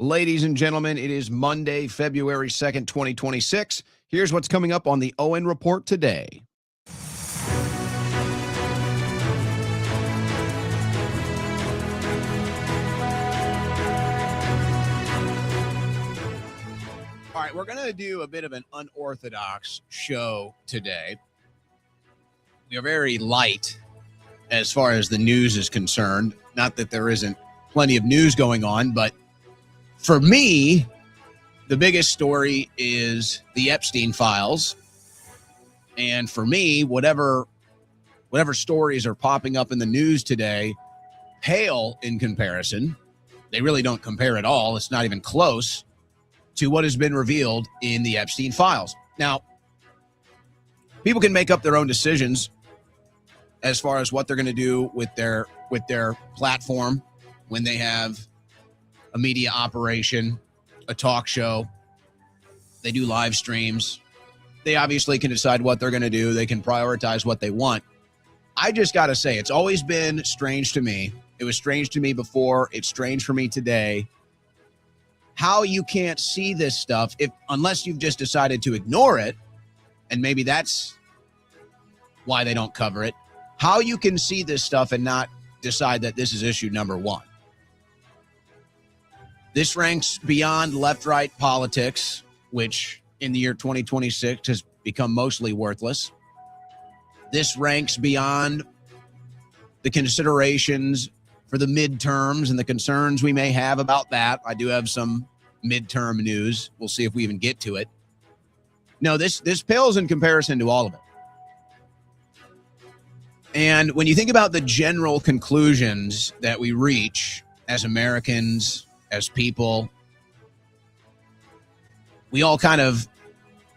Ladies and gentlemen, it is Monday, February 2nd, 2026. Here's what's coming up on the Owen Report today. All right, we're going to do a bit of an unorthodox show today. We are very light as far as the news is concerned. Not that there isn't plenty of news going on, but for me, the biggest story is the Epstein files. And for me, whatever stories are popping up in the news today pale in comparison. They really don't compare at all. It's not even close to what has been revealed in the Epstein files. Now, people can make up their own decisions as far as what they're going to do with their platform when they have a media operation, a talk show. They do live streams. They obviously can decide what they're going to do. They can prioritize what they want. I just got to say, it's always been strange to me. It was strange to me before. It's strange for me today. How you can't see this stuff unless you've just decided to ignore it, and maybe that's why they don't cover it. How you can see this stuff and not decide that this is issue number one. This ranks beyond left-right politics, which in the year 2026 has become mostly worthless. This ranks beyond the considerations for the midterms and the concerns we may have about that. I do have some midterm news. We'll see if we even get to it. No, this pales in comparison to all of it. And when you think about the general conclusions that we reach as Americans, as people, we all kind of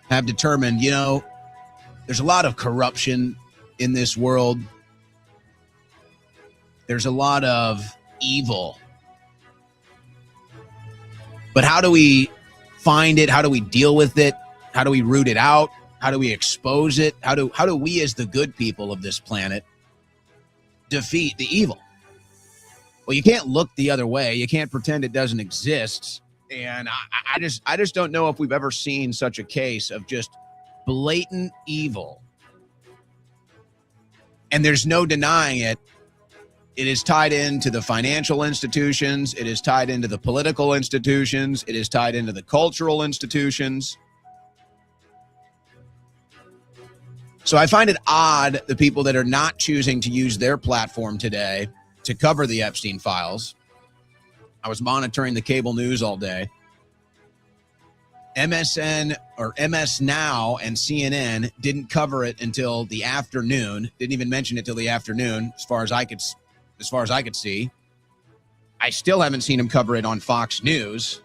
have determined, there's a lot of corruption in this world. There's a lot of evil. But how do we find it? How do we deal with it? How do we root it out? How do we expose it? How do we, as the good people of this planet, defeat the evil? Well, you can't look the other way. You can't pretend it doesn't exist. And I just don't know if we've ever seen such a case of just blatant evil. And there's no denying it. It is tied into the financial institutions. It is tied into the political institutions. It is tied into the cultural institutions. So I find it odd, the people that are not choosing to use their platform today to cover the Epstein files. I was monitoring the cable news all day. MSN or MS Now and CNN didn't cover it until the afternoon. Didn't even mention it till the afternoon, as far as I could see. I still haven't seen them cover it on Fox News.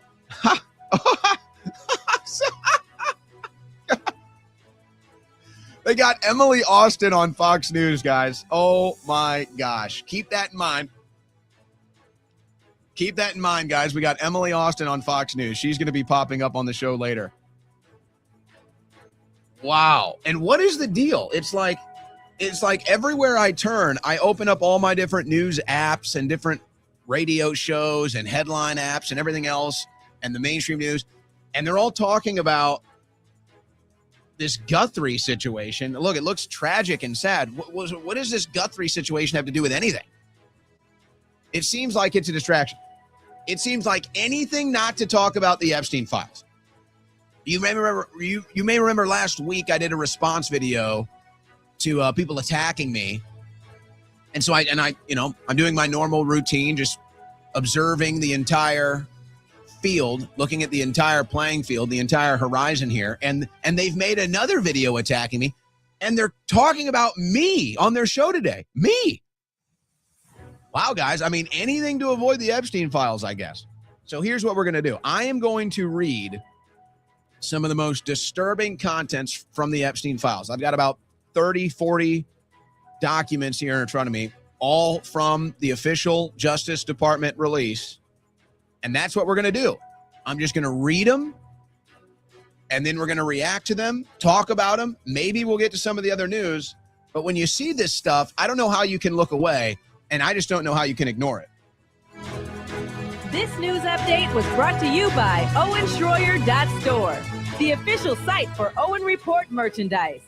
They got Emily Austin on Fox News, guys. Oh, my gosh. Keep that in mind. Keep that in mind, guys. We got Emily Austin on Fox News. She's going to be popping up on the show later. Wow. And what is the deal? It's like everywhere I turn, I open up all my different news apps and different radio shows and headline apps and everything else and the mainstream news, and they're all talking about this Guthrie situation. Look, it looks tragic and sad. What does this Guthrie situation have to do with anything? It seems like it's a distraction. It seems like anything not to talk about the Epstein files. You may remember last week I did a response video to people attacking me. And so I'm doing my normal routine, just observing the entire field, looking at the entire playing field, the entire horizon here, and they've made another video attacking me, and they're talking about me on their show today. Me. Wow, guys. I mean, anything to avoid the Epstein files, I guess. So here's what we're going to do. I am going to read some of the most disturbing contents from the Epstein files. I've got about 30, 40 documents here in front of me, all from the official Justice Department release. And that's what we're going to do. I'm just going to read them, and then we're going to react to them, talk about them. Maybe we'll get to some of the other news. But when you see this stuff, I don't know how you can look away, and I just don't know how you can ignore it. This news update was brought to you by OwenSchroyer.store, the official site for Owen Report merchandise.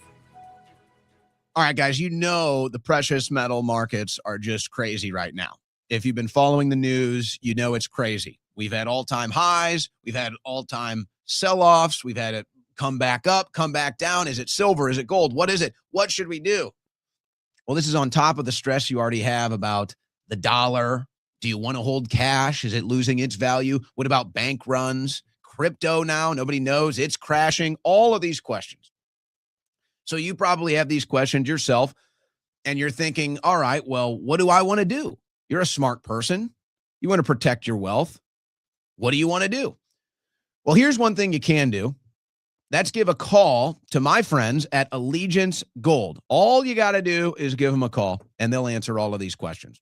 All right, guys, you know the precious metal markets are just crazy right now. If you've been following the news, you know it's crazy. We've had all-time highs. We've had all-time sell-offs. We've had it come back up, come back down. Is it silver? Is it gold? What is it? What should we do? Well, this is on top of the stress you already have about the dollar. Do you want to hold cash? Is it losing its value? What about bank runs? Crypto now, nobody knows. It's crashing. All of these questions. So you probably have these questions yourself, and you're thinking, all right, well, what do I want to do? You're a smart person. You want to protect your wealth. What do you want to do? Well, here's one thing you can do. That's give a call to my friends at Allegiance Gold. All you got to do is give them a call, and they'll answer all of these questions.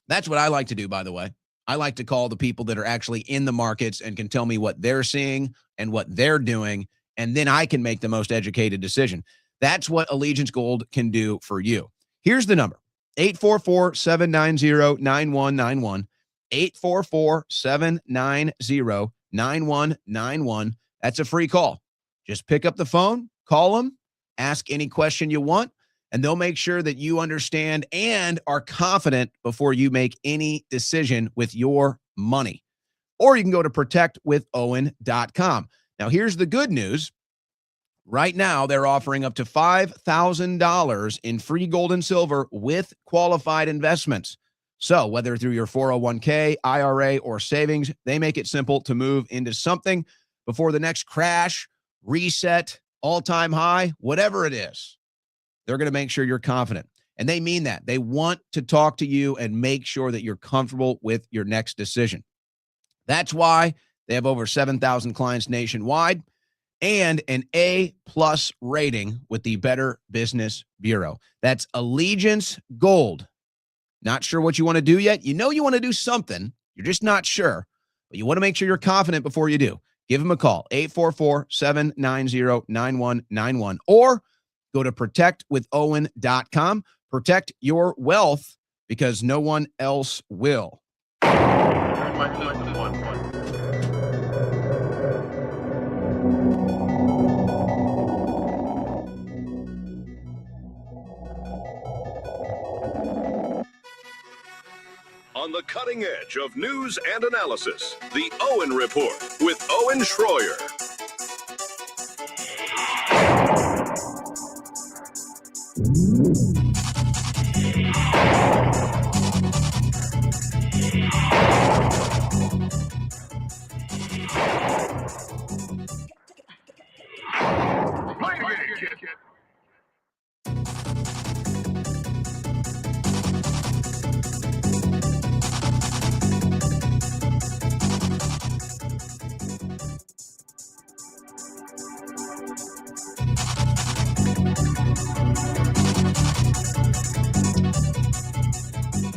That's what I like to do, by the way. I like to call the people that are actually in the markets and can tell me what they're seeing and what they're doing, and then I can make the most educated decision. That's what Allegiance Gold can do for you. Here's the number, 844-790-9191, 844-790-9191. That's a free call. Just pick up the phone, call them, ask any question you want, and they'll make sure that you understand and are confident before you make any decision with your money. Or you can go to protectwithowen.com. Now, here's the good news. Right now, they're offering up to $5,000 in free gold and silver with qualified investments. So whether through your 401k, IRA, or savings, they make it simple to move into something before the next crash, reset, all-time high, whatever it is. They're going to make sure you're confident. And they mean that. They want to talk to you and make sure that you're comfortable with your next decision. That's why they have over 7,000 clients nationwide and an A+ rating with the Better Business Bureau. That's Allegiance Gold. Not sure what you want to do yet? You know you want to do something. You're just not sure. But you want to make sure you're confident before you do. Give them a call, 844-790-9191. Or go to protectwithowen.com. Protect your wealth because no one else will. On the cutting edge of news and analysis, the Owen Report with Owen Schroyer.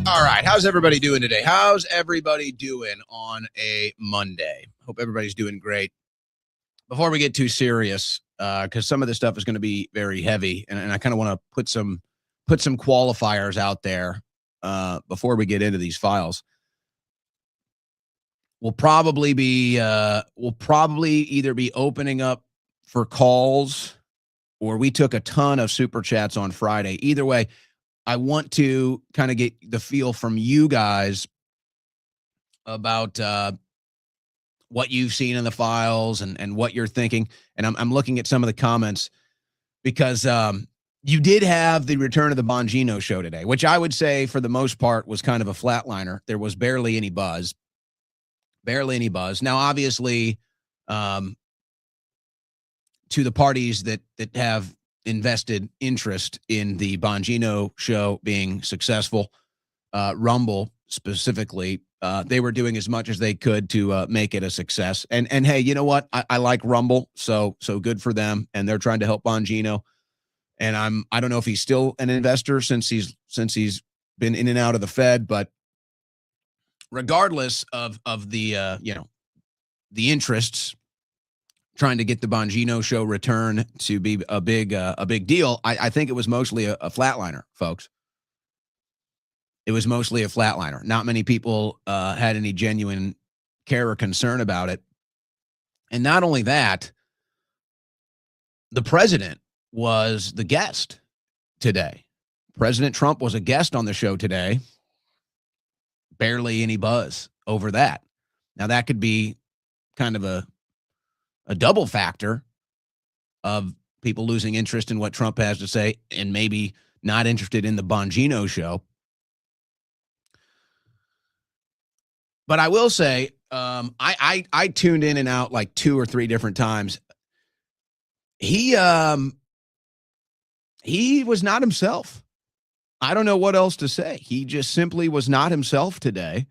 All right. How's everybody doing today? How's everybody doing on a Monday? Hope everybody's doing great. Before we get too serious, because some of this stuff is going to be very heavy, and I kind of want to put some qualifiers out there before we get into these files. We'll probably either be opening up for calls, or we took a ton of super chats on Friday. Either way, I want to kind of get the feel from you guys about what you've seen in the files and what you're thinking. And I'm looking at some of the comments because you did have the return of the Bongino show today, which I would say for the most part was kind of a flatliner. There was barely any buzz. Now, obviously, to the parties that have invested interest in the Bongino show being successful, Rumble specifically, they were doing as much as they could to make it a success. And hey, you know what? I like Rumble, so good for them. And they're trying to help Bongino. And I don't know if he's still an investor since he's been in and out of the Fed, but regardless of the the interests, trying to get the Bongino show return to be a big deal, I think it was mostly a flatliner, folks. It was mostly a flatliner. Not many people had any genuine care or concern about it. And not only that, the president was the guest today. President Trump was a guest on the show today. Barely any buzz over that. Now, that could be kind of a double factor of people losing interest in what Trump has to say and maybe not interested in the Bongino show. But I will say, I tuned in and out like 2 or 3 different times. He was not himself. I don't know what else to say. He just simply was not himself today.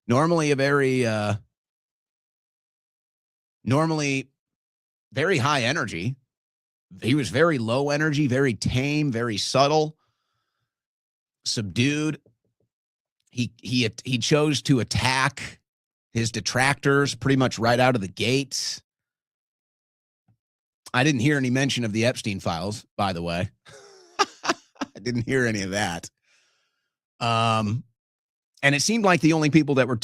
Normally very high energy. He was very low energy, very tame, very subtle, subdued. He chose to attack his detractors pretty much right out of the gates. I didn't hear any mention of the Epstein files, by the way. I didn't hear any of that. And it seemed like the only people that were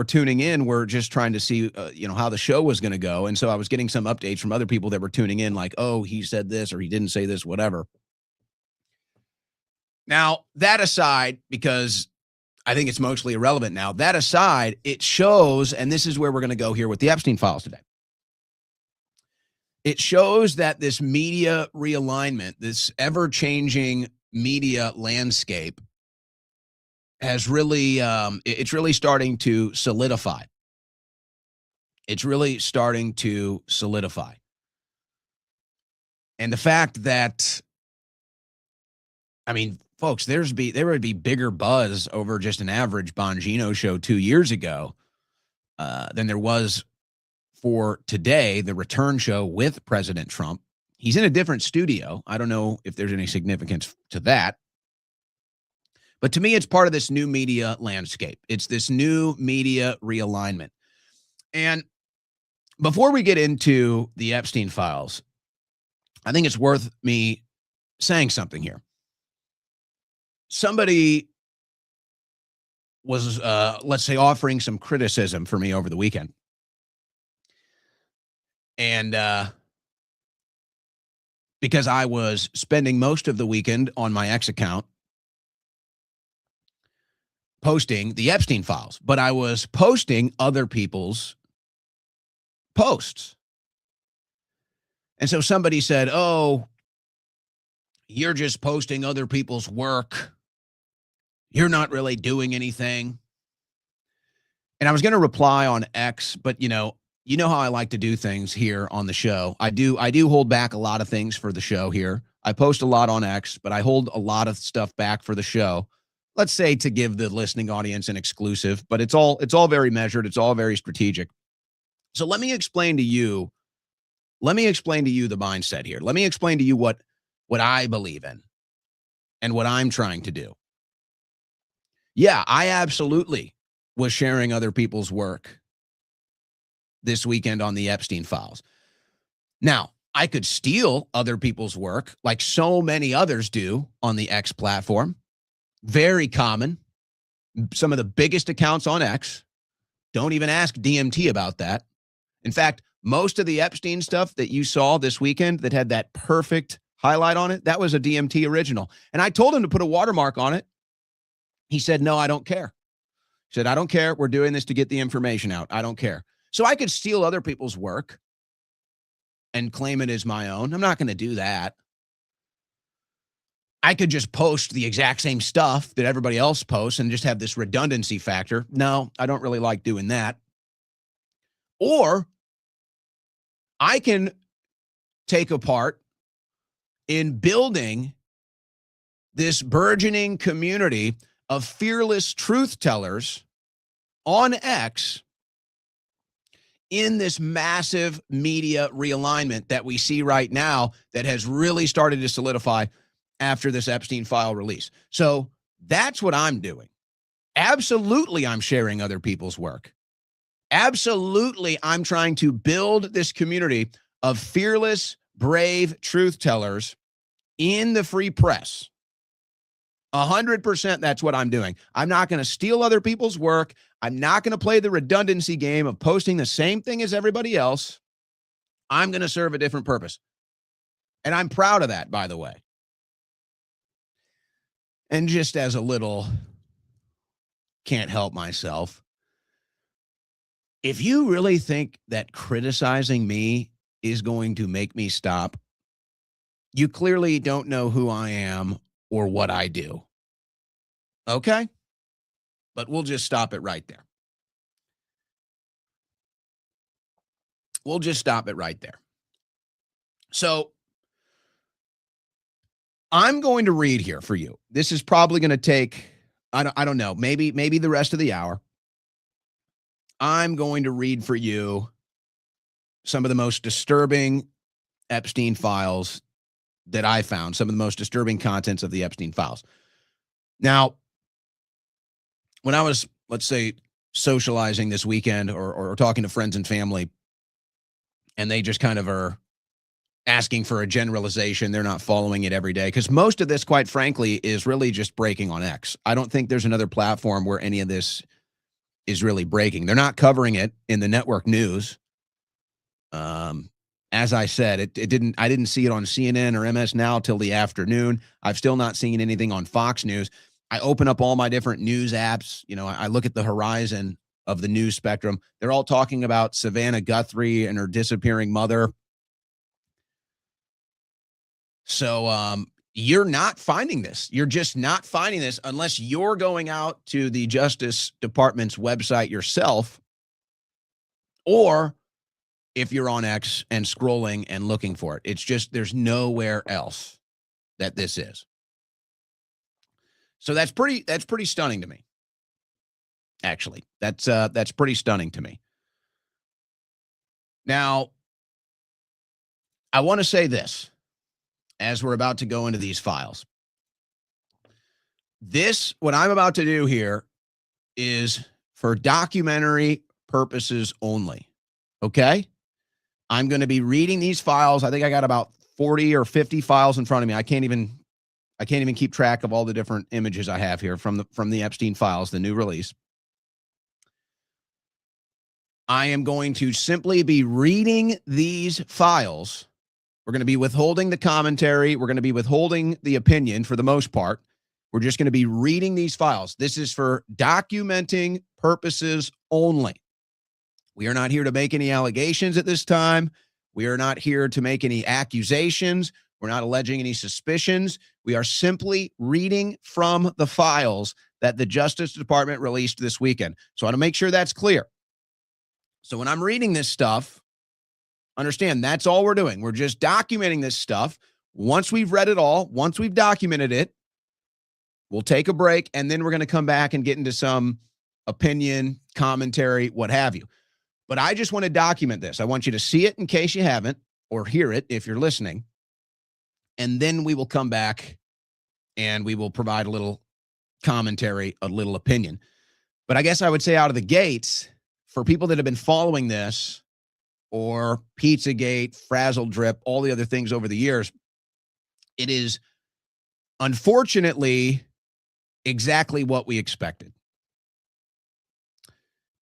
tuning in were just trying to see, how the show was going to go. And so I was getting some updates from other people that were tuning in, like, oh, he said this or he didn't say this, whatever. Now, that aside, because I think it's mostly irrelevant now, that aside, it shows, and this is where we're going to go here with the Epstein files today. It shows that this media realignment, this ever-changing media landscape has really, it's really starting to solidify. It's really starting to solidify. And the fact that, I mean, folks, there would be bigger buzz over just an average Bongino show 2 years ago than there was for today, the return show with President Trump. He's in a different studio. I don't know if there's any significance to that. But to me, it's part of this new media landscape. It's this new media realignment. And before we get into the Epstein files, I think it's worth me saying something here. Somebody was, let's say, offering some criticism for me over the weekend. And because I was spending most of the weekend on my X account posting the Epstein files, but I was posting other people's posts. And so somebody said, oh, you're just posting other people's work. You're not really doing anything. And I was going to reply on X, but you know how I like to do things here on the show. I do hold back a lot of things for the show here. I post a lot on X, but I hold a lot of stuff back for the show. Let's say to give the listening audience an exclusive, but it's all very measured. It's all very strategic. So let me explain to you the mindset here. Let me explain to you what I believe in and what I'm trying to do. Yeah, I absolutely was sharing other people's work this weekend on the Epstein files. Now, I could steal other people's work like so many others do on the X platform. Very common. Some of the biggest accounts on X. Don't even ask DMT about that. In fact, most of the Epstein stuff that you saw this weekend that had that perfect highlight on it, that was a DMT original. And I told him to put a watermark on it. He said, no, I don't care. He said, I don't care. We're doing this to get the information out. I don't care. So I could steal other people's work and claim it as my own. I'm not going to do that. I could just post the exact same stuff that everybody else posts and just have this redundancy factor. No, I don't really like doing that. Or I can take a part in building this burgeoning community of fearless truth tellers on X in this massive media realignment that we see right now that has really started to solidify after this Epstein file release. So that's what I'm doing. Absolutely, I'm sharing other people's work. Absolutely, I'm trying to build this community of fearless, brave truth tellers in the free press. 100% that's what I'm doing. I'm not going to steal other people's work. I'm not going to play the redundancy game of posting the same thing as everybody else. I'm going to serve a different purpose. And I'm proud of that, by the way. And just as a little, can't help myself, if you really think that criticizing me is going to make me stop, you clearly don't know who I am or what I do. Okay? But we'll just stop it right there. We'll just stop it right there. So I'm going to read here for you. This is probably going to take, I don't know, maybe the rest of the hour. I'm going to read for you some of the most disturbing Epstein files that I found, some of the most disturbing contents of the Epstein files. Now, when I was, let's say, socializing this weekend or talking to friends and family, and they just kind of are asking for a generalization, they're not following it every day, because most of this, quite frankly, is really just breaking on X. I don't think there's another platform where any of this is really breaking. They're not covering it in the network news. As I said, I didn't see it on CNN or MS Now till the afternoon. I've still not seen anything on Fox News. I open up all my different news apps. You know, I look at the horizon of the news spectrum. They're all talking about Savannah Guthrie and her disappearing mother. So you're not finding this. You're just not finding this unless you're going out to the Justice Department's website yourself, or if you're on X and scrolling and looking for it. It's just, there's nowhere else that this is. So that's pretty stunning to me. Actually, that's pretty stunning to me. Now, I want to say this as we're about to go into these files. This, what I'm about to do here, is for documentary purposes only. Okay? I'm going to be reading these files. I think I got about 40 or 50 files in front of me. I can't even keep track of all the different images I have here from the Epstein files, the new release. I am going to simply be reading these files. We're going to be withholding the commentary. We're going to be withholding the opinion for the most part. We're just going to be reading these files. This is for documenting purposes only. We are not here to make any allegations at this time. We are not here to make any accusations. We're not alleging any suspicions. We are simply reading from the files that the Justice Department released this weekend. So I want to make sure that's clear. So when I'm reading this stuff, understand that's all we're doing. We're just documenting this stuff. Once we've read it all, once we've documented it, we'll take a break, and then we're going to come back and get into some opinion, commentary, what have you. But I just want to document this. I want you to see it in case you haven't, or hear it if you're listening. And then we will come back and we will provide a little commentary, a little opinion. But I guess I would say out of the gates, for people that have been following this, or Pizzagate, Frazzle Drip, all the other things over the years, it is unfortunately exactly what we expected.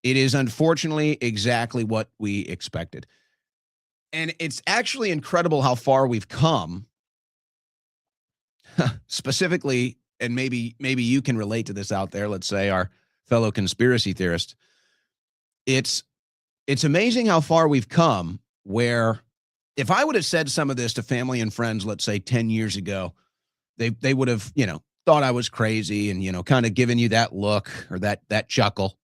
It is unfortunately exactly what we expected. And it's actually incredible how far we've come. Specifically, and maybe you can relate to this out there, let's say our fellow conspiracy theorists. It's amazing how far we've come, where if I would have said some of this to family and friends, let's say 10 years ago, they would have, thought I was crazy and, kind of given you that look or that chuckle.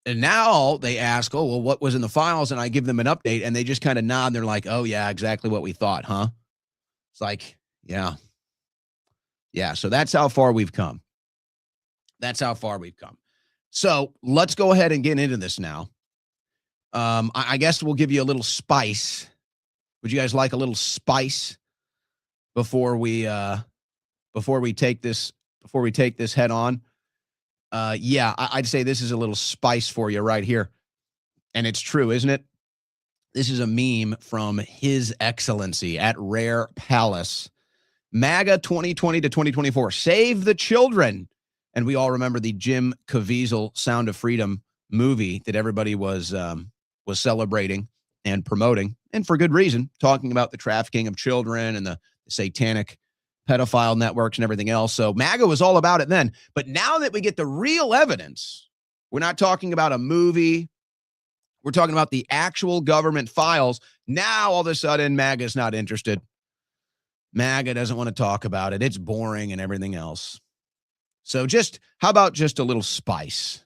And now they ask, oh, well, what was in the files? And I give them an update and they just kind of nod. And they're like, oh, yeah, exactly what we thought, huh? It's like, yeah. Yeah, so that's how far we've come. That's how far we've come. So let's go ahead and get into this now. I guess we'll give you a little spice. Would you guys like a little spice before we take this head on? Yeah, I'd say this is a little spice for you right here. And it's true, isn't it? This is a meme from His Excellency at Rare Palace. MAGA 2020 to 2024. Save the children. And we all remember the Jim Caviezel Sound of Freedom movie that everybody was celebrating and promoting, and for good reason, talking about the trafficking of children and the satanic pedophile networks and everything else. So MAGA was all about it then. But now that we get the real evidence, we're not talking about a movie. We're talking about the actual government files. Now, all of a sudden, MAGA is not interested. MAGA doesn't want to talk about it. It's boring and everything else. So how about just a little spice?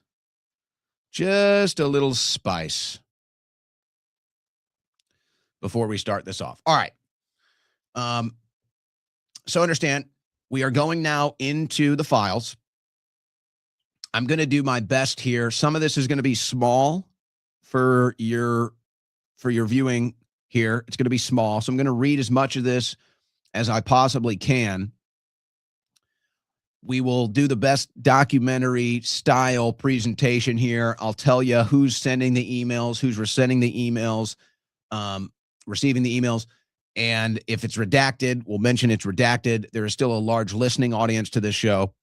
Just a little spice before we start this off. All right. So understand, we are going now into the files. I'm going to do my best here. Some of this is going to be small for your viewing here. It's going to be small. So I'm going to read as much of this as I possibly can. We will do the best documentary style presentation here. I'll tell you who's sending the emails, who's sending the emails, receiving the emails. And if it's redacted, we'll mention it's redacted. There is still a large listening audience to this show.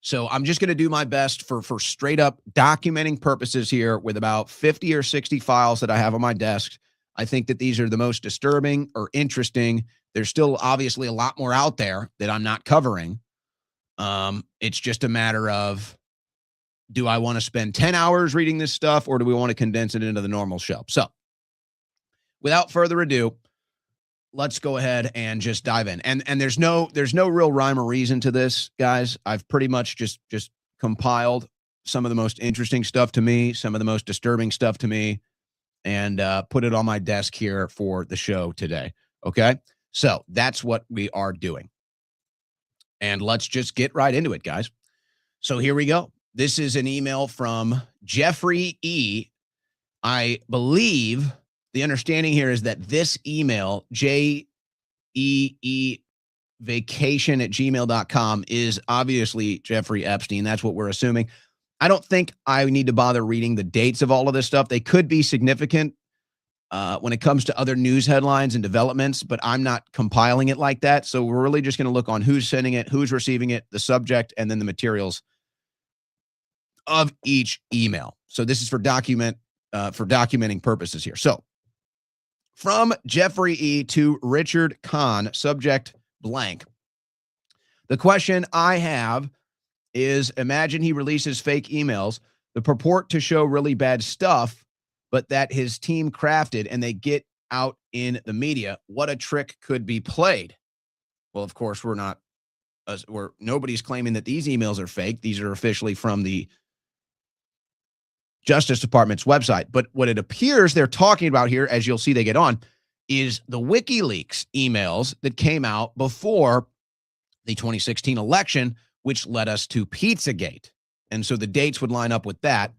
So I'm just going to do my best for straight up documenting purposes here with about 50 or 60 files that I have on my desk. I think that these are the most disturbing or interesting. There's still obviously a lot more out there that I'm not covering. It's just a matter of, do I want to spend 10 hours reading this stuff, or do we want to condense it into the normal show? So without further ado, let's go ahead and just dive in. And there's no real rhyme or reason to this, guys. I've pretty much just compiled some of the most interesting stuff to me, some of the most disturbing stuff to me, and put it on my desk here for the show today. Okay? So that's what we are doing. And let's just get right into it, guys. So here we go. This is an email from Jeffrey E. I believe the understanding here is that this email, jeevacation@gmail.com, is obviously Jeffrey Epstein. That's what we're assuming. I don't think I need to bother reading the dates of all of this stuff. They could be significant when it comes to other news headlines and developments, but I'm not compiling it like that. So we're really just going to look on who's sending it, who's receiving it, the subject, and then the materials of each email. So this is for documenting purposes here. So from Jeffrey E. to Richard Kahn, subject blank. The question I have is, imagine he releases fake emails that purport to show really bad stuff, but that his team crafted and they get out in the media. What a trick could be played. Well, of course, nobody's claiming that these emails are fake. These are officially from the Justice Department's website. But what it appears they're talking about here, as you'll see they get on, is the WikiLeaks emails that came out before the 2016 election, which led us to Pizzagate. And so the dates would line up with that.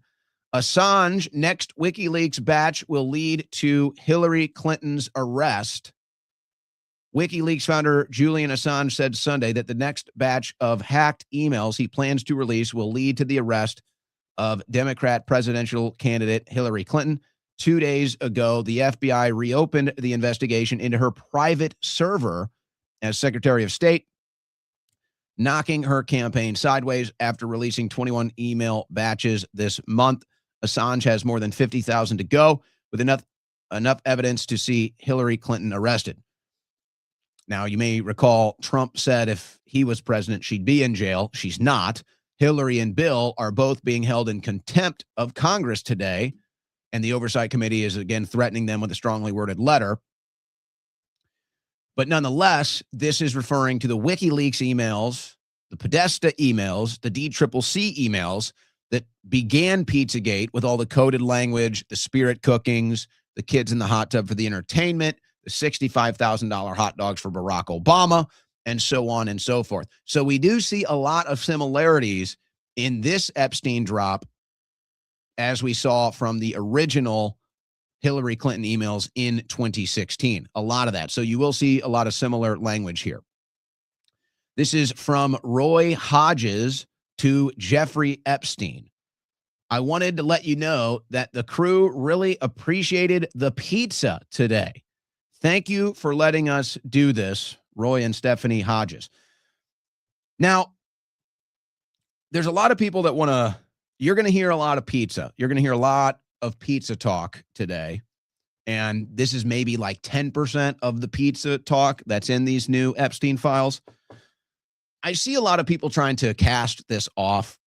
Assange next WikiLeaks batch will lead to Hillary Clinton's arrest. WikiLeaks founder Julian Assange said Sunday that the next batch of hacked emails he plans to release will lead to the arrest of Democrat presidential candidate Hillary Clinton. 2 days ago, the FBI reopened the investigation into her private server as Secretary of State, knocking her campaign sideways after releasing 21 email batches this month. Assange has more than 50,000 to go, with enough evidence to see Hillary Clinton arrested. Now, you may recall Trump said if he was president, she'd be in jail. She's not. Hillary and Bill are both being held in contempt of Congress today, and the Oversight Committee is again threatening them with a strongly worded letter. But nonetheless, this is referring to the WikiLeaks emails, the Podesta emails, the DCCC emails that began Pizzagate with all the coded language, the spirit cookings, the kids in the hot tub for the entertainment, the $65,000 hot dogs for Barack Obama, and so on and so forth. So we do see a lot of similarities in this Epstein drop as we saw from the original Hillary Clinton emails in 2016. A lot of that. So you will see a lot of similar language here. This is from Roy Hodges to Jeffrey Epstein. I wanted to let you know that the crew really appreciated the pizza today. Thank you for letting us do this, Roy and Stephanie Hodges. Now, there's a lot of people that want to, you're going to hear a lot of pizza. You're going to hear a lot of pizza talk today. And this is maybe like 10% of the pizza talk that's in these new Epstein files. I see a lot of people trying to cast this off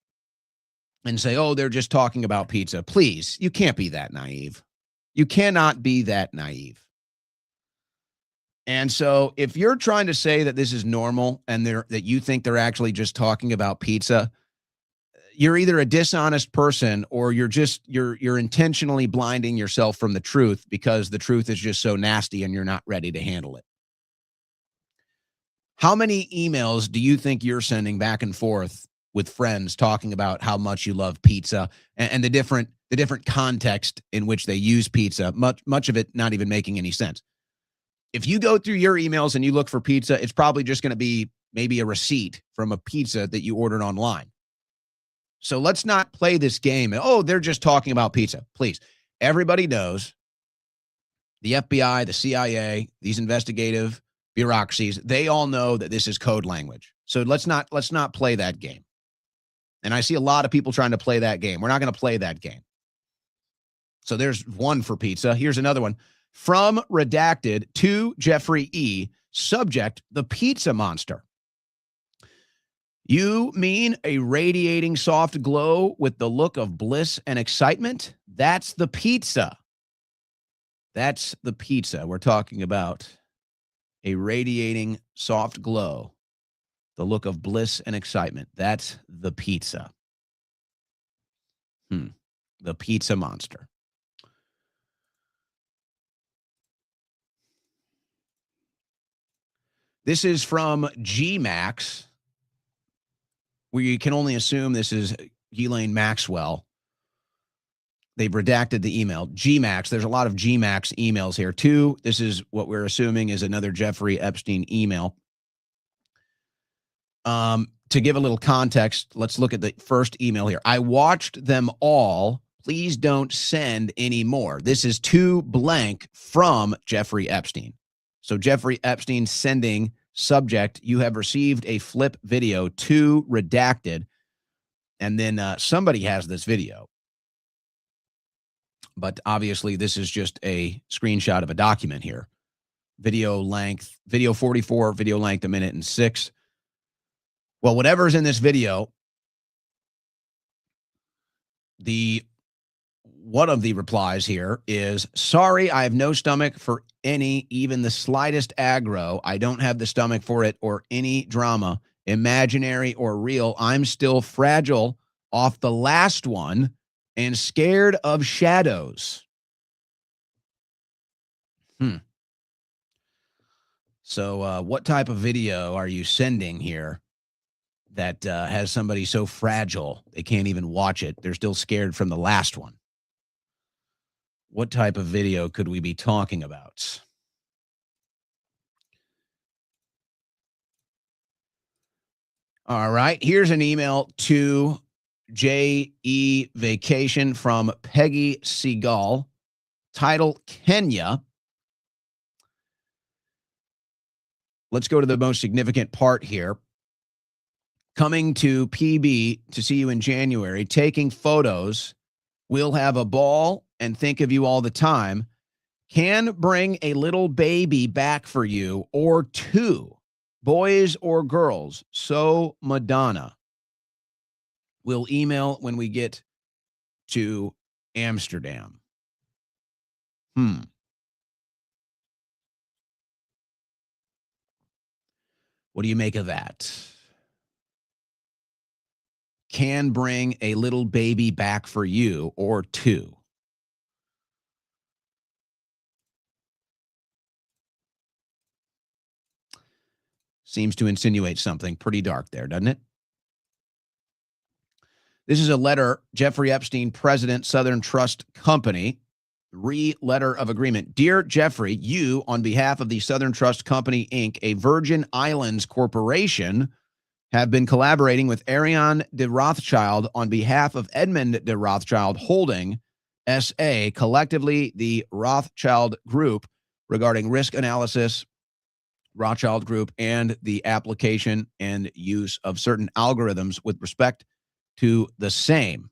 and say, oh, they're just talking about pizza. Please, you can't be that naive. You cannot be that naive. And so if you're trying to say that this is normal and that you think they're actually just talking about pizza, you're either a dishonest person or you're intentionally blinding yourself from the truth because the truth is just so nasty and you're not ready to handle it. How many emails do you think you're sending back and forth with friends talking about how much you love pizza and the different context in which they use pizza, much of it not even making any sense? If you go through your emails and you look for pizza, it's probably just going to be maybe a receipt from a pizza that you ordered online. So let's not play this game. Oh, they're just talking about pizza. Please. Everybody knows the FBI, the CIA, these investigative bureaucracies, they all know that this is code language. So let's not play that game. And I see a lot of people trying to play that game. We're not going to play that game. So there's one for pizza. Here's another one. From redacted to Jeffrey E. Subject, the pizza monster. You mean a radiating soft glow with the look of bliss and excitement? That's the pizza. That's the pizza. We're talking about a radiating soft glow, the look of bliss and excitement. That's the pizza. The pizza monster. This is from GMax. We can only assume this is Ghislaine Maxwell. They've redacted the email. GMax, there's a lot of GMax emails here too. This is what we're assuming is another Jeffrey Epstein email. To give a little context, let's look at the first email here. I watched them all. Please don't send any more. This is to blank from Jeffrey Epstein. So Jeffrey Epstein sending subject, you have received a flip video to redacted. And then somebody has this video. But obviously this is just a screenshot of a document here. Video length, video 44, video length 1 minute and 6. Well, whatever's in this video, one of the replies here is, sorry, I have no stomach for even the slightest aggro. I don't have the stomach for it or any drama, imaginary or real. I'm still fragile off the last one and scared of shadows. So what type of video are you sending here that has somebody so fragile they can't even watch it? They're still scared from the last one. What type of video could we be talking about? All right, here's an email to J.E. Vacation from Peggy Seagal. Title, Kenya. Let's go to the most significant part here. Coming to PB to see you in January, taking photos. We'll have a ball and think of you all the time. Can bring a little baby back for you or two, boys or girls. So Madonna. We'll email when we get to Amsterdam. What do you make of that? Can bring a little baby back for you or two. Seems to insinuate something pretty dark there, doesn't it? This is a letter, Jeffrey Epstein, President, Southern Trust Company, letter of agreement. Dear Jeffrey, you, on behalf of the Southern Trust Company, Inc., a Virgin Islands corporation, have been collaborating with Ariane de Rothschild on behalf of Edmund de Rothschild Holding, S.A., collectively the Rothschild Group, regarding risk analysis, Rothschild Group, and the application and use of certain algorithms with respect to the same.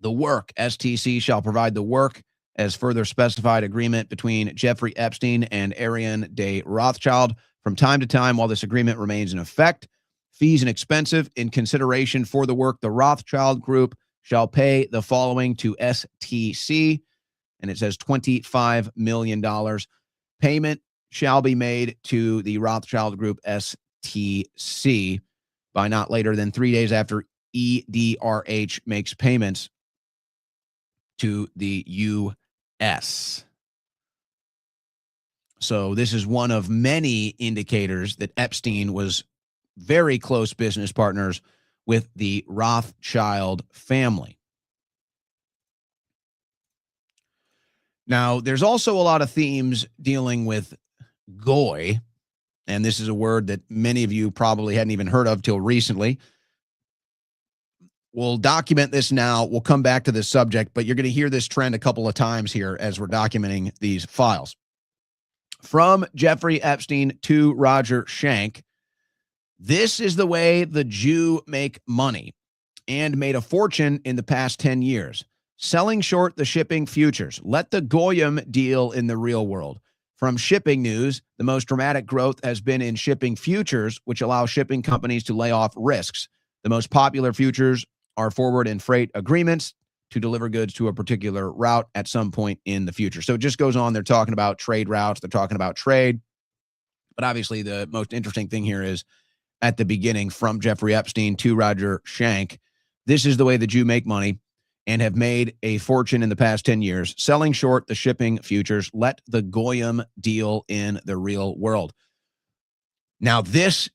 The work, STC shall provide the work as further specified agreement between Jeffrey Epstein and Ariane de Rothschild from time to time while this agreement remains in effect. Fees and expenses in consideration for the work, the Rothschild Group shall pay the following to STC, and it says $25 million. Payment shall be made to the Rothschild Group STC by not later than 3 days after EDRH makes payments to the U.S. So this is one of many indicators that Epstein was very close business partners with the Rothschild family. Now, there's also a lot of themes dealing with goy, and this is a word that many of you probably hadn't even heard of till recently. We'll document this now. We'll come back to this subject, but you're going to hear this trend a couple of times here as we're documenting these files. From Jeffrey Epstein to Roger Schenck, this is the way the Jew make money and made a fortune in the past 10 years. Selling short the shipping futures. Let the Goyim deal in the real world. From shipping news, the most dramatic growth has been in shipping futures, which allow shipping companies to lay off risks. The most popular futures are forward and freight agreements to deliver goods to a particular route at some point in the future. So it just goes on. They're talking about trade routes. They're talking about trade. But obviously, the most interesting thing here is at the beginning, from Jeffrey Epstein to Roger Schenck, this is the way the Jew make money and have made a fortune in the past 10 years, selling short the shipping futures. Let the Goyim deal in the real world. Now, this,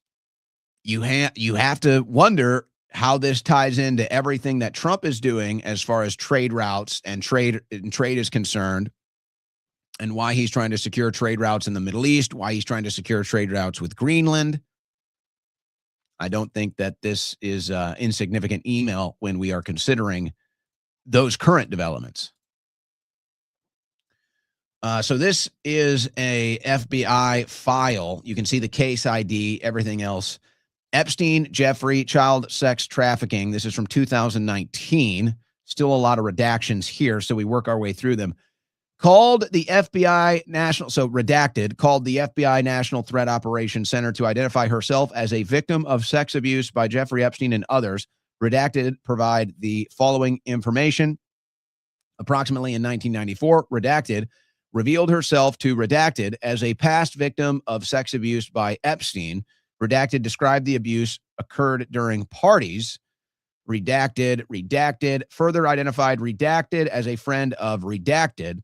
you have to wonder how this ties into everything that Trump is doing as far as trade routes and trade is concerned, and why he's trying to secure trade routes in the Middle East, why he's trying to secure trade routes with Greenland. I don't think that this is insignificant email when we are considering those current developments. So this is a FBI file. You can see the case ID, everything else. Epstein, Jeffrey, child sex trafficking. This is from 2019. Still a lot of redactions here, so we work our way through them. Called the FBI National, so redacted, called the FBI National Threat Operations Center to identify herself as a victim of sex abuse by Jeffrey Epstein and others. Redacted provide the following information. Approximately in 1994, redacted revealed herself to redacted as a past victim of sex abuse by Epstein. Redacted described the abuse occurred during parties. Redacted, further identified redacted as a friend of redacted.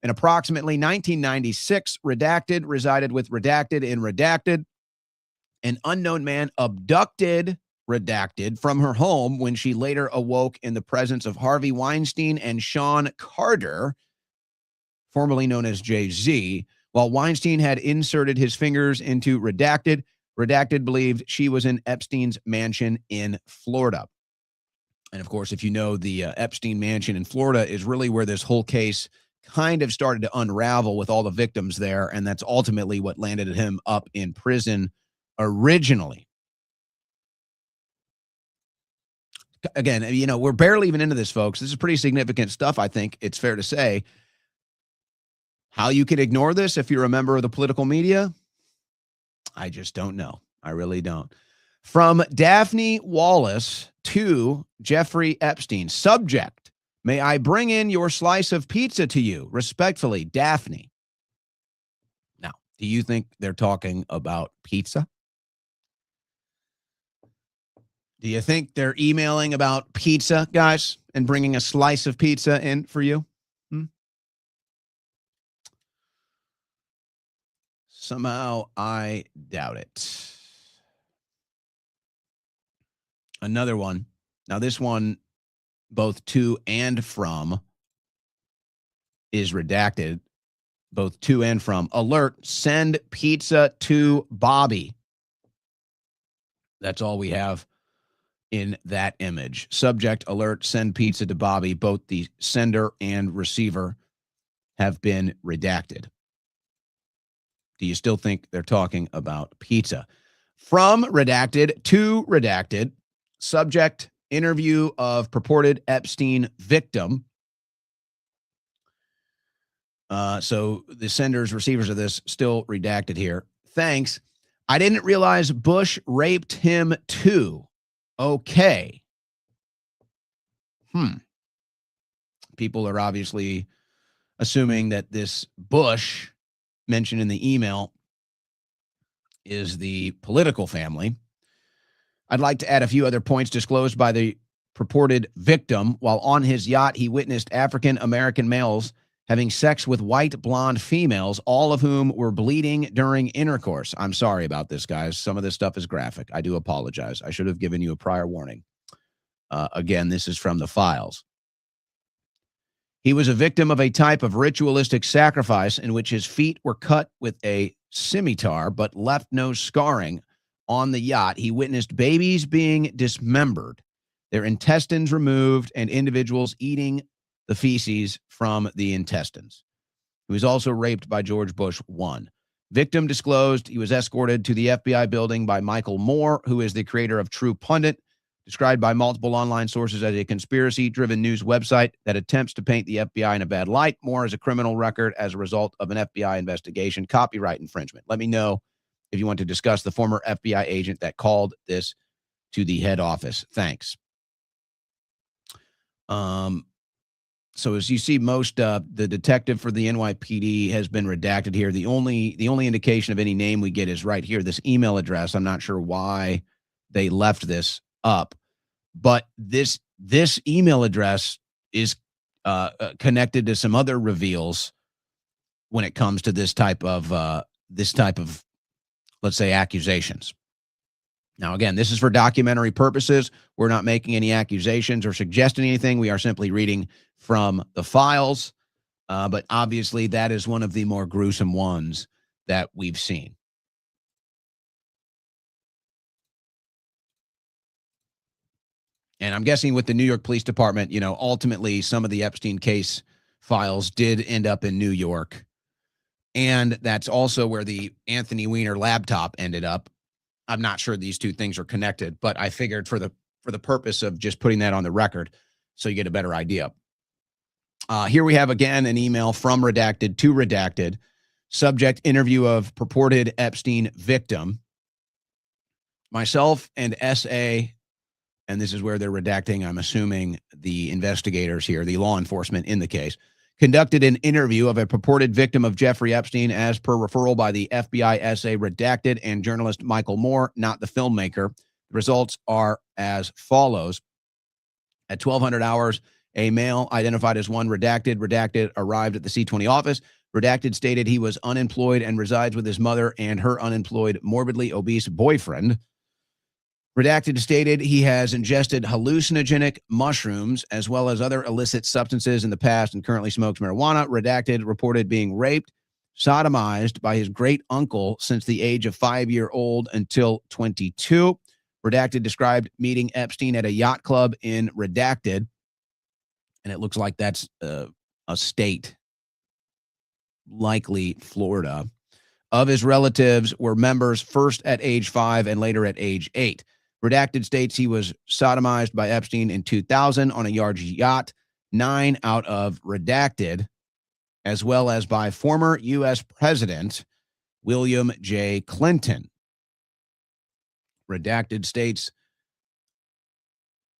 In approximately 1996, redacted resided with redacted in redacted. An unknown man abducted redacted from her home when she later awoke in the presence of Harvey Weinstein and Sean Carter, formerly known as Jay-Z. While Weinstein had inserted his fingers into redacted, redacted believed she was in Epstein's mansion in Florida. And of course, if you know, the Epstein mansion in Florida is really where this whole case kind of started to unravel with all the victims there. And that's ultimately what landed him up in prison originally. Again, you know, we're barely even into this, folks. This is pretty significant stuff, I think it's fair to say. How you could ignore this if you're a member of the political media, I just don't know. I really don't. From Daphne Wallace to Jeffrey Epstein. Subject: may I bring in your slice of pizza to you? Respectfully, Daphne. Now, do you think they're talking about pizza? Do you think they're emailing about pizza, guys, and bringing a slice of pizza in for you? Somehow I doubt it. Another one. Now, this one, both to and from, is redacted. Both to and from. Alert, send pizza to Bobby. That's all we have in that image. Subject: alert, send pizza to Bobby. Both the sender and receiver have been redacted. Do you still think they're talking about pizza? From redacted to redacted. Subject, interview of purported Epstein victim. So the senders, receivers of this still redacted here. Thanks. I didn't realize Bush raped him too. Okay. People are obviously assuming that this Bush mentioned in the email is the political family. I'd like to add a few other points disclosed by the purported victim. While on his yacht, he witnessed African American males having sex with white blonde females, all of whom were bleeding during intercourse. I'm sorry about this, guys. Some of this stuff is graphic. I do apologize. I should have given you a prior warning. Again, this is from the files. He was a victim of a type of ritualistic sacrifice in which his feet were cut with a scimitar but left no scarring. On the yacht, he witnessed babies being dismembered, their intestines removed, and individuals eating the feces from the intestines. He was also raped by George Bush I. Victim disclosed he was escorted to the FBI building by Michael Moore, who is the creator of True Pundit, described by multiple online sources as a conspiracy-driven news website that attempts to paint the FBI in a bad light. Moore has a criminal record as a result of an FBI investigation, copyright infringement. Let me know if you want to discuss the former FBI agent that called this to the head office. Thanks. So as you see, most the detective for the NYPD has been redacted here. The only indication of any name we get is right here, this email address. I'm not sure why they left this up, but this email address is connected to some other reveals when it comes to this type of let's say accusations. Now, again, this is for documentary purposes. We're not making any accusations or suggesting anything. We are simply reading from the files. But obviously, that is one of the more gruesome ones that we've seen. And I'm guessing with the New York Police Department, ultimately some of the Epstein case files did end up in New York. And that's also where the Anthony Weiner laptop ended up. I'm not sure these two things are connected, but I figured for the purpose of just putting that on the record so you get a better idea. Here we have, again, an email from redacted to redacted. Subject, interview of purported Epstein victim. Myself and SA, and this is where they're redacting, I'm assuming, the investigators here, the law enforcement in the case, conducted an interview of a purported victim of Jeffrey Epstein as per referral by the FBI SA redacted and journalist Michael Moore, not the filmmaker. The results are as follows. At 1200 hours, a male identified as one redacted arrived at the C20 office. Redacted stated he was unemployed and resides with his mother and her unemployed, morbidly obese boyfriend. Redacted stated he has ingested hallucinogenic mushrooms as well as other illicit substances in the past and currently smokes marijuana. Redacted reported being raped, sodomized by his great uncle since the age of 5-year-old until 22. Redacted described meeting Epstein at a yacht club in Redacted, and it looks like that's a state, likely Florida. Of his relatives were members first at age 5 and later at age 8. Redacted states he was sodomized by Epstein in 2000 on a large yacht, 9 out of Redacted, as well as by former U.S. President William J. Clinton. Redacted states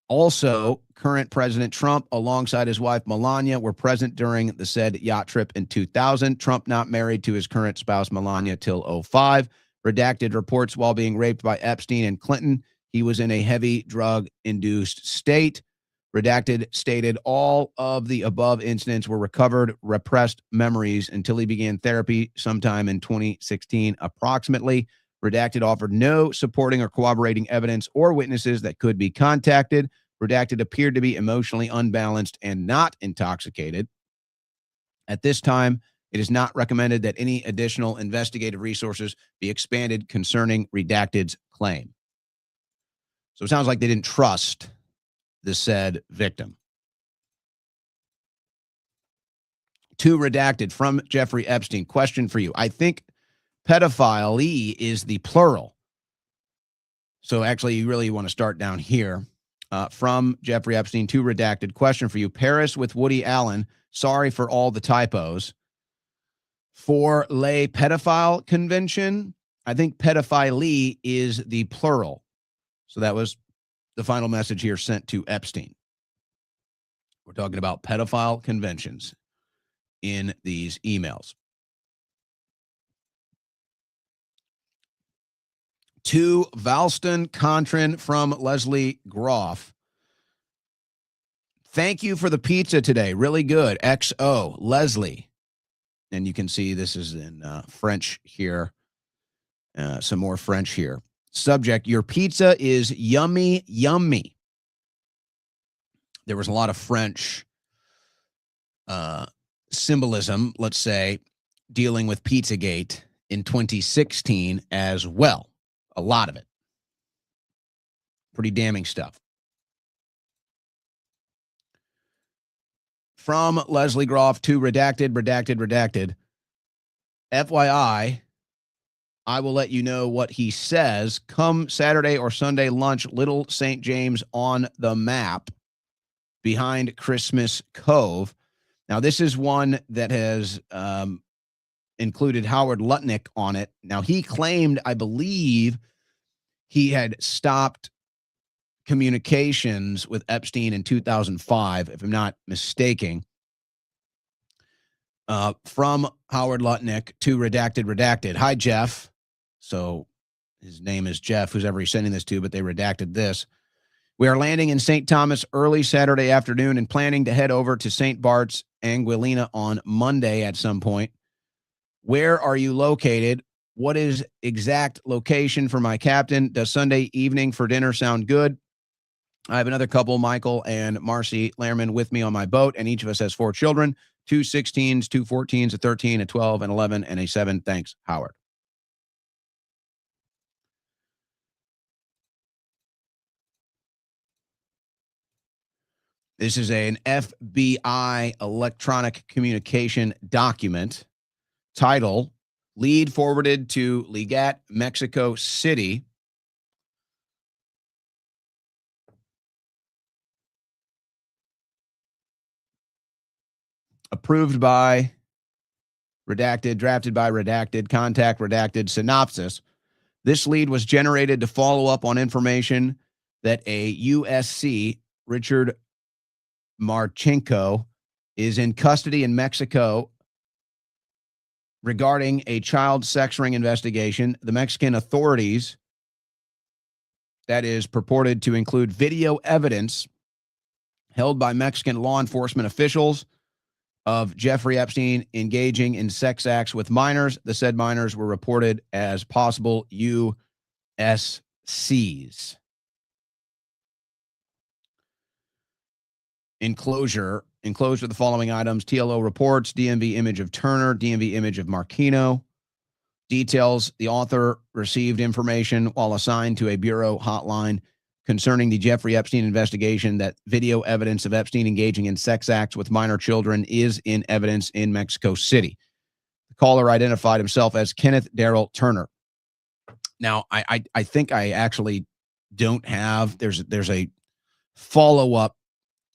also current President Trump alongside his wife Melania were present during the said yacht trip in 2000. Trump not married to his current spouse Melania till 2005. Redacted reports while being raped by Epstein and Clinton, he was in a heavy drug-induced state. Redacted stated all of the above incidents were recovered repressed memories until he began therapy sometime in 2016 approximately. Redacted offered no supporting or corroborating evidence or witnesses that could be contacted. Redacted appeared to be emotionally unbalanced and not intoxicated. At this time, it is not recommended that any additional investigative resources be expanded concerning Redacted's claim. So it sounds like they didn't trust the said victim. To Redacted from Jeffrey Epstein. Question for you. I think Pedophile is the plural. So actually, you really want to start down here. From Jeffrey Epstein to redacted. Question for you. Paris with Woody Allen. Sorry for all the typos. For lay pedophile convention, I think pedophilie is the plural. So that was the final message here sent to Epstein. We're talking about pedophile conventions in these emails. To Valston Contrin from Leslie Groff. Thank you for the pizza today. Really good. XO, Leslie. And you can see this is in French here. Some more French here. Subject, your pizza is yummy, yummy. There was a lot of French symbolism, let's say, dealing with Pizzagate in 2016 as well. A lot of it. Pretty damning stuff. From Leslie Groff to redacted. FYI, I will let you know what he says. Come Saturday or Sunday lunch, Little St. James on the map behind Christmas Cove. Now, this is one that has included Howard Lutnick on it. Now, he claimed, I believe, he had stopped communications with Epstein in 2005, if I'm not mistaken. From Howard Lutnick to redacted. Hi, Jeff. So his name is Jeff, who's ever he's sending this to, but they redacted this. We are landing in St. Thomas early Saturday afternoon and planning to head over to St. Bart's Anguillina on Monday at some point. Where are you located? What is exact location for my captain? Does Sunday evening for dinner sound good? I have another couple, Michael and Marcy Lehrman, with me on my boat, and each of us has 4 children, 2 16s, 2 14s, a 13, a 12, an 11, and a 7. Thanks, Howard. This is an FBI electronic communication document. Title, lead forwarded to Legat, Mexico City. Approved by redacted, drafted by redacted, contact redacted, synopsis. This lead was generated to follow up on information that a USC, Richard Marchenko, is in custody in Mexico regarding a child sex ring investigation. The Mexican authorities, that is purported to include video evidence held by Mexican law enforcement officials of Jeffrey Epstein engaging in sex acts with minors. The said minors were reported as possible USCs. Enclosure the following items: TLO reports, DMV image of Turner, DMV image of Marquino. Details: the author received information while assigned to a bureau hotline concerning the Jeffrey Epstein investigation that video evidence of Epstein engaging in sex acts with minor children is in evidence in Mexico City. The caller identified himself as Kenneth Darrell Turner. Now, I think I actually don't have, there's a follow-up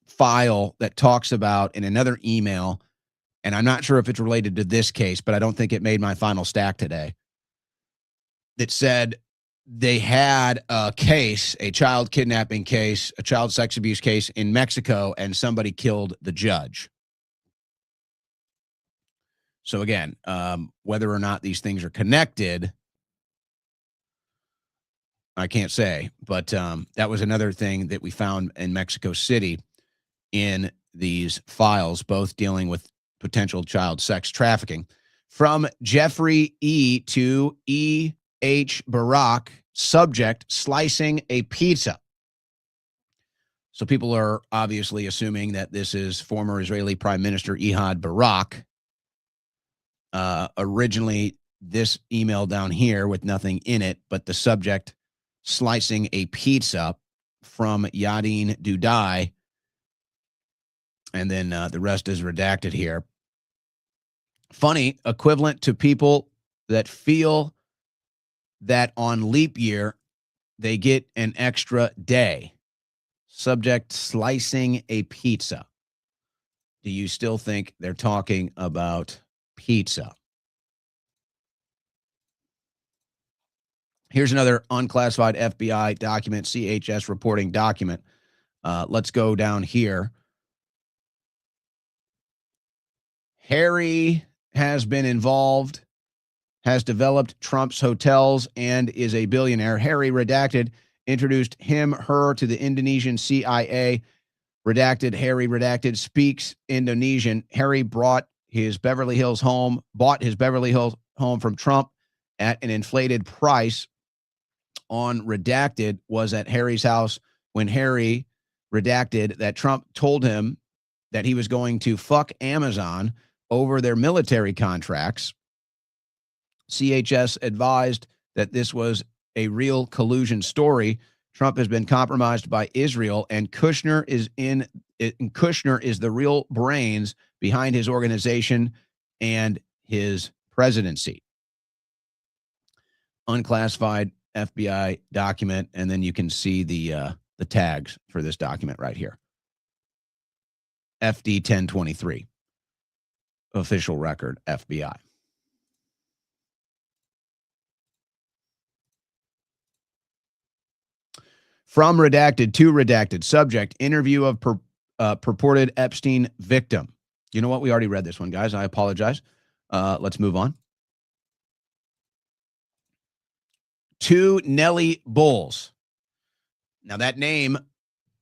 file that talks about in another email, and I'm not sure if it's related to this case, but I don't think it made my final stack today, that said they had a case, a child kidnapping case, a child sex abuse case in Mexico, and somebody killed the judge. So again, whether or not these things are connected, I can't say, but that was another thing that we found in Mexico City in these files, both dealing with potential child sex trafficking. From Jeffrey E. to E.H. Barak, subject, slicing a pizza. So people are obviously assuming that this is former Israeli Prime Minister Ehud Barak. Originally, this email down here with nothing in it, but the subject, slicing a pizza, from Yadin Dudai. And then the rest is redacted here. Funny, equivalent to people that feel that on leap year, they get an extra day. Subject, slicing a pizza. Do you still think they're talking about pizza? Here's another unclassified FBI document, CHS reporting document. Let's go down here. Harry has been involved, has developed Trump's hotels, and is a billionaire. Harry, redacted, introduced him, her to the Indonesian CIA. Redacted, Harry, redacted, speaks Indonesian. Harry bought his Beverly Hills home from Trump at an inflated price. On redacted, was at Harry's house when Harry redacted that Trump told him that he was going to fuck Amazon over their military contracts. CHS advised that this was a real collusion story. Trump has been compromised by Israel, and Kushner is the real brains behind his organization and his presidency. Unclassified FBI document, and then you can see the tags for this document right here. FD 1023, official record, FBI. From redacted to redacted. Subject, interview of purported Epstein victim. You know what? We already read this one, guys. I apologize. Let's move on. To Nellie Bulls. Now, that name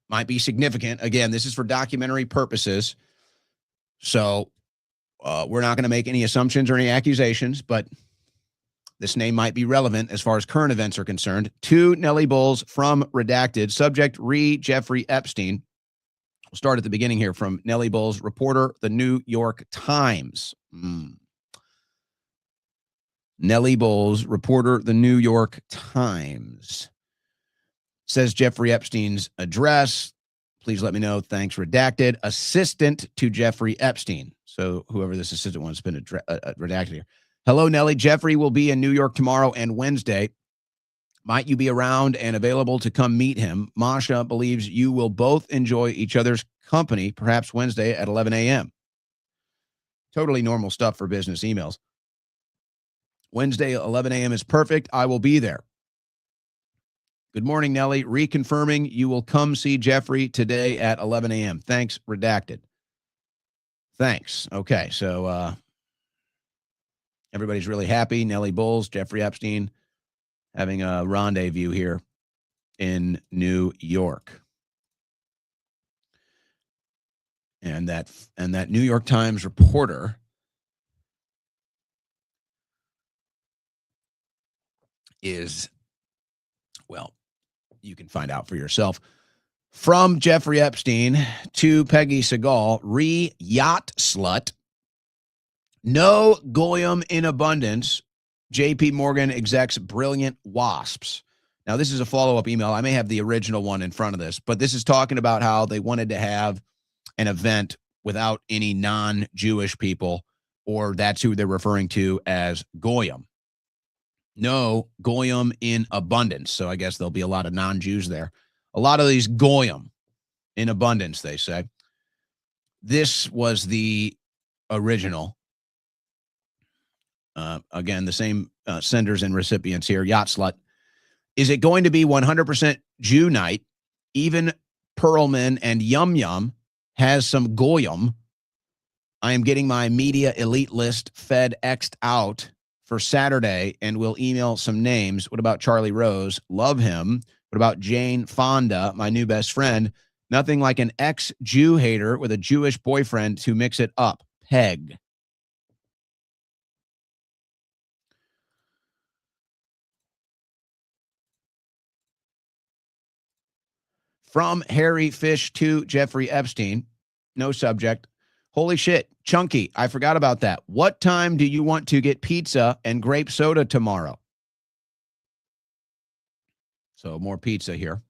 might be significant. Again, this is for documentary purposes. So we're not going to make any assumptions or any accusations, but this name might be relevant as far as current events are concerned. To Nellie Bulls from redacted. Subject, Jeffrey Epstein. We'll start at the beginning here from Nellie Bulls, reporter, The New York Times. Nellie Bulls, reporter, The New York Times. Says Jeffrey Epstein's address. Please let me know. Thanks, redacted. Assistant to Jeffrey Epstein. So whoever this assistant was has been redacted here. Hello, Nellie. Jeffrey will be in New York tomorrow and Wednesday. Might you be around and available to come meet him? Masha believes you will both enjoy each other's company, perhaps Wednesday at 11 a.m. Totally normal stuff for business emails. Wednesday, 11 a.m. is perfect. I will be there. Good morning, Nellie. Reconfirming you will come see Jeffrey today at 11 a.m. Thanks, redacted. Thanks. Okay, so everybody's really happy. Nellie Bulls, Jeffrey Epstein having a rendezvous here in New York. And that New York Times reporter is, well, you can find out for yourself. From Jeffrey Epstein to Peggy Segal, yacht slut. No goyim in abundance. JP Morgan execs brilliant wasps. Now, this is a follow-up email. I may have the original one in front of this, but this is talking about how they wanted to have an event without any non-Jewish people, or that's who they're referring to as goyim. No goyim in abundance. So I guess there'll be a lot of non-Jews there. A lot of these goyim in abundance, they say. This was the original. Again, the same senders and recipients here. Yacht slut. Is it going to be 100% Jew night? Even Perlman and Yum Yum has some goyim. I am getting my media elite list FedExed out for Saturday, and we'll email some names. What about Charlie Rose? Love him. What about Jane Fonda, my new best friend? Nothing like an ex-Jew hater with a Jewish boyfriend to mix it up. Peg. From Harry Fish to Jeffrey Epstein. No subject. Holy shit. Chunky, I forgot about that. What time do you want to get pizza and grape soda tomorrow? So more pizza here.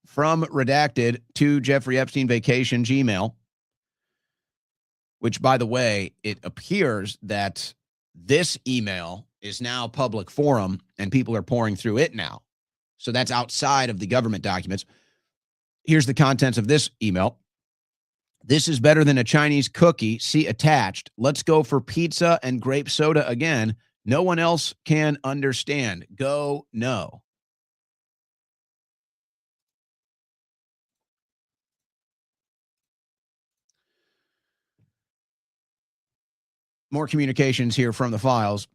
From redacted to Jeffrey Epstein vacation Gmail. which, by the way, it appears that this email is now public forum and people are pouring through it now. So that's outside of the government documents. Here's the contents of this email. This is better than a Chinese cookie. See attached. Let's go for pizza and grape soda again. No one else can understand. Go no. More communications here from the files.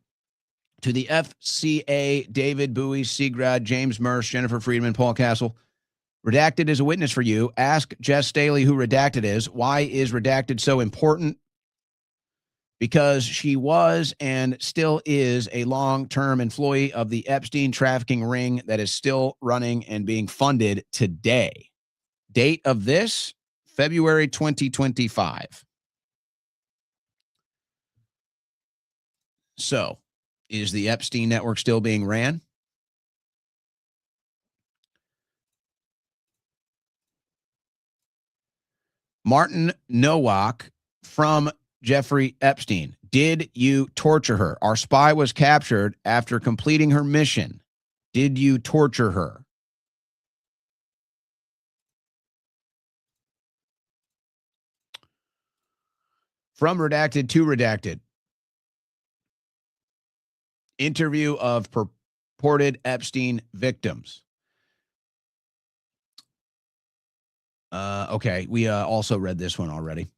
To the FCA, David Bowie, Seagrad, James Mersch, Jennifer Friedman, Paul Castle. Redacted is a witness for you. Ask Jess Staley who Redacted is. Why is Redacted so important? Because she was and still is a long-term employee of the Epstein trafficking ring that is still running and being funded today. Date of this, February 2025. So, is the Epstein network still being ran? Martin Nowak from Jeffrey Epstein. Did you torture her? Our spy was captured after completing her mission. Did you torture her? From Redacted to Redacted. Interview of purported Epstein victims. Okay, we also read this one already.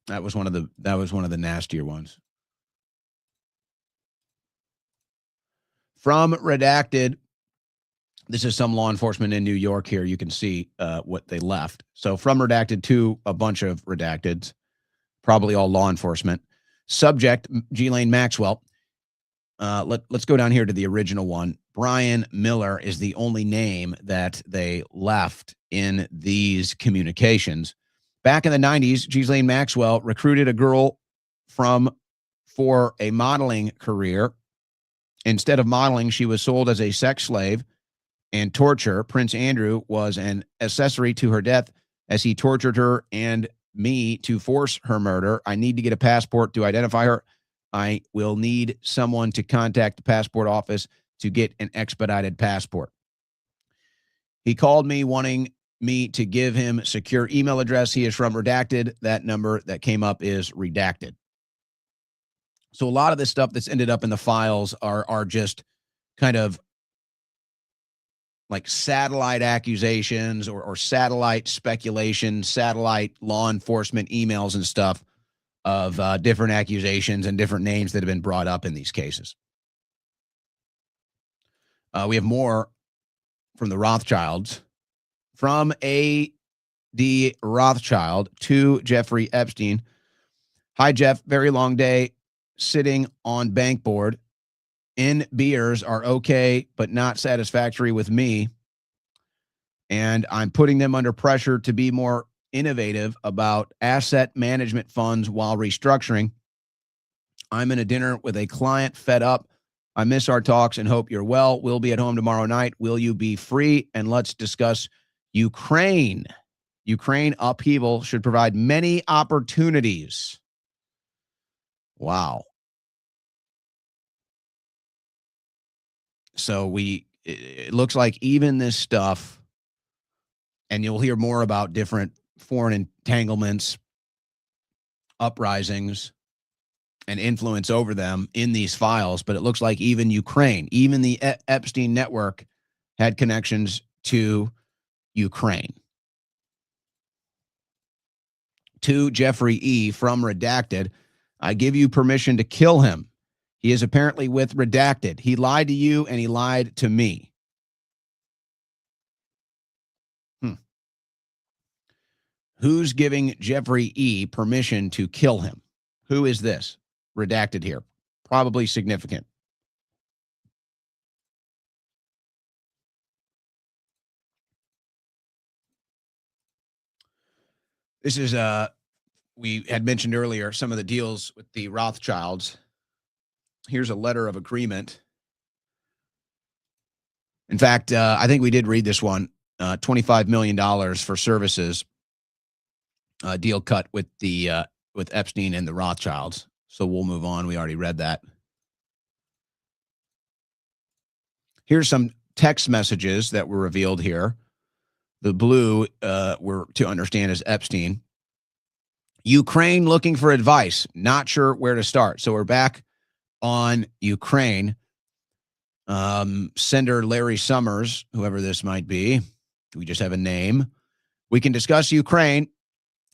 That was one of the nastier ones. From Redacted, this is some law enforcement in New York here. You can see what they left. So from Redacted to a bunch of Redacteds, probably all law enforcement. Subject, Ghislaine Maxwell. Let's go down here to the original one. Brian Miller is the only name that they left in these communications. Back in the 90s, Ghislaine Maxwell recruited a girl for a modeling career. Instead of modeling, she was sold as a sex slave and torture. Prince Andrew was an accessory to her death as he tortured her and me to force her murder. I need to get a passport to identify her. I will need someone to contact the passport office to get an expedited passport. He called me wanting me to give him secure email address. He is from Redacted. That number that came up is Redacted. So a lot of this stuff that's ended up in the files are just kind of like satellite accusations or satellite speculation, satellite law enforcement emails and stuff of different accusations and different names that have been brought up in these cases. We have more from the Rothschilds. From A.D. Rothschild to Jeffrey Epstein. Hi, Jeff. Very long day sitting on bank board. In beers are okay, but not satisfactory with me. And I'm putting them under pressure to be more innovative about asset management funds while restructuring. I'm in a dinner with a client fed up. I miss our talks and hope you're well. We'll be at home tomorrow night. Will you be free? And let's discuss Ukraine. Ukraine upheaval should provide many opportunities. Wow. So it looks like even this stuff, and you'll hear more about different foreign entanglements, uprisings, and influence over them in these files, but it looks like even Ukraine, even the Epstein network had connections to Ukraine. To Jeffrey E. from Redacted, I give you permission to kill him. He is apparently with Redacted. He lied to you and he lied to me. Who's giving Jeffrey E. permission to kill him? Who is this? Redacted here. Probably significant. This is, we had mentioned earlier, some of the deals with the Rothschilds. Here's a letter of agreement. In fact, I think we did read this one, $25 million for services deal cut with with Epstein and the Rothschilds. So we'll move on. We already read that. Here's some text messages that were revealed here. The blue were to understand as Epstein. Ukraine looking for advice. Not sure where to start. So we're back on Ukraine. Senator Larry Summers, whoever this might be, we just have a name. We can discuss Ukraine.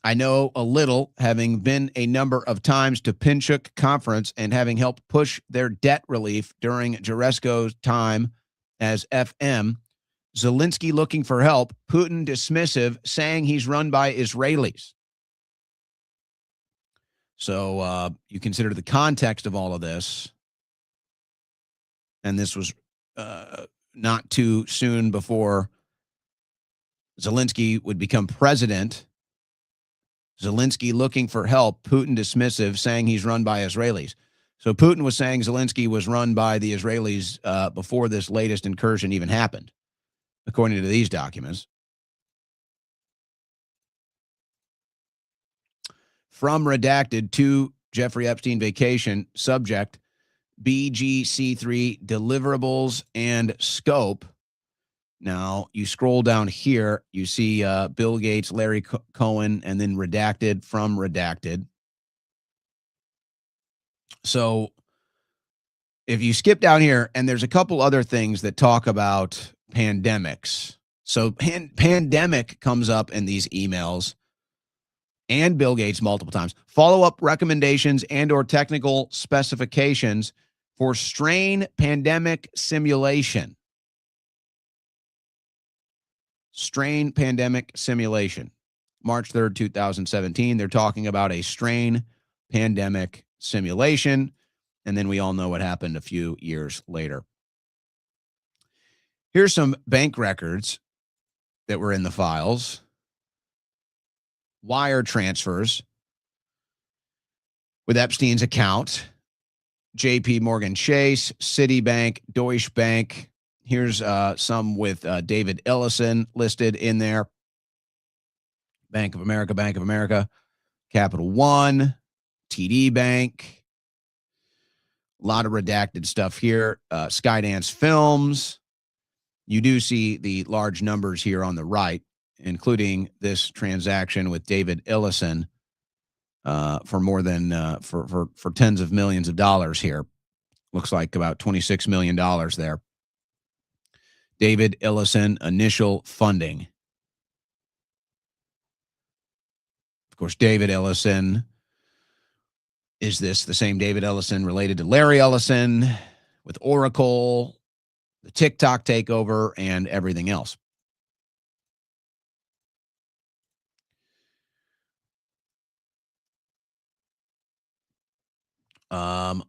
I know a little, having been a number of times to Pinchuk conference and having helped push their debt relief during Jaresko's time as FM. Zelensky looking for help. Putin dismissive, saying he's run by Israelis. So you consider the context of all of this. And this was not too soon before Zelensky would become president. Zelensky looking for help, Putin dismissive, saying he's run by Israelis. So Putin was saying Zelensky was run by the Israelis before this latest incursion even happened, according to these documents. From redacted to Jeffrey Epstein vacation, subject BGC3 deliverables and scope. Now, you scroll down here, you see Bill Gates, Larry Cohen, and then redacted from redacted. So if you skip down here, and there's a couple other things that talk about pandemics. So pandemic comes up in these emails and Bill Gates multiple times. Follow-up recommendations and or technical specifications for strain pandemic simulation. Strain pandemic simulation. March 3rd, 2017. They're talking about a strain pandemic simulation. And then we all know what happened a few years later. Here's some bank records that were in the files. Wire transfers with Epstein's account. JP Morgan Chase, Citibank, Deutsche Bank. Here's some with David Ellison listed in there. Bank of America, Capital One, TD Bank. A lot of redacted stuff here. Skydance Films. You do see the large numbers here on the right, including this transaction with David Ellison for more than for tens of millions of dollars here. Looks like about $26 million there. David Ellison initial funding. Of course, David Ellison, is this the same David Ellison related to Larry Ellison with Oracle, the TikTok takeover, and everything else?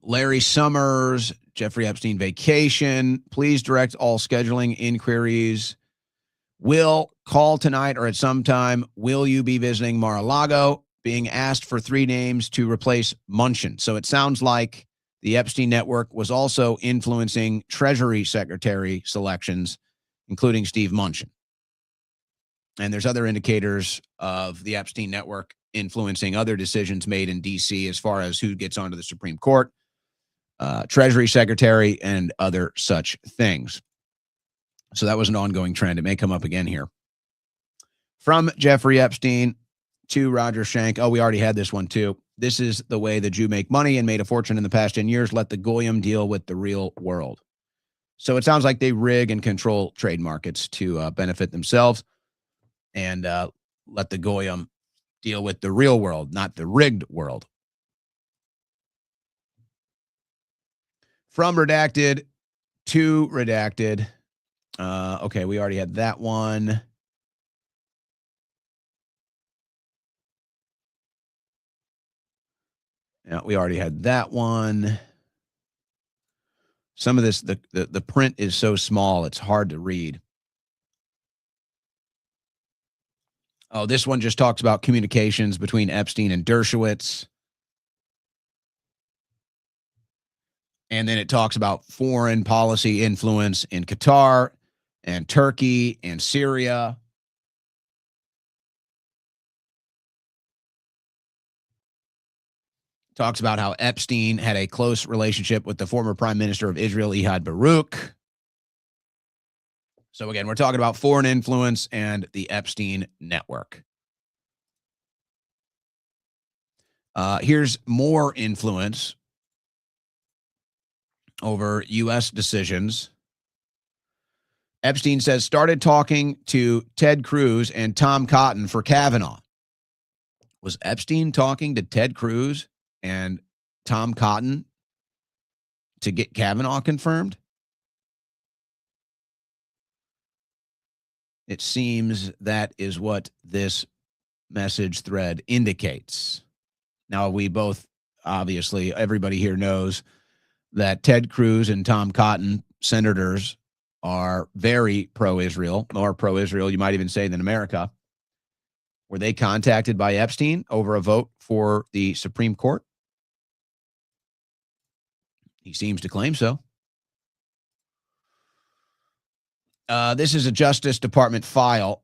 Larry Summers, Jeffrey Epstein vacation. Please direct all scheduling inquiries. Will call tonight or at some time. Will you be visiting Mar-a-Lago? Being asked for 3 names to replace Munchin. So it sounds like the Epstein network was also influencing Treasury Secretary selections, including Steve Munchin. And there's other indicators of the Epstein network influencing other decisions made in D.C. as far as who gets onto the Supreme Court, Treasury Secretary, and other such things. So that was an ongoing trend. It may come up again here. From Jeffrey Epstein to Roger Schenck. Oh, we already had this one too. This is the way the Jew make money and made a fortune in the past 10 years. Let the Goyim deal with the real world. So it sounds like they rig and control trade markets to benefit themselves and let the Goyim deal with the real world, not the rigged world. From redacted to redacted. Okay, we already had that one. Yeah, we already had that one. Some of this, the print is so small, it's hard to read. Oh, this one just talks about communications between Epstein and Dershowitz. And then it talks about foreign policy influence in Qatar and Turkey and Syria. Talks about how Epstein had a close relationship with the former Prime Minister of Israel, Ehud Baruch. So again, we're talking about foreign influence and the Epstein network. Here's more influence over U.S. decisions. Epstein says started talking to Ted Cruz and Tom Cotton for Kavanaugh. Was Epstein talking to Ted Cruz and Tom Cotton to get Kavanaugh confirmed? It seems that is what this message thread indicates. Now, we both, obviously, everybody here knows that Ted Cruz and Tom Cotton, senators, are very pro-Israel, more pro-Israel, you might even say, than America. Were they contacted by Epstein over a vote for the Supreme Court? He seems to claim so. This is a Justice Department file.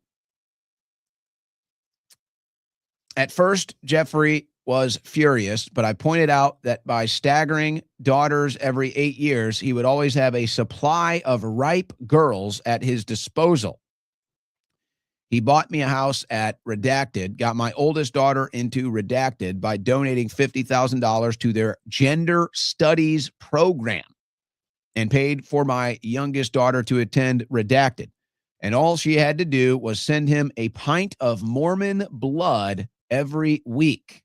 At first, Jeffrey was furious, but I pointed out that by staggering daughters every 8 years, he would always have a supply of ripe girls at his disposal. He bought me a house at Redacted, got my oldest daughter into Redacted by donating $50,000 to their gender studies program, and paid for my youngest daughter to attend Redacted. And all she had to do was send him a pint of Mormon blood every week.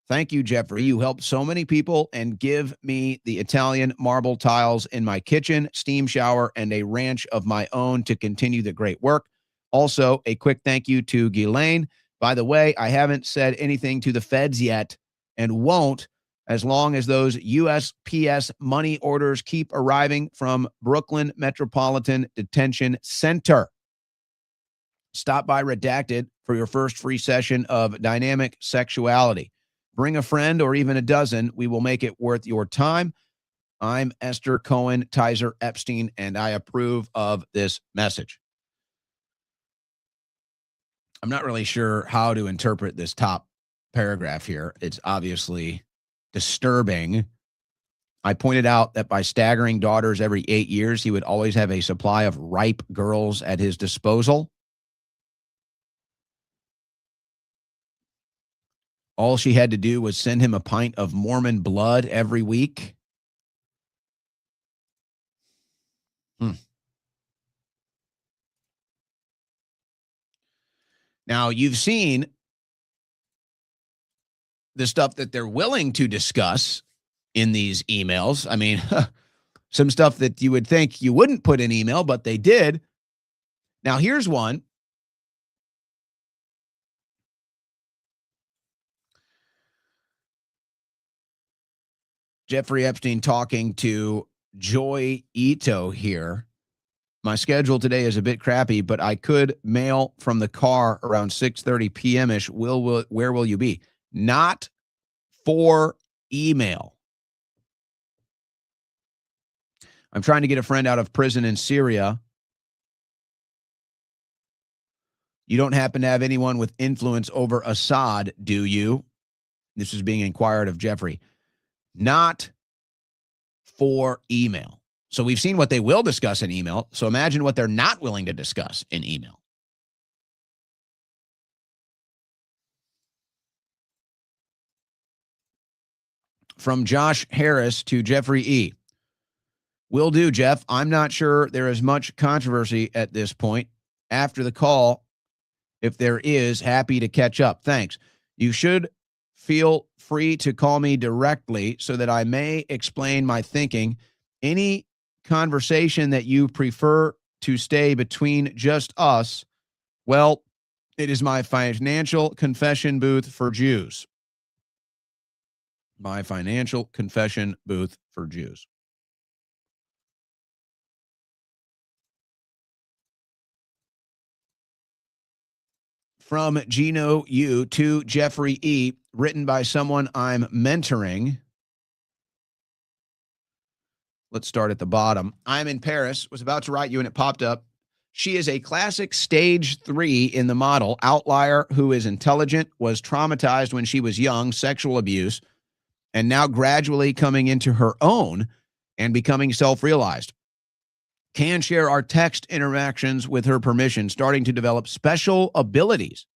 Thank you, Jeffrey. You helped so many people and give me the Italian marble tiles in my kitchen, steam shower, and a ranch of my own to continue the great work. Also, a quick thank you to Ghislaine. By the way, I haven't said anything to the feds yet and won't as long as those USPS money orders keep arriving from Brooklyn Metropolitan Detention Center. Stop by Redacted for your first free session of Dynamic Sexuality. Bring a friend or even a dozen. We will make it worth your time. I'm Esther Cohen Tizer Epstein, and I approve of this message. I'm not really sure how to interpret this top paragraph here. It's obviously disturbing. I pointed out that by staggering daughters every 8 years, he would always have a supply of ripe girls at his disposal. All she had to do was send him a pint of Mormon blood every week. Now, you've seen the stuff that they're willing to discuss in these emails. I mean, some stuff that you would think you wouldn't put in email, but they did. Now, here's one. Jeffrey Epstein talking to Joy Ito here. My schedule today is a bit crappy, but I could mail from the car around 6:30 p.m.-ish. Where will you be? Not for email. I'm trying to get a friend out of prison in Syria. You don't happen to have anyone with influence over Assad, do you? This is being inquired of Jeffrey. Not for email. So we've seen what they will discuss in email. So imagine what they're not willing to discuss in email. From Josh Harris to Jeffrey E. Will do, Jeff. I'm not sure there is much controversy at this point. After the call, if there is, happy to catch up. Thanks. You should feel free to call me directly so that I may explain my thinking. Any conversation that you prefer to stay between just us, well, it is my financial confession booth for Jews. My financial confession booth for Jews. From Gino U to Jeffrey E, written by someone I'm mentoring. Let's start at the bottom. I'm in Paris, was about to write you, and it popped up. She is a classic stage 3 in the model, outlier who is intelligent, was traumatized when she was young, sexual abuse, and now gradually coming into her own and becoming self-realized. Can share our text interactions with her permission, starting to develop special abilities.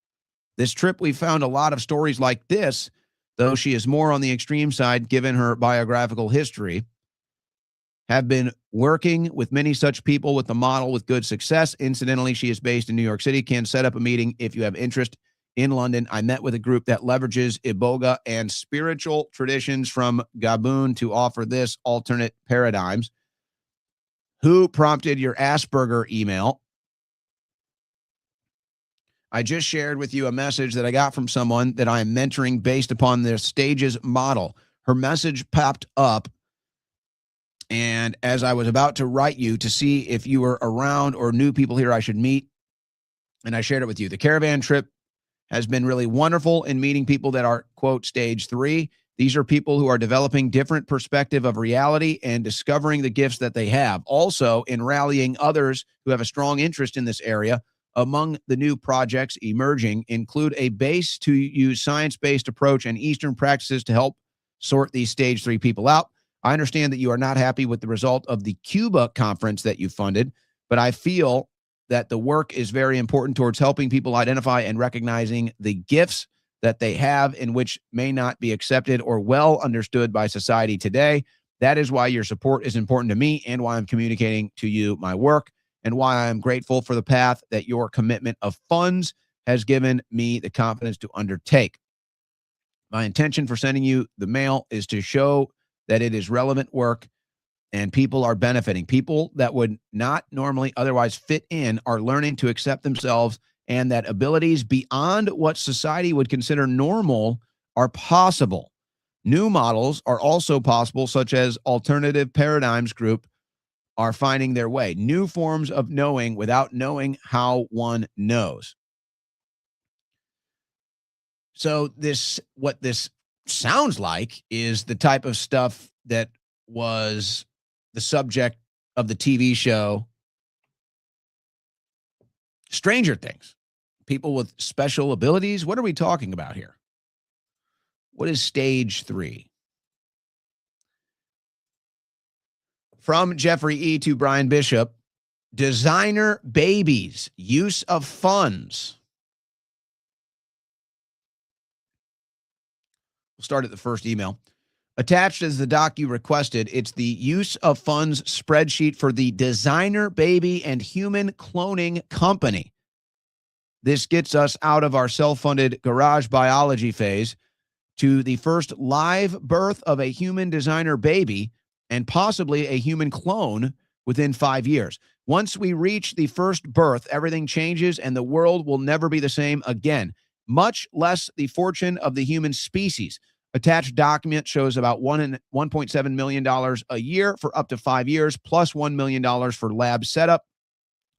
This trip, we found a lot of stories like this, though she is more on the extreme side given her biographical history. Have been working with many such people with the model with good success. Incidentally, she is based in New York City. Can set up a meeting if you have interest in London. I met with a group that leverages Iboga and spiritual traditions from Gabon to offer this alternate paradigms. Who prompted your Asperger email? I just shared with you a message that I got from someone that I am mentoring based upon their stages model. Her message popped up, and as I was about to write you to see if you were around or knew people here I should meet, and I shared it with you. The caravan trip has been really wonderful in meeting people that are, quote, stage 3. These are people who are developing different perspective of reality and discovering the gifts that they have. Also, in rallying others who have a strong interest in this area. Among the new projects emerging include a base to use science-based approach and Eastern practices to help sort these stage 3 people out. I understand that you are not happy with the result of the Cuba conference that you funded, but I feel that the work is very important towards helping people identify and recognizing the gifts that they have in which may not be accepted or well understood by society today. That is why your support is important to me and why I'm communicating to you my work, and why I'm grateful for the path that your commitment of funds has given me the confidence to undertake. My intention for sending you the mail is to show that it is relevant work and people are benefiting. People that would not normally otherwise fit in are learning to accept themselves, and that abilities beyond what society would consider normal are possible. New models are also possible, such as Alternative Paradigms Group, are finding their way. New forms of knowing without knowing how one knows. So what this sounds like is the type of stuff that was the subject of the TV show Stranger Things. People with special abilities. What are we talking about here? What is stage 3? From Jeffrey E. to Brian Bishop, designer babies, use of funds. We'll start at the first email. Attached as the doc you requested, it's the use of funds spreadsheet for the designer baby and human cloning company. This gets us out of our self-funded garage biology phase to the first live birth of a human designer baby and possibly a human clone within 5 years. Once we reach the first birth, everything changes and the world will never be the same again, much less the fortune of the human species. Attached document shows about $1.7 million a year for up to 5 years, plus $1 million for lab setup,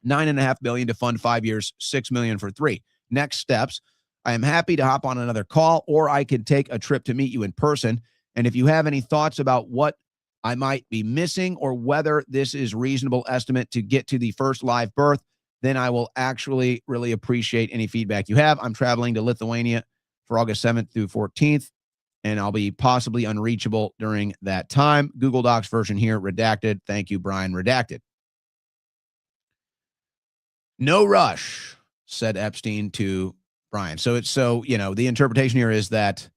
$9.5 million to fund 5 years, $6 million for 3. Next steps. I am happy to hop on another call, or I could take a trip to meet you in person. And if you have any thoughts about what I might be missing or whether this is reasonable estimate to get to the first live birth, then I will actually really appreciate any feedback you have. I'm traveling to Lithuania for August 7th through 14th, and I'll be possibly unreachable during that time. Google Docs version here, redacted. Thank you, Brian, redacted. No rush, said Epstein to Brian. So the interpretation here is that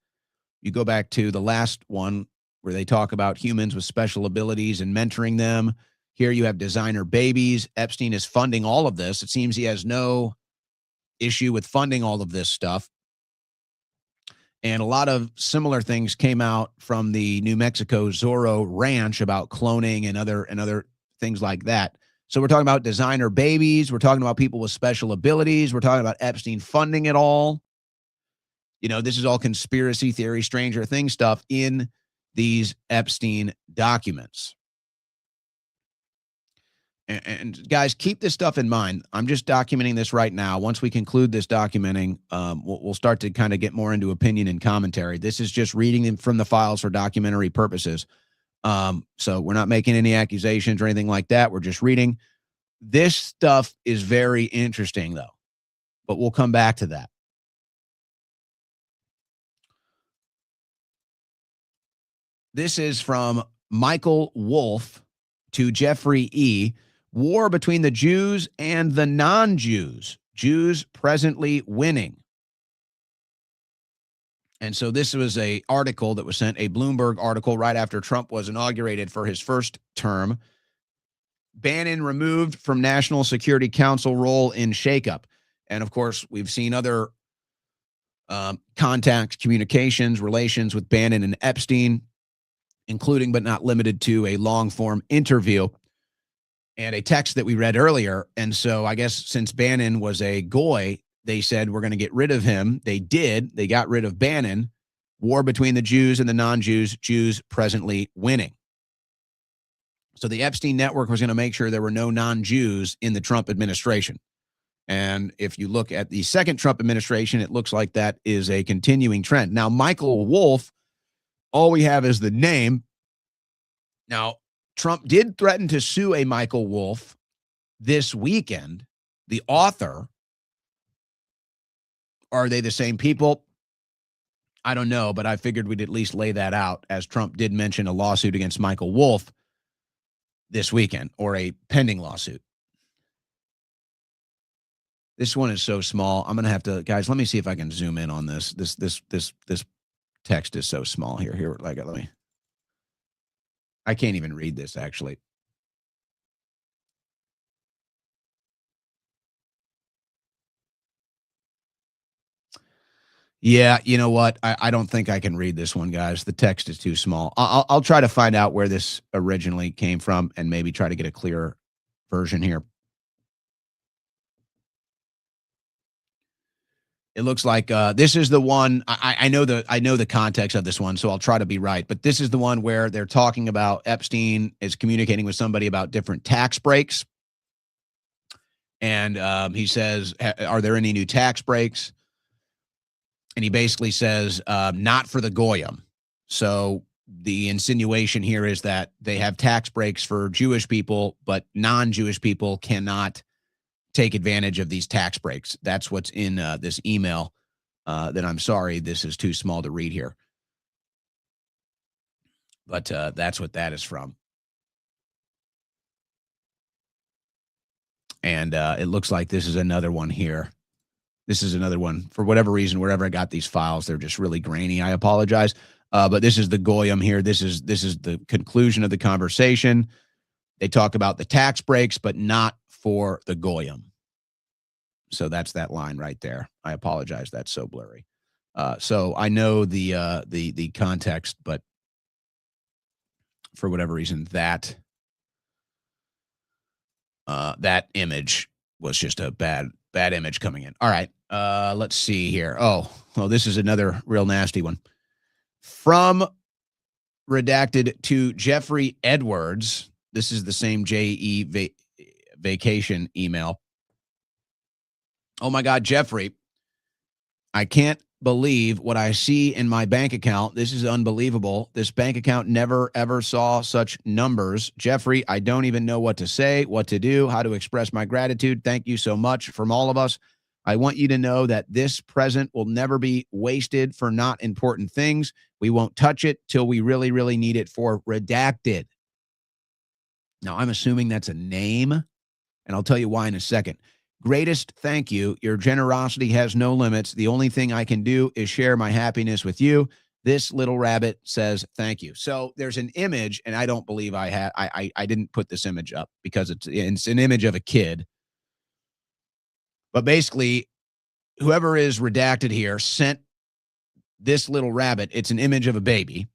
you go back to the last one where they talk about humans with special abilities and mentoring them. Here you have designer babies. Epstein is funding all of this. It seems he has no issue with funding all of this stuff. And a lot of similar things came out from the New Mexico Zorro Ranch about cloning and other things like that. So we're talking about designer babies. We're talking about people with special abilities. We're talking about Epstein funding it all. This is all conspiracy theory, Stranger Things stuff in these Epstein documents. And guys, keep this stuff in mind. I'm just documenting this right now. Once we conclude this documenting, we'll start to kind of get more into opinion and commentary. This is just reading them from the files for documentary purposes. So we're not making any accusations or anything like that. We're just reading. This stuff is very interesting, though, but we'll come back to that. This is from Michael Wolff to Jeffrey E. War between the Jews and the non-Jews. Jews presently winning. And so this was a article that was sent, a Bloomberg article right after Trump was inaugurated for his first term. Bannon removed from National Security Council role in shakeup. And of course, we've seen other contacts, communications, relations with Bannon and Epstein, including but not limited to a long-form interview and a text that we read earlier. And so I guess since Bannon was a goy, they said, we're going to get rid of him. They did. They got rid of Bannon. War between the Jews and the non-Jews, Jews presently winning. So the Epstein network was going to make sure there were no non-Jews in the Trump administration. And if you look at the second Trump administration, it looks like that is a continuing trend. Now, Michael Wolff, all we have is the name. Now, Trump did threaten to sue a Michael Wolff this weekend, the author. Are they the same people? I don't know, but I figured we'd at least lay that out, as Trump did mention a lawsuit against Michael Wolff this weekend, or a pending lawsuit. This one is so small. I'm going to have to, guys, let me see if I can zoom in on this. This text is so small here. I can't even read this, actually. Yeah, you know what? I don't think I can read this one, guys. The text is too small. I'll try to find out where this originally came from and maybe try to get a clearer version here. It looks like this is the one. I know the context of this one, so I'll try to be right. But this is the one where they're talking about Epstein is communicating with somebody about different tax breaks, and he says, "Are there any new tax breaks?" And he basically says, "Not for the goyim." So the insinuation here is that they have tax breaks for Jewish people, but non-Jewish people cannot take advantage of these tax breaks. That's what's in this email that I'm sorry, this is too small to read here. But that's what that is from. And it looks like this is another one here. This is another one. For whatever reason, wherever I got these files, they're just really grainy. I apologize. But this is the goyim here. This is the conclusion of the conversation. They talk about the tax breaks, but not for the goyim. So that's that line right there. I apologize. That's so blurry. So I know the context, but for whatever reason, that image was just a bad image coming in. All right. Let's see here. Oh, this is another real nasty one. From redacted to Jeffrey Edwards. This is the same JE vacation email. Oh my God, Jeffrey, I can't believe what I see in my bank account. This is unbelievable. This bank account never, ever saw such numbers. Jeffrey, I don't even know what to say, what to do, how to express my gratitude. Thank you so much from all of us. I want you to know that this present will never be wasted for not important things. We won't touch it till we really, really need it for redacted. Now, I'm assuming that's a name, and I'll tell you why in a second. Greatest thank you. Your generosity has no limits. The only thing I can do is share my happiness with you. This little rabbit says thank you. So there's an image, and I don't believe I didn't put this image up because it's an image of a kid. But basically, whoever is redacted here sent this little rabbit. It's an image of a baby.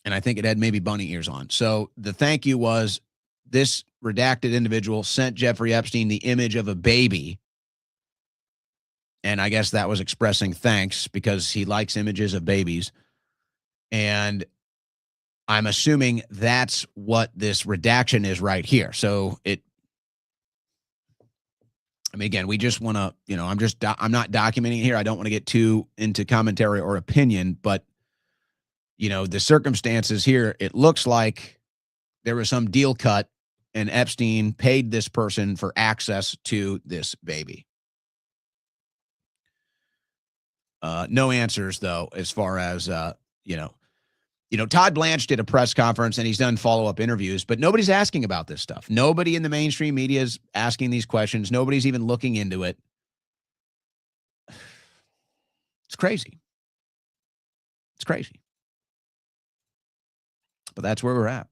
And I think it had maybe bunny ears on. So the thank you was this redacted individual sent Jeffrey Epstein the image of a baby. And I guess that was expressing thanks because he likes images of babies. And I'm assuming that's what this redaction is right here. So again, we just want to, I'm not documenting here. I don't want to get too into commentary or opinion, but the circumstances here, it looks like there was some deal cut and Epstein paid this person for access to this baby. No answers, though, as far as, Todd Blanche did a press conference and he's done follow-up interviews, but nobody's asking about this stuff. Nobody in the mainstream media is asking these questions. Nobody's even looking into it. It's crazy. It's crazy. But that's where we're at.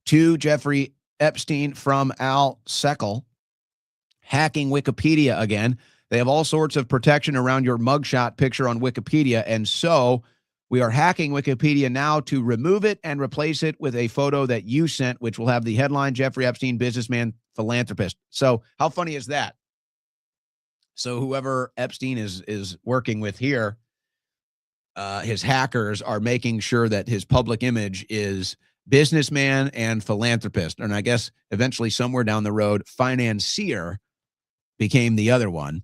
To Jeffrey Epstein from Al Seckel, hacking Wikipedia again. They have all sorts of protection around your mugshot picture on Wikipedia, and so we are hacking Wikipedia now to remove it and replace it with a photo that you sent, which will have the headline, Jeffrey Epstein, businessman, philanthropist. So how funny is that? So whoever Epstein is working with here, his hackers are making sure that his public image is businessman and philanthropist. And I guess eventually somewhere down the road, financier became the other one.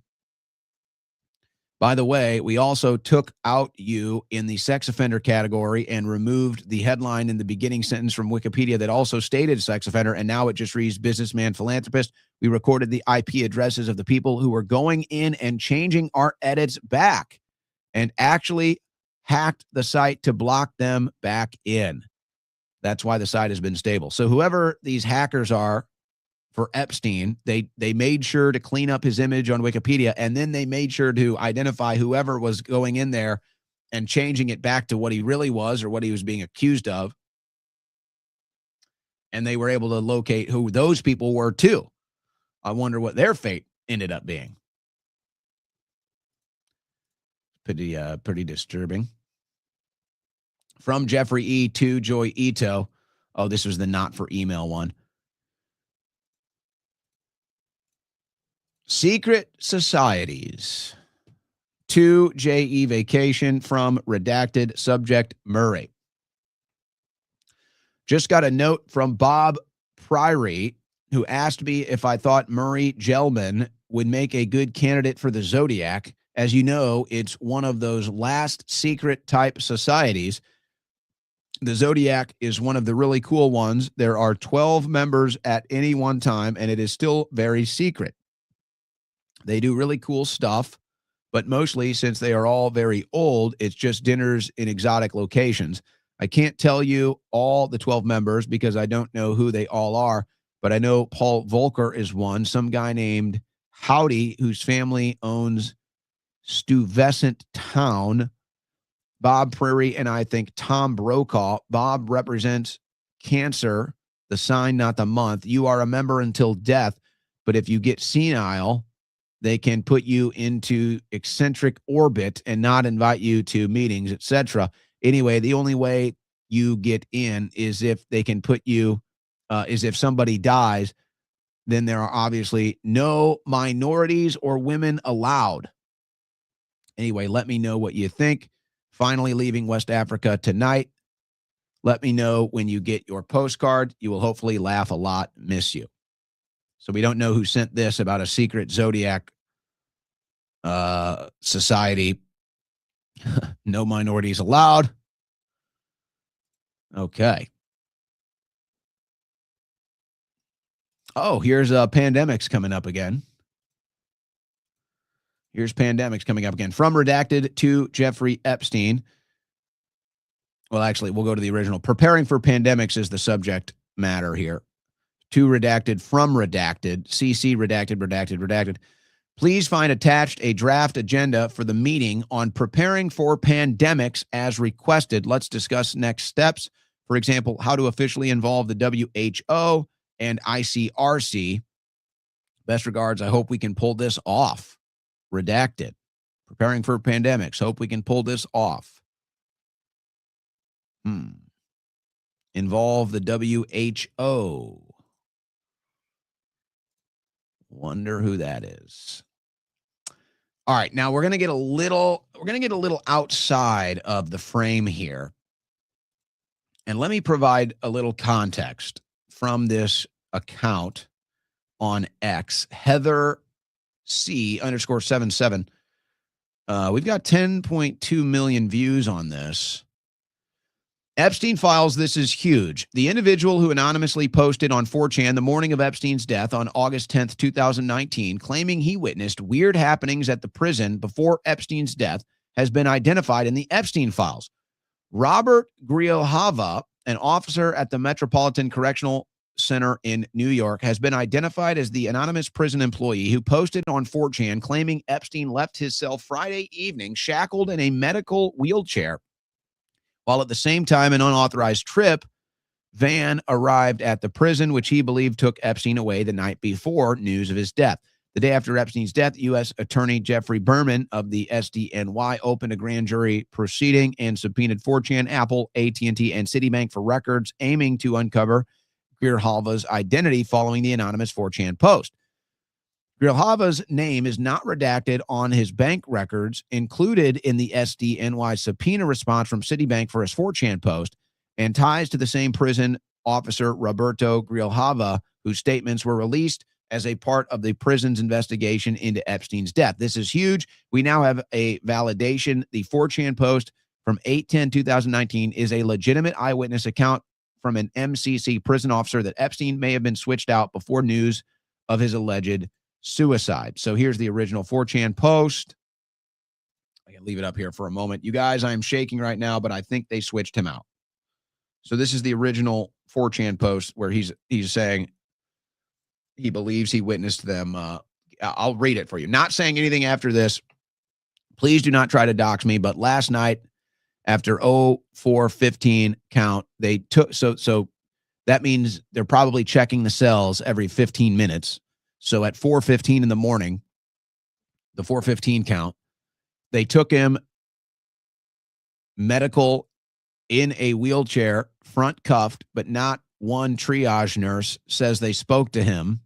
By the way, we also took out you in the sex offender category and removed the headline in the beginning sentence from Wikipedia that also stated sex offender, and now it just reads businessman, philanthropist. We recorded the IP addresses of the people who were going in and changing our edits back and actually hacked the site to block them back in. That's why the site has been stable. So whoever these hackers are for Epstein, they made sure to clean up his image on Wikipedia, and then they made sure to identify whoever was going in there and changing it back to what he really was or what he was being accused of. And they were able to locate who those people were too. I wonder what their fate ended up being. Pretty disturbing. From Jeffrey E. to Joy Ito. Oh, this was the not for email one. Secret societies. To J.E. Vacation from redacted subject Murray. Just got a note from Bob Priory, who asked me if I thought Murray Gelman would make a good candidate for the Zodiac. As you know, it's one of those last secret type societies. The Zodiac is one of the really cool ones. There are 12 members at any one time, and it is still very secret. They do really cool stuff, but mostly, since they are all very old, it's just dinners in exotic locations. I can't tell you all the 12 members because I don't know who they all are, but I know Paul Volcker is one, some guy named Howdy, whose family owns Stuyvesant Town, Bob Prairie, and I think Tom Brokaw. Bob represents Cancer, the sign, not the month. You are a member until death, but if you get senile, they can put you into eccentric orbit and not invite you to meetings, etc. Anyway, the only way you get in is if they can put you, is if somebody dies, then there are obviously no minorities or women allowed. Anyway, let me know what you think. Finally leaving West Africa tonight. Let me know when you get your postcard. You will hopefully laugh a lot, miss you. So we don't know who sent this about a secret Zodiac society. No minorities allowed. Okay. Oh, here's pandemics coming up again. Here's pandemics coming up again. From redacted to Jeffrey Epstein. Well, actually, we'll go to the original. Preparing for pandemics is the subject matter here. To redacted, from redacted, CC redacted. Please find attached a draft agenda for the meeting on preparing for pandemics as requested. Let's discuss next steps. For example, how to officially involve the WHO and ICRC. Best regards, I hope we can pull this off. Redacted. Preparing for pandemics. Hope we can pull this off. Involve the WHO. Wonder who that is. All right, now we're going to get a little outside of the frame here. And let me provide a little context from this account on X, Heather C_77. We've got 10.2 million views on this. Epstein files, this is huge. The individual who anonymously posted on 4chan the morning of Epstein's death on August 10th, 2019, claiming he witnessed weird happenings at the prison before Epstein's death, has been identified in the Epstein files. Robert Grijalva, an officer at the Metropolitan Correctional Center in New York, has been identified as the anonymous prison employee who posted on 4chan claiming Epstein left his cell Friday evening shackled in a medical wheelchair, while at the same time an unauthorized trip van arrived at the prison, which he believed took Epstein away the night before news of his death. The day after Epstein's death, U.S. Attorney Jeffrey Berman of the SDNY opened a grand jury proceeding and subpoenaed 4chan, Apple, AT&T, and Citibank for records aiming to uncover Grijalva's identity following the anonymous 4chan post. Grijalva's name is not redacted on his bank records included in the SDNY subpoena response from Citibank for his 4chan post, and ties to the same prison officer, Roberto Grijalva, whose statements were released as a part of the prison's investigation into Epstein's death. This is huge. We now have a validation. The 4chan post from 8/10/2019 is a legitimate eyewitness account from an MCC prison officer that Epstein may have been switched out before news of his alleged suicide. So here's the original 4chan post. I can leave it up here for a moment. You guys, I'm shaking right now, but I think they switched him out. So this is the original 4chan post where he's saying he believes he witnessed them. I'll read it for you. Not saying anything after this. Please do not try to dox me. But last night, after 04:15 count, they took so that means they're probably checking the cells every 15 minutes. So at 4:15 in the morning, the 4:15 count, they took him medical in a wheelchair, front cuffed, but not one triage nurse says they spoke to him.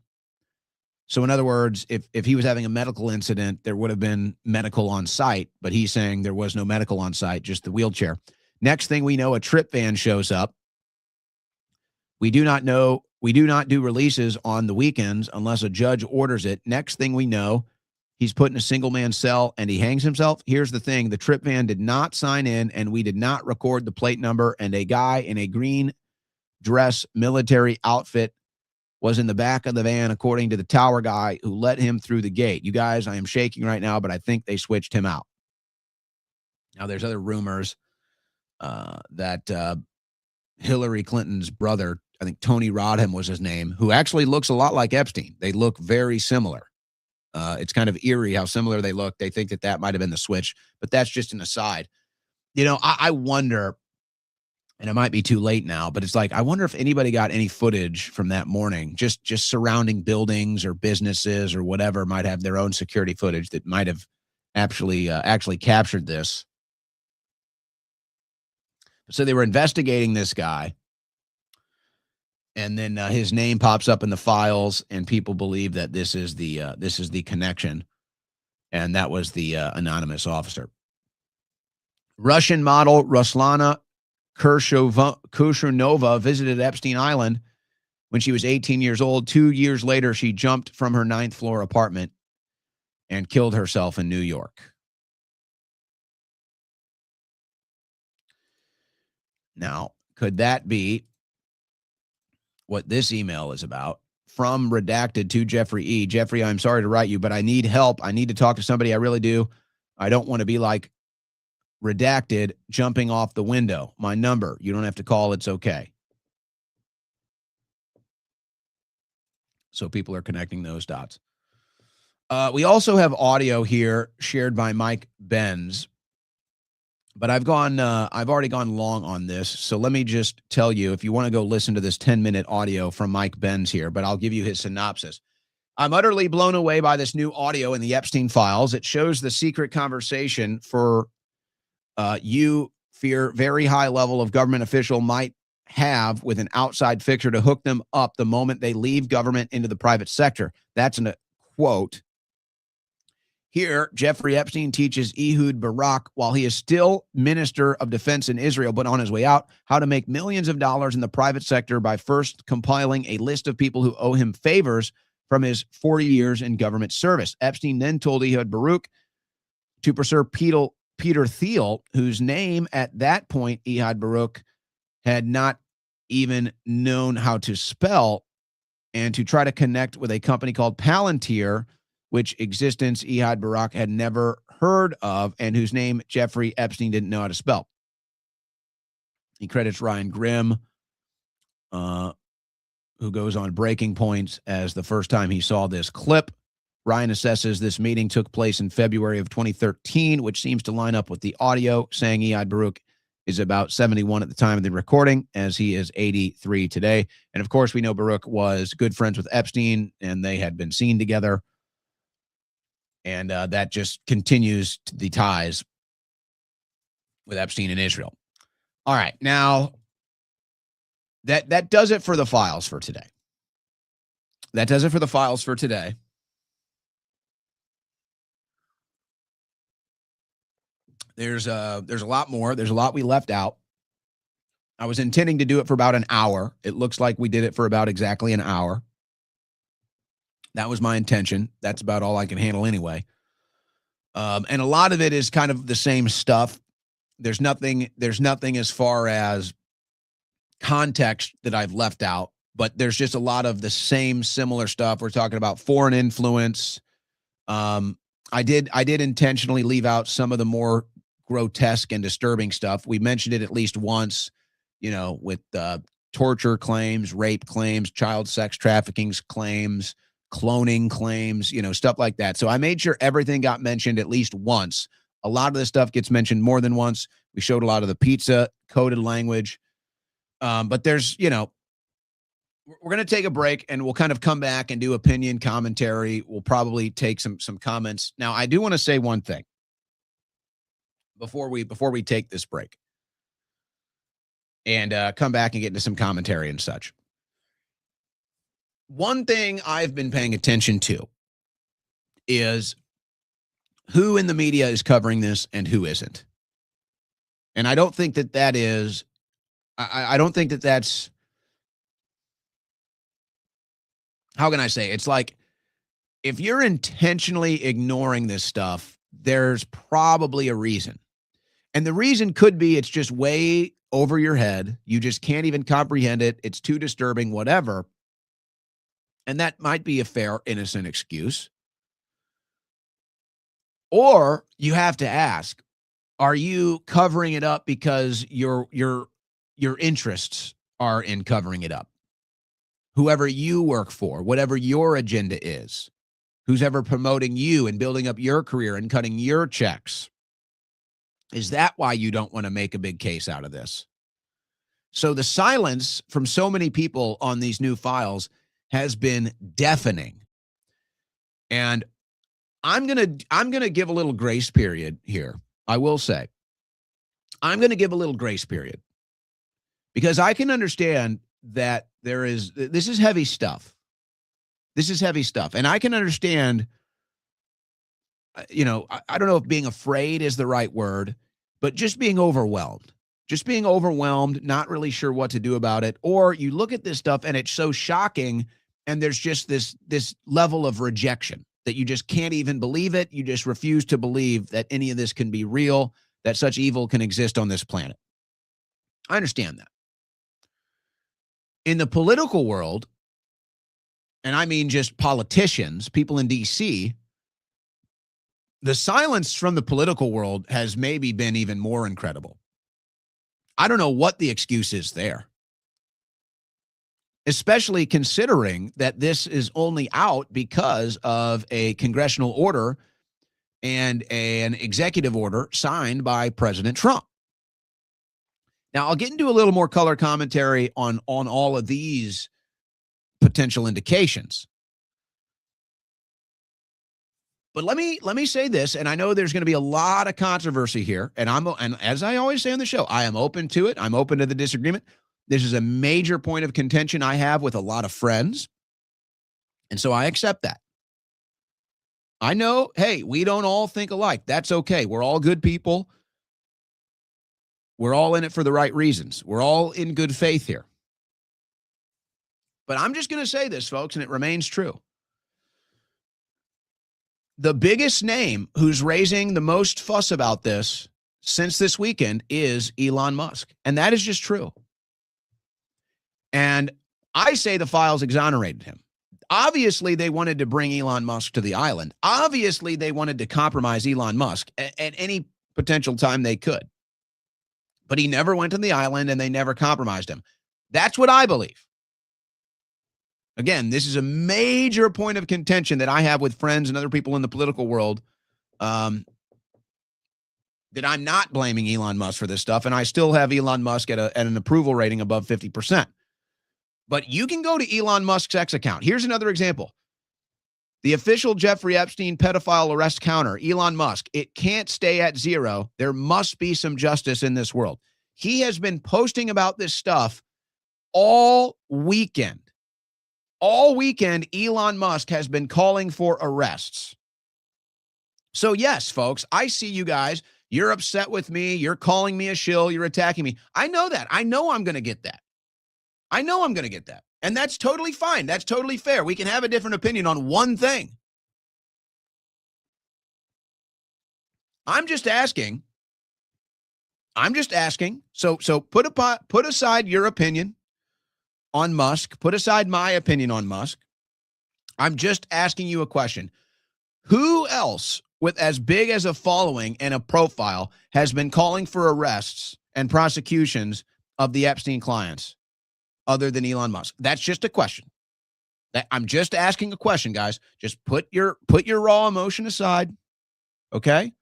So in other words, if he was having a medical incident, there would have been medical on site, but he's saying there was no medical on site, just the wheelchair. Next thing we know, a trip van shows up. We do not do releases on the weekends unless a judge orders it. Next thing we know, he's put in a single man cell and he hangs himself. Here's the thing. The trip van did not sign in and we did not record the plate number, and a guy in a green dress military outfit was in the back of the van, according to the tower guy who let him through the gate. You guys, I am shaking right now, but I think they switched him out. Now, there's other rumors that Hillary Clinton's brother, I think Tony Rodham was his name, who actually looks a lot like Epstein. They look very similar. It's kind of eerie how similar they look. They think that might have been the switch, but that's just an aside. You know, I wonder, and it might be too late now, but it's like, I wonder if anybody got any footage from that morning, just surrounding buildings or businesses or whatever might have their own security footage that might have actually captured this. So they were investigating this guy, and then his name pops up in the files, and people believe that this is the connection, and that was the anonymous officer. Russian model Ruslana Kurshunova visited Epstein Island when she was 18 years old. 2 years later, she jumped from her 9th floor apartment and killed herself in New York. Now, could that be what this email is about? From redacted to Jeffrey E. Jeffrey, I'm sorry to write you, but I need help. I need to talk to somebody. I really do. I don't want to be like redacted jumping off the window. My number, you don't have to call. It's okay. So people are connecting those dots. We also have audio here shared by Mike Benz, but I've already gone long on this. So let me just tell you, if you want to go listen to this 10-minute audio from Mike Benz here, but I'll give you his synopsis. I'm utterly blown away by this new audio in the Epstein files. It shows the secret conversation for you fear very high level of government official might have with an outside fixture to hook them up the moment they leave government into the private sector. That's a quote. Here, Jeffrey Epstein teaches Ehud Barak, while he is still Minister of Defense in Israel, but on his way out, how to make millions of dollars in the private sector by first compiling a list of people who owe him favors from his 40 years in government service. Epstein then told Ehud Barak to pursue Peter Thiel, whose name at that point Ehud Barak had not even known how to spell, and to try to connect with a company called Palantir, which existence Ehud Barak had never heard of, and whose name Jeffrey Epstein didn't know how to spell. He credits Ryan Grimm, who goes on Breaking Points as the first time he saw this clip. Ryan assesses this meeting took place in February of 2013, which seems to line up with the audio, saying Iyad Baruch is about 71 at the time of the recording, as he is 83 today. And of course, we know Baruch was good friends with Epstein, and they had been seen together. And that just continues the ties with Epstein and Israel. All right, now that does it for the files for today. That does it for the files for today. There's a lot more. There's a lot we left out. I was intending to do it for about an hour. It looks like we did it for about exactly an hour. That was my intention. That's about all I can handle anyway. And a lot of it is kind of the same stuff. There's nothing as far as context that I've left out, but there's just a lot of the same similar stuff. We're talking about foreign influence. I did intentionally leave out some of the more grotesque and disturbing stuff. We mentioned it at least once, with torture claims, rape claims, child sex trafficking claims, cloning claims, stuff like that. So I made sure everything got mentioned at least once. A lot of this stuff gets mentioned more than once. We showed a lot of the pizza coded language. But there's, we're going to take a break and we'll kind of come back and do opinion commentary. We'll probably take some comments. Now, I do want to say one thing before we take this break and come back and get into some commentary and such. One thing I've been paying attention to is who in the media is covering this and who isn't. And I don't think that is, I don't think that's, how can I say? It's like, if you're intentionally ignoring this stuff, there's probably a reason. And the reason could be it's just way over your head. You just can't even comprehend it. It's too disturbing, whatever. And that might be a fair, innocent excuse. Or you have to ask, are you covering it up because your interests are in covering it up? Whoever you work for, whatever your agenda is, who's ever promoting you and building up your career and cutting your checks. Is that why you don't want to make a big case out of this? So the silence from so many people on these new files has been deafening. And I'm going to give a little grace period here. I will say, I'm going to give a little grace period because I can understand that this is heavy stuff. This is heavy stuff. And I can understand, I don't know if being afraid is the right word, but just being overwhelmed. Just being overwhelmed, not really sure what to do about it. Or you look at this stuff and it's so shocking and there's just this level of rejection that you just can't even believe it. You just refuse to believe that any of this can be real, that such evil can exist on this planet. I understand that. In the political world, and I mean just politicians, people in D.C., the silence from the political world has maybe been even more incredible. I don't know what the excuse is there, especially considering that this is only out because of a congressional order and an executive order signed by President Trump. Now, I'll get into a little more color commentary on all of these potential indications. But let me say this, and I know there's going to be a lot of controversy here, and as I always say on the show, I am open to it. I'm open to the disagreement. This is a major point of contention I have with a lot of friends, and so I accept that. I know, hey, we don't all think alike. That's okay. We're all good people. We're all in it for the right reasons. We're all in good faith here. But I'm just going to say this, folks, and it remains true. The biggest name who's raising the most fuss about this since this weekend is Elon Musk. And that is just true. And I say the files exonerated him. Obviously, they wanted to bring Elon Musk to the island. Obviously, they wanted to compromise Elon Musk at any potential time they could. But he never went to the island and they never compromised him. That's what I believe. Again, this is a major point of contention that I have with friends and other people in the political world, that I'm not blaming Elon Musk for this stuff, and I still have Elon Musk at an approval rating above 50%. But you can go to Elon Musk's X account. Here's another example. The official Jeffrey Epstein pedophile arrest counter, Elon Musk, it can't stay at 0. There must be some justice in this world. He has been posting about this stuff all weekend. All weekend, Elon Musk has been calling for arrests. So yes, folks, I see you guys. You're upset with me. You're calling me a shill. You're attacking me. I know that. I know I'm going to get that. I know I'm going to get that. And that's totally fine. That's totally fair. We can have a different opinion on one thing. I'm just asking. So put aside your opinion on Musk. Put aside my opinion on Musk. I'm just asking you a question. Who else with as big as a following and a profile has been calling for arrests and prosecutions of the Epstein clients other than Elon Musk? That's just a question. I'm just asking a question, guys. Just put your raw emotion aside, okay?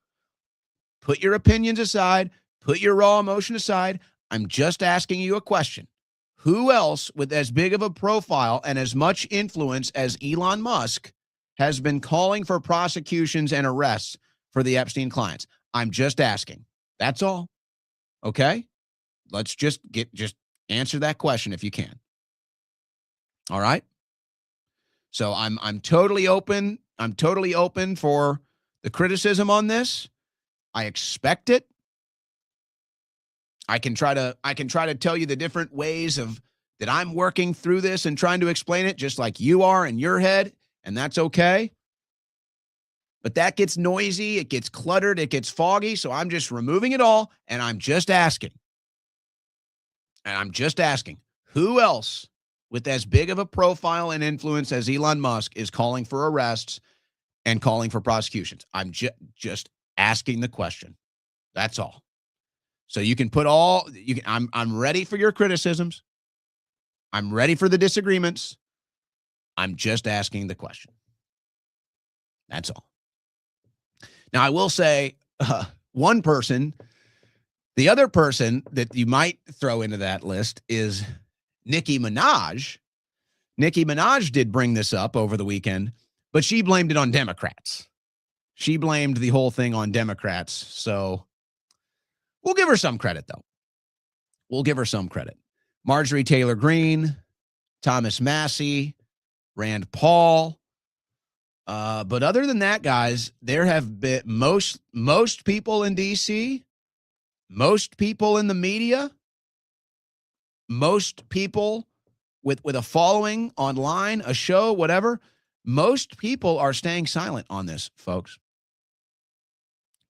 Put your opinions aside. Put your raw emotion aside. I'm just asking you a question. Who else with as big of a profile and as much influence as Elon Musk has been calling for prosecutions and arrests for the Epstein clients? I'm just asking. That's all. Okay? Let's just answer that question if you can. All right? So I'm totally open. I'm totally open for the criticism on this. I expect it. I can try to tell you the different ways that I'm working through this and trying to explain it, just like you are in your head, and that's okay. But that gets noisy, it gets cluttered, it gets foggy, so I'm just removing it all, and I'm just asking. Who else with as big of a profile and influence as Elon Musk is calling for arrests and calling for prosecutions? I'm just asking the question. That's all. So you can put I'm ready for your criticisms. I'm ready for the disagreements. I'm just asking the question. That's all. Now, I will say one person, the other person that you might throw into that list is Nicki Minaj. Nicki Minaj did bring this up over the weekend, but she blamed it on Democrats. She blamed the whole thing on Democrats. So we'll give her some credit, though. We'll give her some credit. Marjorie Taylor Greene, Thomas Massey, Rand Paul. But other than that, guys, there have been most people in D.C., most people in the media, most people with a following online, a show, whatever, most people are staying silent on this, folks.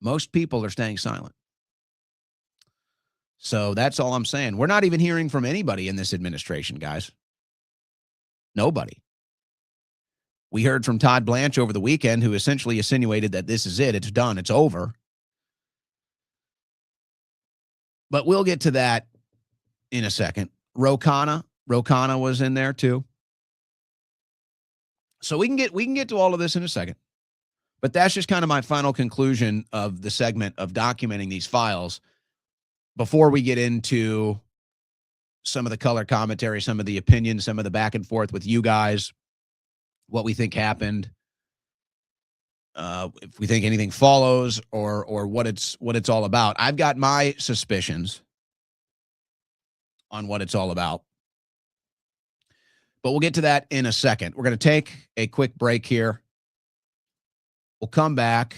Most people are staying silent. So that's all I'm saying. We're not even hearing from anybody in this administration, guys. Nobody. We heard from Todd Blanche over the weekend, who essentially insinuated that this is it. It's done. It's over. But we'll get to that in a second. Ro Khanna was in there too. So we can get to all of this in a second. But that's just kind of my final conclusion of the segment of documenting these files before we get into some of the color commentary, some of the opinions, some of the back and forth with you guys, what we think happened, if we think anything follows, or what it's all about. I've got my suspicions on what it's all about, but we'll get to that in a second. We're going to take a quick break here. We'll come back.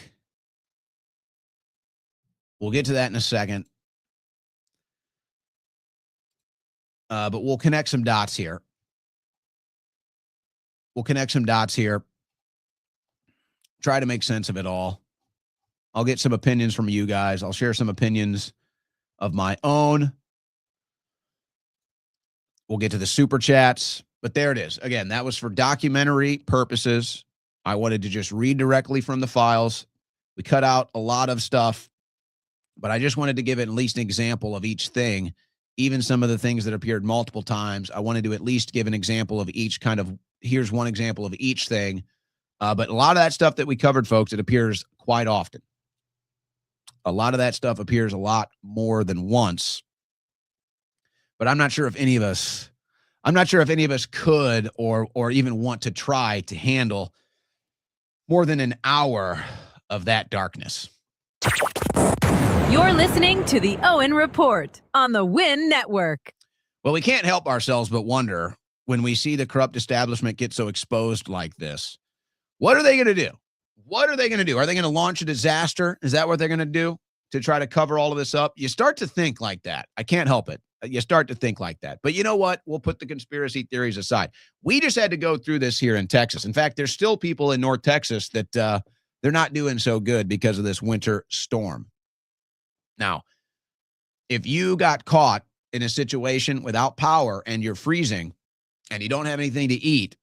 We'll get to that in a second. But we'll connect some dots here. Try to make sense of it all. I'll get some opinions from you guys. I'll share some opinions of my own. We'll get to the super chats. But there it is. Again, that was for documentary purposes. I wanted to just read directly from the files. We cut out a lot of stuff But I just wanted to give at least an example of each thing, even some of the things that appeared multiple times. I wanted to at least give an example of each kind of, here's one example of each thing. But a lot of that stuff that we covered, folks, it appears quite often. A lot of that stuff appears a lot more than once. But I'm not sure if any of us could or even want to try to handle more than an hour of that darkness. You're listening to the Owen Report on the Win Network. Well, we can't help ourselves but wonder when we see the corrupt establishment get so exposed like this. What are they going to do? What are they going to do? Are they going to launch a disaster? Is that what they're going to do to try to cover all of this up? You start to think like that. I can't help it. You start to think like that. But you know what? We'll put the conspiracy theories aside. We just had to go through this here in Texas. In fact, there's still people in North Texas that they're not doing so good because of this winter storm. Now, if you got caught in a situation without power and you're freezing and you don't have anything to eat,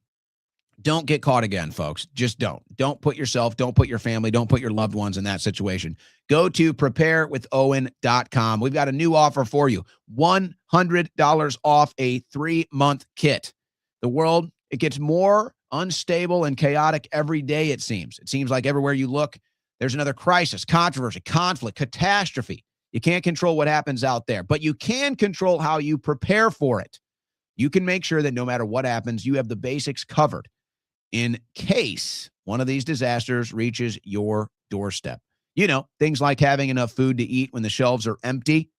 don't get caught again, folks. Just don't. Don't put yourself, don't put your family, don't put your loved ones in that situation. Go to preparewithowen.com. We've got a new offer for you. $100 off a 3-month kit. The world, it gets more unstable and chaotic every day, it seems. It seems like everywhere you look, there's another crisis, controversy, conflict, catastrophe. You can't control what happens out there, but you can control how you prepare for it. You can make sure that no matter what happens, you have the basics covered in case one of these disasters reaches your doorstep. You know, things like having enough food to eat when the shelves are empty.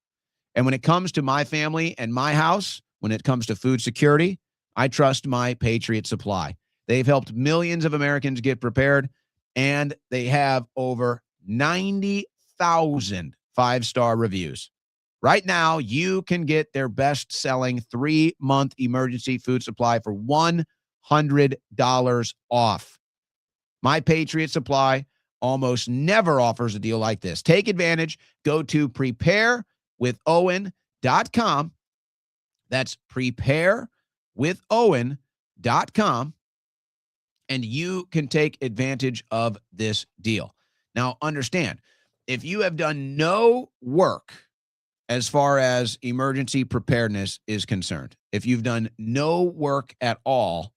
And when it comes to my family and my house, when it comes to food security, I trust my Patriot Supply. They've helped millions of Americans get prepared, and they have over 90,000 5-star reviews. Right now, you can get their best-selling 3-month emergency food supply for $100 off. My Patriot Supply almost never offers a deal like this. Take advantage. Go to preparewithowen.com. That's preparewithowen.com. And you can take advantage of this deal. Now, understand, if you have done no work as far as emergency preparedness is concerned, if you've done no work at all,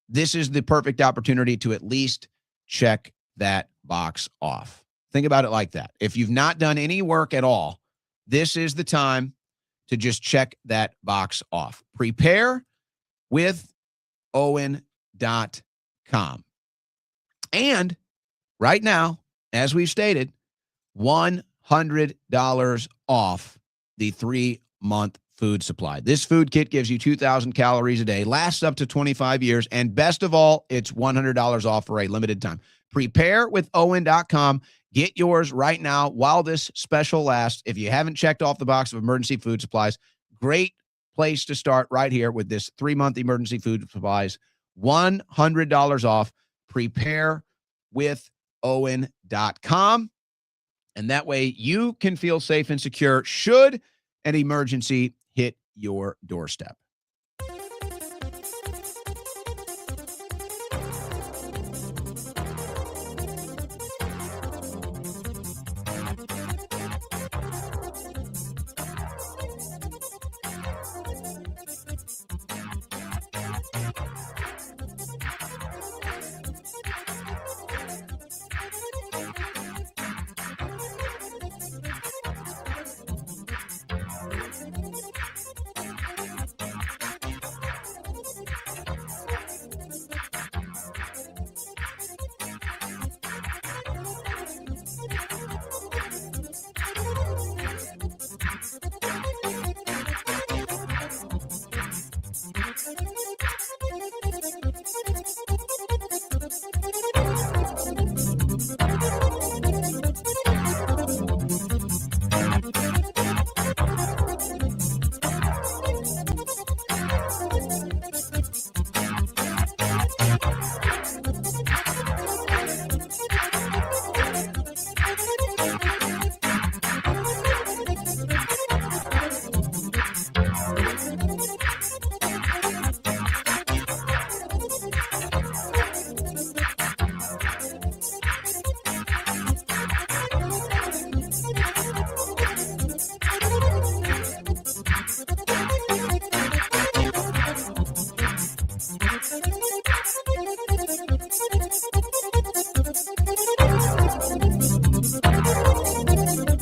this is the perfect opportunity to at least check that box off. Think about it like that. If you've not done any work at all, this is the time to just check that box off. Preparewithowen.com. And right now, as we've stated, $100 off the 3-month food supply. This food kit gives you 2,000 calories a day, lasts up to 25 years, and best of all, it's $100 off for a limited time. Preparewithowen.com. Get yours right now while this special lasts. If you haven't checked off the box of emergency food supplies, great place to start right here with this 3-month emergency food supplies. $100 off. Preparewithowen.com. And that way you can feel safe and secure should an emergency hit your doorstep.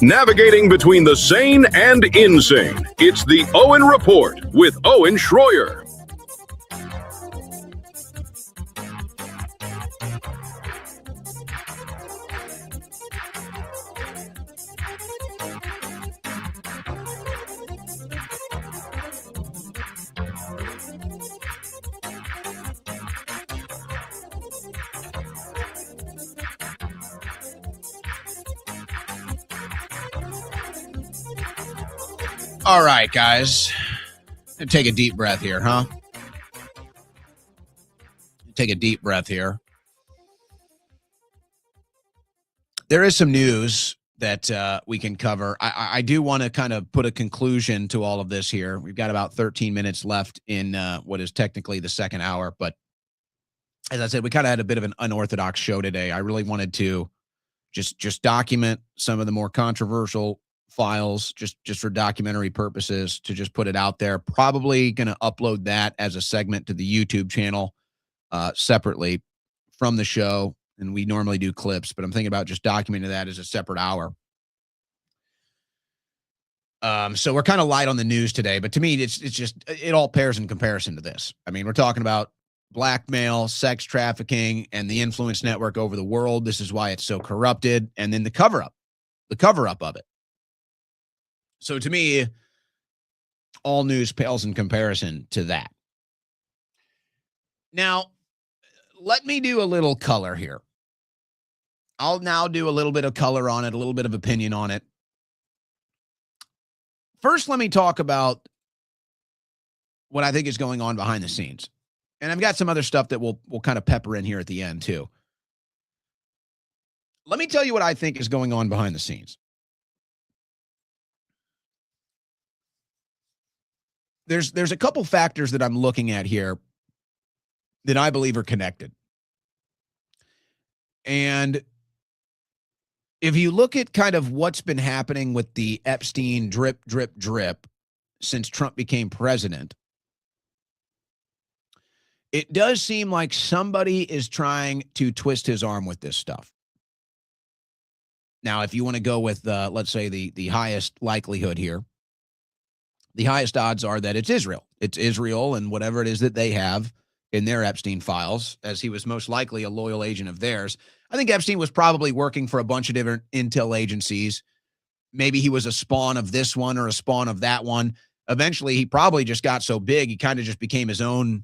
Navigating between the sane and insane. It's the Owen Report with Owen Schroyer. All right, guys. Take a deep breath here, huh? Take a deep breath here. There is some news that we can cover. I do want to kind of put a conclusion to all of this here. We've got about 13 minutes left in what is technically the second hour. But as I said, we kind of had a bit of an unorthodox show today. I really wanted to just document some of the more controversial files just for documentary purposes, to just put it out there. Probably going to upload that as a segment to the YouTube channel separately from the show. And we normally do clips, but I'm thinking about just documenting that as a separate hour. So we're kind of light on the news today, but to me, it's just, it all pales in comparison to this. I mean, we're talking about blackmail, sex trafficking, and the influence network over the world. This is why it's so corrupted. And then the cover-up of it. So to me, all news pales in comparison to that. Now, let me do a little color here. I'll now do a little bit of color on it, a little bit of opinion on it. First, let me talk about what I think is going on behind the scenes. And I've got some other stuff that we'll kind of pepper in here at the end, too. Let me tell you what I think is going on behind the scenes. There's a couple factors that I'm looking at here that I believe are connected. And if you look at kind of what's been happening with the Epstein drip since Trump became president, it does seem like somebody is trying to twist his arm with this stuff. Now, if you want to go with, let's say, the highest likelihood here, the highest odds are that it's Israel. It's Israel and whatever it is that they have in their Epstein files, as he was most likely a loyal agent of theirs. I think Epstein was probably working for a bunch of different intel agencies. Maybe he was a spawn of this one or a spawn of that one. Eventually, he probably just got so big, he kind of just became his own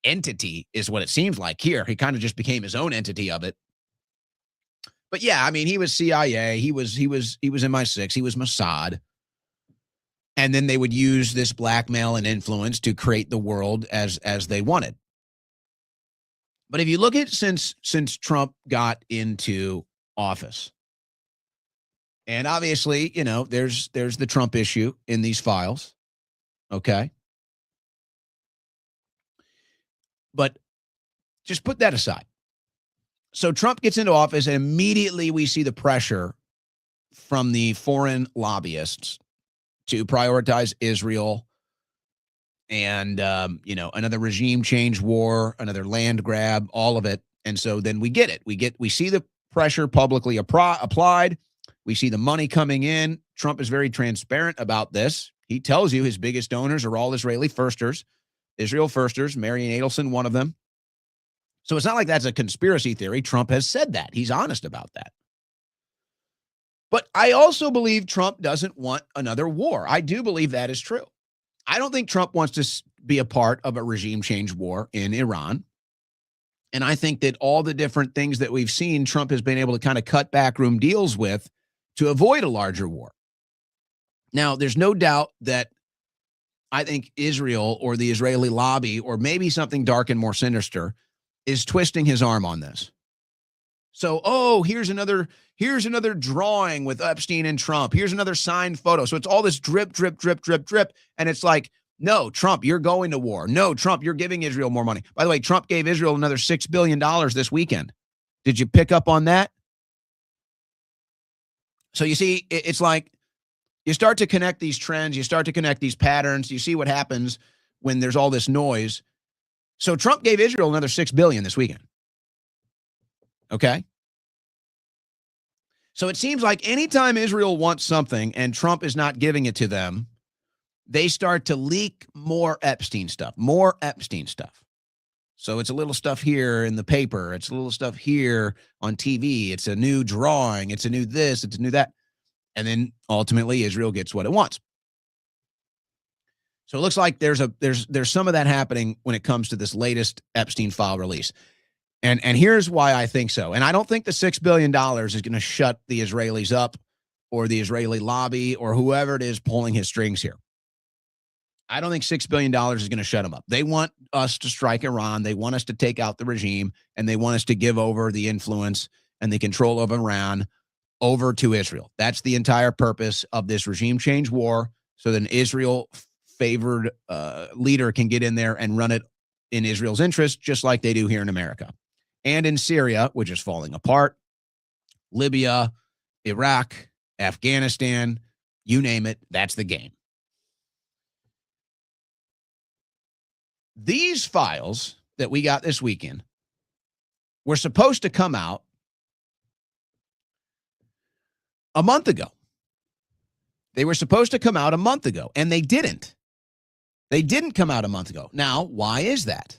entity, is what it seems like here. He kind of just became his own entity of it. But yeah, I mean, he was CIA. He was MI6. He was Mossad. And then they would use this blackmail and influence to create the world as they wanted. But if you look at since Trump got into office, and obviously, you know, there's the Trump issue in these files, okay? But just put that aside. So Trump gets into office, and immediately we see the pressure from the foreign lobbyists to prioritize Israel and, another regime change war, another land grab, all of it. And so then we get it. We see the pressure publicly applied. We see the money coming in. Trump is very transparent about this. He tells you his biggest donors are all Israeli firsters, Israel firsters, Marian Adelson, one of them. So it's not like that's a conspiracy theory. Trump has said that. He's honest about that. But I also believe Trump doesn't want another war. I do believe that is true. I don't think Trump wants to be a part of a regime change war in Iran. And I think that all the different things that we've seen, Trump has been able to kind of cut backroom deals with to avoid a larger war. Now, there's no doubt that I think Israel or the Israeli lobby, or maybe something dark and more sinister, is twisting his arm on this. So, here's another drawing with Epstein and Trump. Here's another signed photo. So it's all this drip. And it's like, no, Trump, you're going to war. No, Trump, you're giving Israel more money. By the way, Trump gave Israel another $6 billion this weekend. Did you pick up on that? So you see, it's like you start to connect these trends. You start to connect these patterns. You see what happens when there's all this noise. So Trump gave Israel another $6 billion this weekend. Okay. So it seems like anytime Israel wants something and Trump is not giving it to them, they start to leak more Epstein stuff. So it's a little stuff here in the paper. It's a little stuff here on TV. It's a new drawing. It's a new this. It's a new that. And then ultimately Israel gets what it wants. So it looks like there's some of that happening when it comes to this latest Epstein file release. And here's why I think so. And I don't think the $6 billion is going to shut the Israelis up or the Israeli lobby or whoever it is pulling his strings here. I don't think $6 billion is going to shut them up. They want us to strike Iran. They want us to take out the regime, and they want us to give over the influence and the control of Iran over to Israel. That's the entire purpose of this regime change war, so that an Israel-favored leader can get in there and run it in Israel's interest, just like they do here in America. And in Syria, which is falling apart, Libya, Iraq, Afghanistan, you name it, that's the game. These files that we got this weekend were supposed to come out a month ago. They were supposed to come out a month ago, and they didn't. They didn't come out a month ago. Now, why is that?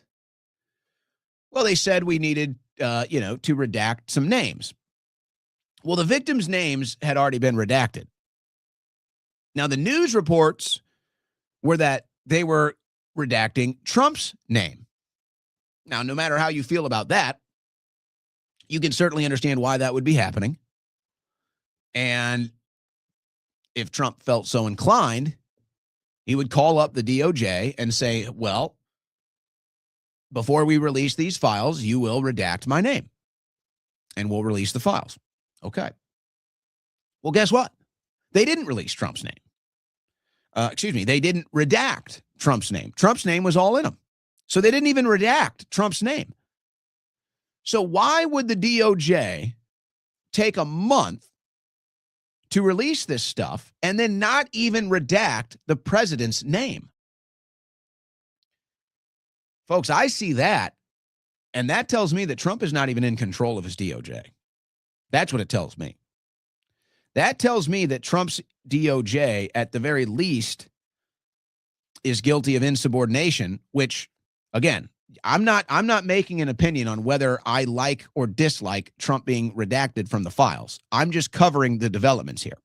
Well, they said we needed, to redact some names. Well, the victims' names had already been redacted. Now, the news reports were that they were redacting Trump's name. Now, no matter how you feel about that, you can certainly understand why that would be happening. And if Trump felt so inclined, he would call up the DOJ and say, well, before we release these files, you will redact my name and we'll release the files. Okay. Well, guess what? They didn't release Trump's name. They didn't redact Trump's name. Trump's name was all in them. So they didn't even redact Trump's name. So why would the DOJ take a month to release this stuff and then not even redact the president's name? Folks, I see that, and that tells me that Trump is not even in control of his DOJ. That's what it tells me. That tells me that Trump's DOJ, at the very least, is guilty of insubordination, which, again, I'm not making an opinion on whether I like or dislike Trump being redacted from the files. I'm just covering the developments here.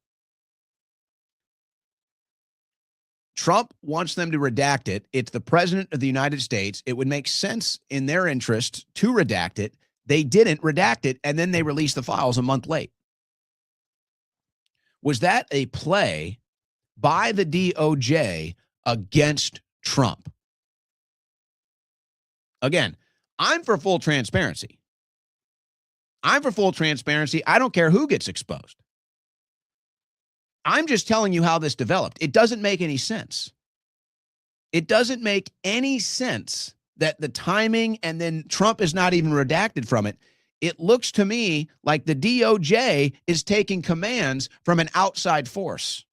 Trump wants them to redact it. It's the president of the United States. It would make sense in their interest to redact it. They didn't redact it, and then they released the files a month late. Was that a play by the DOJ against Trump? Again, I'm for full transparency. I don't care who gets exposed. I'm just telling you how this developed. It doesn't make any sense. It doesn't make any sense that the timing and then Trump is not even redacted from it. It looks to me like the DOJ is taking commands from an outside force.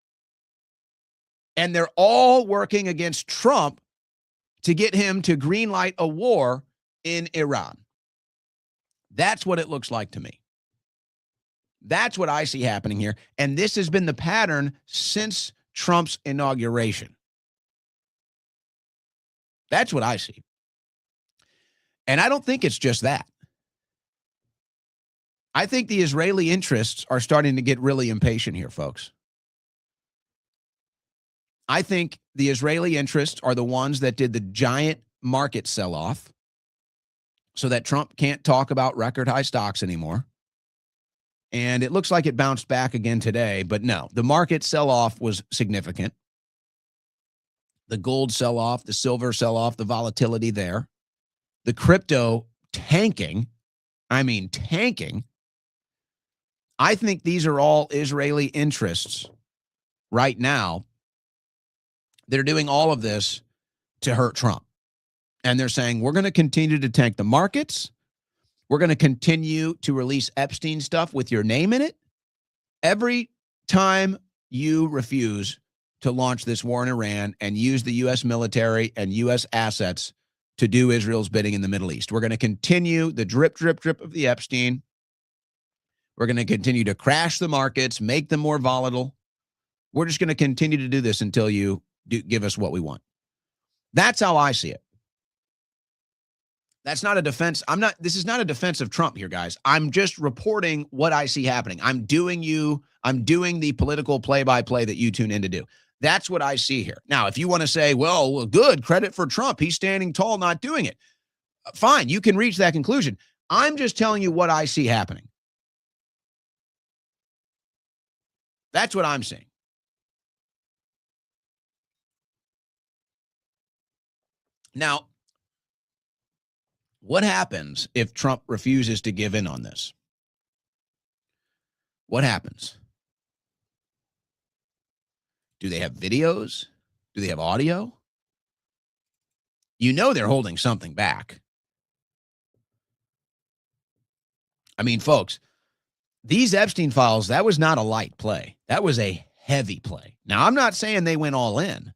And they're all working against Trump to get him to greenlight a war in Iran. That's what it looks like to me. That's what I see happening here. And this has been the pattern since Trump's inauguration. That's what I see. And I don't think it's just that. I think the Israeli interests are starting to get really impatient here, folks. I think the Israeli interests are the ones that did the giant market sell-off so that Trump can't talk about record high stocks anymore. And it looks like it bounced back again today, but no, the market sell-off was significant. The gold sell-off, the silver sell-off, the volatility there, the crypto tanking. I think these are all Israeli interests right now. They're doing all of this to hurt Trump. And they're saying, we're going to continue to tank the markets. We're going to continue to release Epstein stuff with your name in it. Every time you refuse to launch this war in Iran and use the U.S. military and U.S. assets to do Israel's bidding in the Middle East, we're going to continue the drip, drip, drip of the Epstein. We're going to continue to crash the markets, make them more volatile. We're just going to continue to do this until you give us what we want. That's how I see it. That's not a defense. This is not a defense of Trump here, guys. I'm just reporting what I see happening. I'm doing the political play-by-play that you tune in to do. That's what I see here. Now, if you want to say, well, good, credit for Trump. He's standing tall, not doing it. Fine, you can reach that conclusion. I'm just telling you what I see happening. That's what I'm saying. Now, what happens if Trump refuses to give in on this? What happens? Do they have videos? Do they have audio? You know they're holding something back. I mean, folks, these Epstein files, that was not a light play. That was a heavy play. Now, I'm not saying they went all in.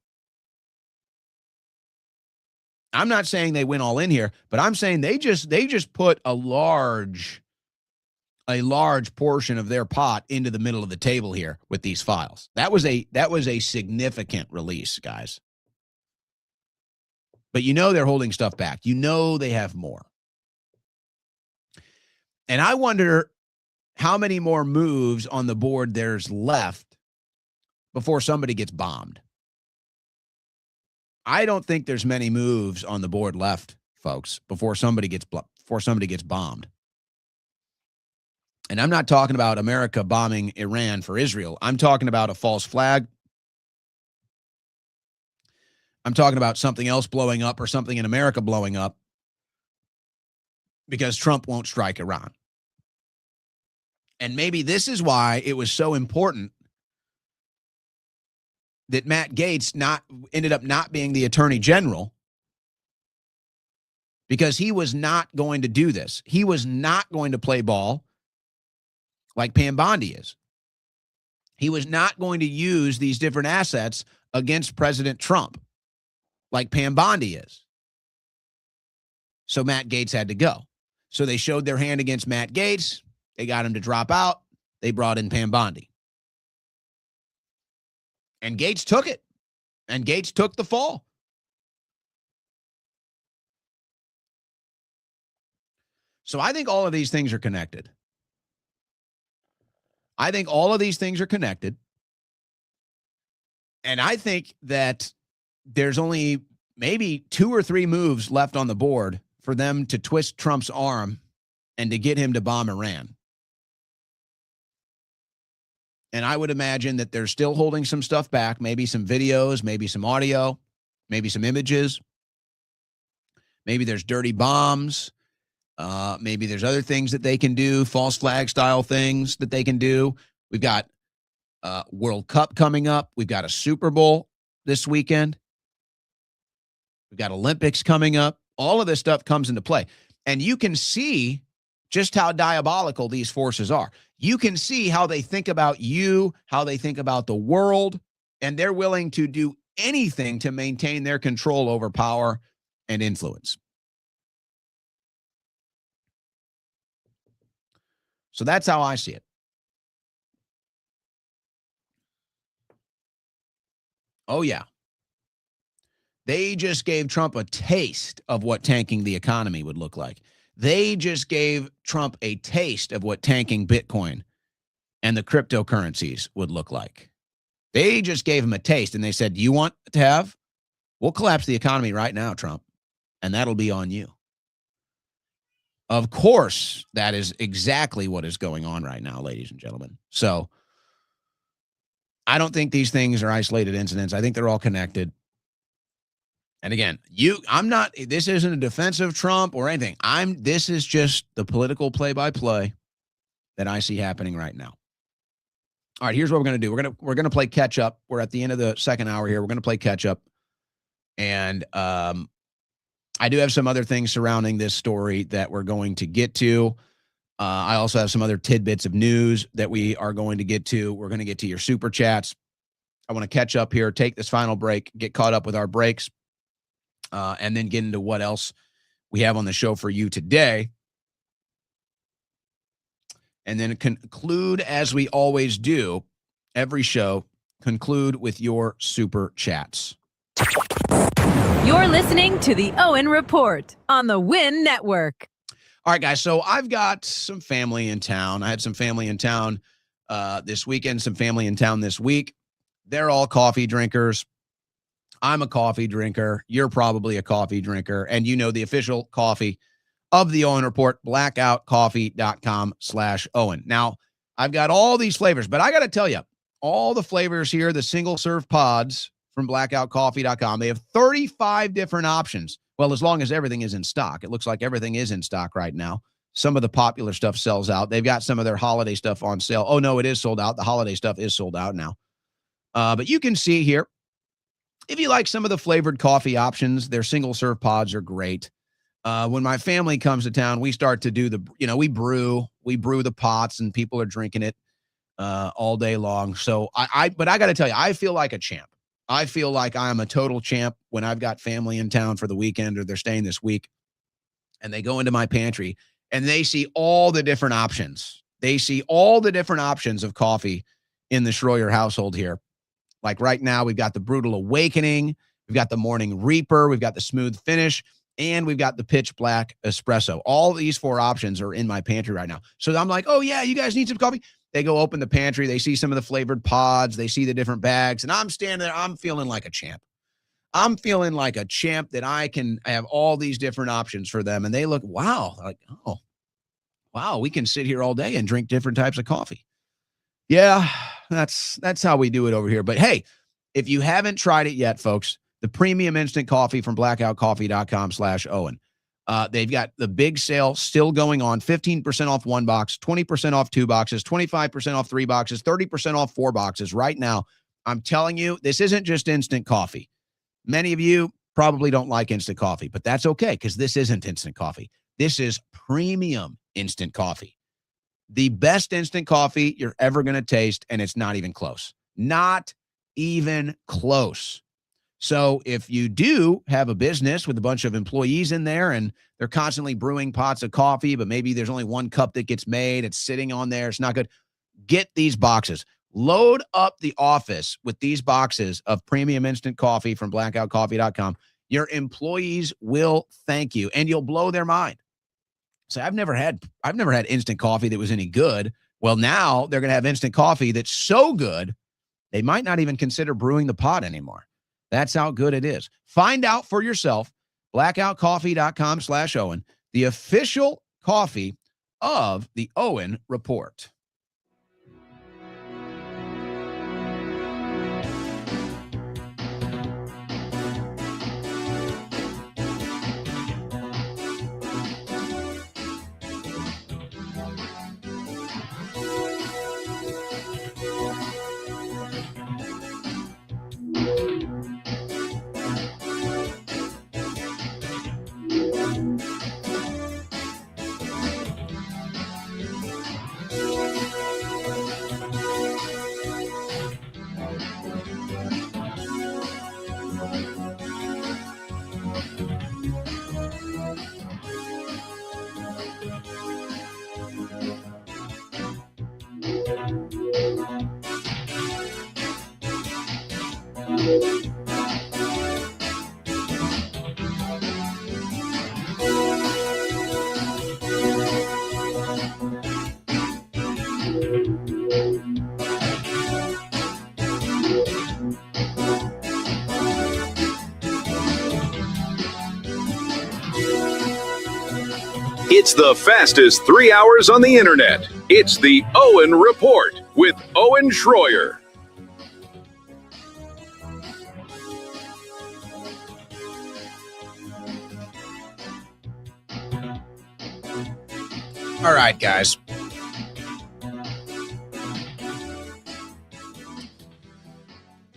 I'm not saying they went all in here, but I'm saying they just put a large portion of their pot into the middle of the table here with these files. That was a significant release, guys. But you know they're holding stuff back. You know they have more. And I wonder how many more moves on the board there's left before somebody gets bombed. I don't think there's many moves on the board left, folks, before somebody gets bombed. And I'm not talking about America bombing Iran for Israel. I'm talking about a false flag. I'm talking about something else blowing up or something in America blowing up because Trump won't strike Iran. And maybe this is why it was so important that Matt Gaetz ended up not being the attorney general, because he was not going to do this. He was not going to play ball like Pam Bondi is. He was not going to use these different assets against President Trump like Pam Bondi is. So Matt Gaetz had to go. So they showed their hand against Matt Gaetz. They got him to drop out. They brought in Pam Bondi. And Gaetz took it. And Gaetz took the fall. So I think all of these things are connected. I think all of these things are connected. And I think that there's only maybe 2 or 3 moves left on the board for them to twist Trump's arm and to get him to bomb Iran. And I would imagine that they're still holding some stuff back, maybe some videos, maybe some audio, maybe some images. Maybe there's dirty bombs. Maybe there's other things that they can do, false flag style things that they can do. We've got World Cup coming up. We've got a Super Bowl this weekend. We've got Olympics coming up. All of this stuff comes into play. And you can see just how diabolical these forces are. You can see how they think about you, how they think about the world, and they're willing to do anything to maintain their control over power and influence. So that's how I see it. Oh, yeah. They just gave Trump a taste of what tanking the economy would look like. They just gave Trump a taste of what tanking Bitcoin and the cryptocurrencies would look like. They just gave him a taste, and they said, you want to have? We'll collapse the economy right now, Trump, and that'll be on you. Of course, that is exactly what is going on right now, ladies and gentlemen. So I don't think these things are isolated incidents. I think they're all connected. And again, this isn't a defense of Trump or anything. This is just the political play-by-play that I see happening right now. All right, here's what we're going to do. We're going to play catch up. We're at the end of the second hour here. We're going to play catch up. And I do have some other things surrounding this story that we're going to get to. I also have some other tidbits of news that we are going to get to. We're going to get to your super chats. I want to catch up here, take this final break, get caught up with our breaks, and then get into what else we have on the show for you today. and then conclude, as we always do, every show, conclude with your super chats. You're listening to the Owen Report on the Win Network. All right, guys. So I've got some family in town. I had some family in town this weekend, some family in town this week. They're all coffee drinkers. I'm a coffee drinker. You're probably a coffee drinker. And you know the official coffee of the Owen Report, blackoutcoffee.com/Owen. Now, I've got all these flavors, but I got to tell you, all the flavors here, the single-serve pods from blackoutcoffee.com, they have 35 different options. Well, as long as everything is in stock. It looks like everything is in stock right now. Some of the popular stuff sells out. They've got some of their holiday stuff on sale. Oh, no, it is sold out. The holiday stuff is sold out now. But you can see here, if you like some of the flavored coffee options, their single-serve pods are great. When my family comes to town, we start to do we brew the pots, and people are drinking it all day long. So but I got to tell you, I feel like a champ. I feel like I am a total champ when I've got family in town for the weekend, or they're staying this week, and they go into my pantry and they see all the different options. They see all the different options of coffee in the Schroyer household here. Like right now, we've got the Brutal Awakening, we've got the Morning Reaper, we've got the Smooth Finish, and we've got the Pitch Black Espresso. All these 4 options are in my pantry right now. So I'm like, oh, yeah, you guys need some coffee? They go open the pantry. They see some of the flavored pods. They see the different bags. And I'm standing there. I'm feeling like a champ. I'm feeling like a champ that I can have all these different options for them. And they look, wow, like, oh, wow, we can sit here all day and drink different types of coffee. Yeah, that's how we do it over here. But hey, if you haven't tried it yet, folks, the premium instant coffee from blackoutcoffee.com/Owen. They've got the big sale still going on, 15% off 1 box, 20% off 2 boxes, 25% off 3 boxes, 30% off 4 boxes right now. I'm telling you, this isn't just instant coffee. Many of you probably don't like instant coffee, but that's okay, because this isn't instant coffee. This is premium instant coffee. The best instant coffee you're ever going to taste, and it's not even close. Not even close. So if you do have a business with a bunch of employees in there and they're constantly brewing pots of coffee, but maybe there's only 1 cup that gets made, it's sitting on there, it's not good, get these boxes. Load up the office with these boxes of premium instant coffee from blackoutcoffee.com. Your employees will thank you, and you'll blow their mind. So I've never had instant coffee that was any good. Well, now they're going to have instant coffee that's so good, they might not even consider brewing the pot anymore. That's how good it is. Find out for yourself, blackoutcoffee.com/Owen, the official coffee of the Owen Report. It's the fastest 3 hours on the internet. It's the Owen Report with Owen Schroyer. All right, guys.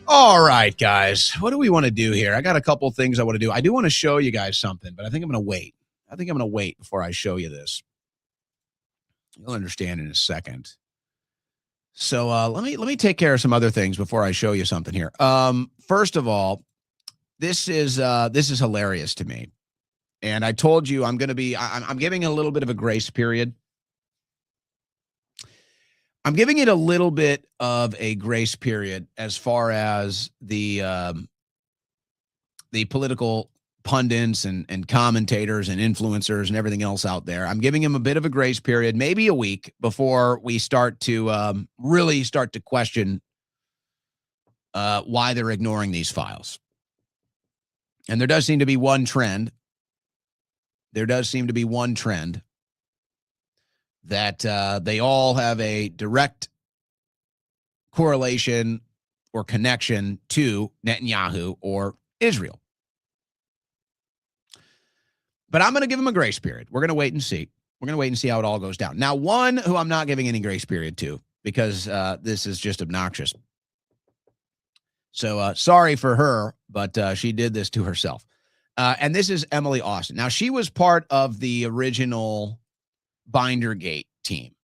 All right, guys. What do we want to do here? I got a couple things I want to do. I do want to show you guys something, but I think I'm going to wait. I think I'm going to wait before I show you this. You'll understand in a second. So let me take care of some other things before I show you something here. First of all, this is hilarious to me. And I told you I'm giving a little bit of a grace period. I'm giving it a little bit of a grace period as far as the political pundits and commentators and influencers and everything else out there. I'm giving him a bit of a grace period, maybe a week, before we start to really start to question why they're ignoring these files. And there does seem to be one trend. That they all have a direct correlation or connection to Netanyahu or Israel. But I'm going to give him a grace period. We're going to wait and see. We're going to wait and see how it all goes down. Now, one who I'm not giving any grace period to, because this is just obnoxious. So sorry for her, but she did this to herself. And this is Emily Austin. Now, she was part of the original Bindergate team.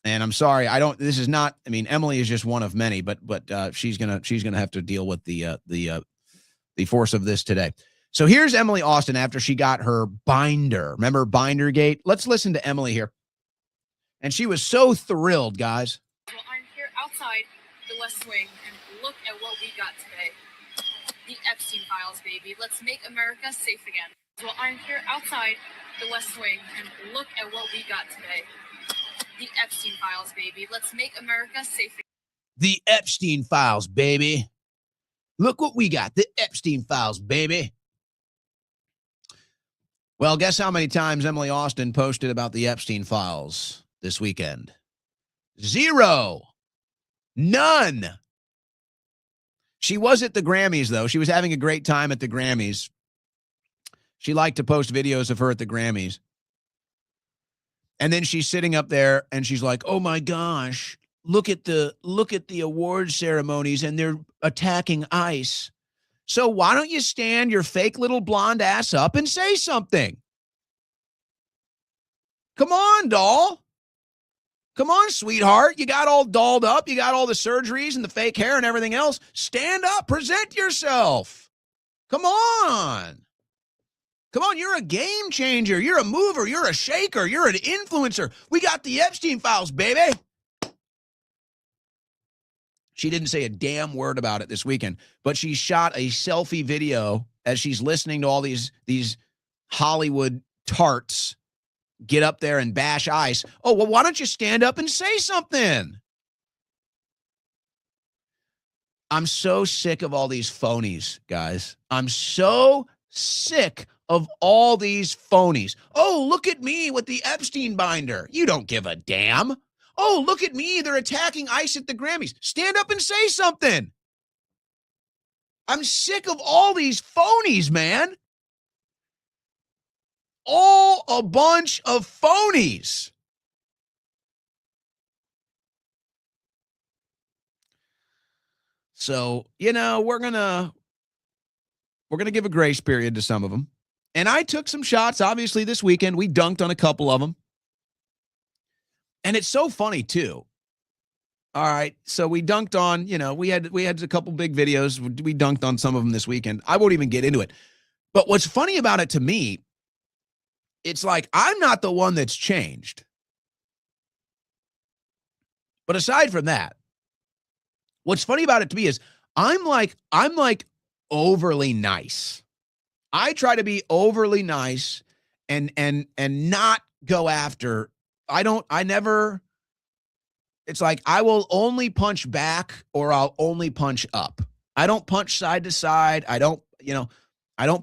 And I'm sorry, Emily is just one of many, but she's gonna have to deal with the force of this today. So here's Emily Austin after she got her binder. Remember Bindergate? Let's listen to Emily here. And she was so thrilled, guys. Well, I'm here outside the West Wing, and look at what we got today. The Epstein files, baby. Let's make America safe again. Well, I'm here outside the West Wing, and look at what we got today. The Epstein files, baby. Let's make America safe again. The Epstein files, baby. Look what we got. The Epstein files, baby. Well, guess how many times Emily Austin posted about the Epstein files this weekend? 0. None. She was at the Grammys, though. She was having a great time at the Grammys. She liked to post videos of her at the Grammys. And then she's sitting up there and she's like, oh my gosh, look at the award ceremonies and they're attacking ICE. So why don't you stand your fake little blonde ass up and say something? Come on, doll. Come on, sweetheart. You got all dolled up. You got all the surgeries and the fake hair and everything else. Stand up. Present yourself. Come on. Come on, you're a game changer. You're a mover. You're a shaker. You're an influencer. We got the Epstein files, baby. She didn't say a damn word about it this weekend, but she shot a selfie video as she's listening to all these Hollywood tarts get up there and bash ICE. Oh, well, why don't you stand up and say something? I'm so sick of all these phonies, guys. I'm so sick of all these phonies. Oh, look at me with the Epstein binder. You don't give a damn. Oh, look at me. They're attacking ICE at the Grammys. Stand up and say something. I'm sick of all these phonies, man. All a bunch of phonies. So, we're going to give a grace period to some of them. And I took some shots, obviously, this weekend. We dunked on a couple of them. And it's so funny, too. All right, so we dunked on, we had a couple big videos. We dunked on some of them this weekend. I won't even get into it. But what's funny about it to me, it's like I'm not the one that's changed. But aside from that, what's funny about it to me is I'm like overly nice. I try to be overly nice and not go after. It's like I will only punch back or I'll only punch up. I don't punch side to side. I don't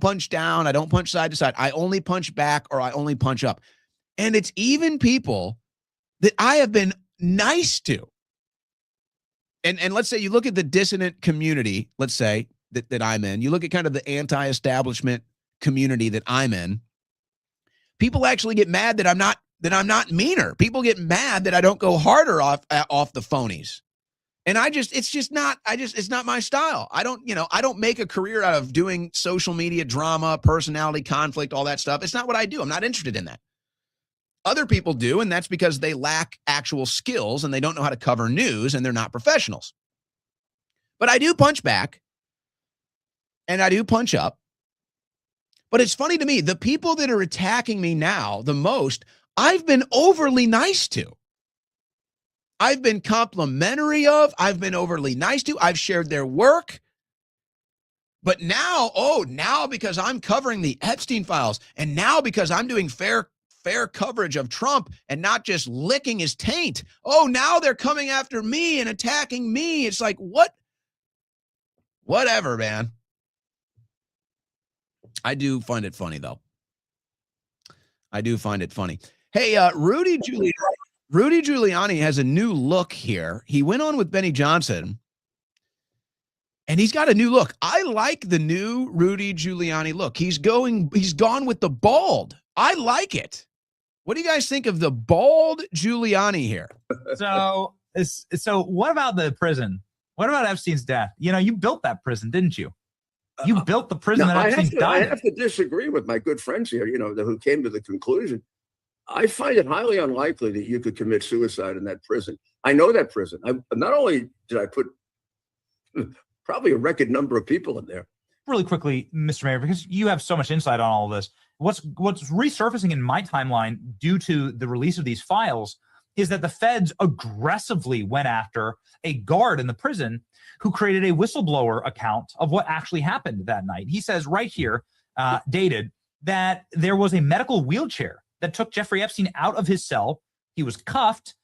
punch down. I don't punch side to side. I only punch back or I only punch up. And it's even people that I have been nice to. And let's say you look at the dissident community, let's say that I'm in, you look at kind of the anti-establishment community that I'm in, people actually get mad that I'm not meaner. People get mad that I don't go harder off the phonies. And it's not my style. I don't make a career out of doing social media drama, personality conflict, all that stuff. It's not what I do. I'm not interested in that. Other people do, and that's because they lack actual skills and they don't know how to cover news and they're not professionals. But I do punch back and I do punch up. But it's funny to me, the people that are attacking me now the most, I've been overly nice to. I've been complimentary of. I've been overly nice to. I've shared their work. But now, now because I'm covering the Epstein files, and now because I'm doing fair coverage of Trump and not just licking his taint, now they're coming after me and attacking me. It's like, what? Whatever, man. I do find it funny, though. I do find it funny. Hey, Rudy Giuliani has a new look here. He went on with Benny Johnson, and he's got a new look. I like the new Rudy Giuliani look. He's gone with the bald. I like it. What do you guys think of the bald Giuliani here? So what about the prison? What about Epstein's death? You built that prison, didn't you? You built the prison that Epstein died. I have to disagree with my good friends here, who came to the conclusion. I find it highly unlikely that you could commit suicide in that prison. I know that prison. Not only did I put probably a record number of people in there. Really quickly, Mr. Mayor, because you have so much insight on all of this. What's resurfacing in my timeline due to the release of these files is that the feds aggressively went after a guard in the prison who created a whistleblower account of what actually happened that night. He says right here, dated, that there was a medical wheelchair that took Jeffrey Epstein out of his cell. He was cuffed.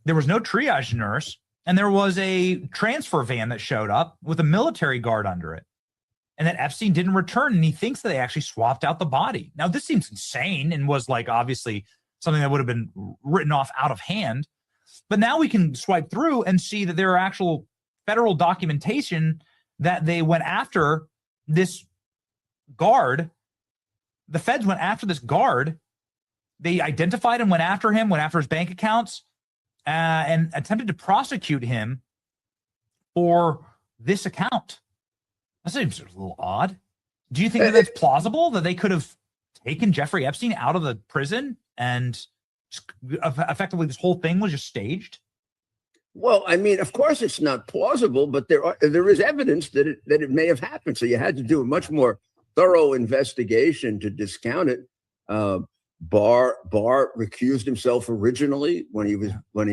There was no triage nurse. And there was a transfer van that showed up with a military guard under it. And that Epstein didn't return. And he thinks that they actually swapped out the body. Now, this seems insane and was obviously something that would have been written off out of hand. But now we can swipe through and see that there are actual federal documentation that they went after this guard. The feds went after this guard. They identified him, went after his bank accounts, and attempted to prosecute him for this account. That seems a little odd. Do you think that it's plausible that they could have taken Jeffrey Epstein out of the prison and effectively this whole thing was just staged? Well, I mean, of course it's not plausible, but there is evidence that it may have happened. So you had to do a much more thorough investigation to discount it. Barr recused himself originally when he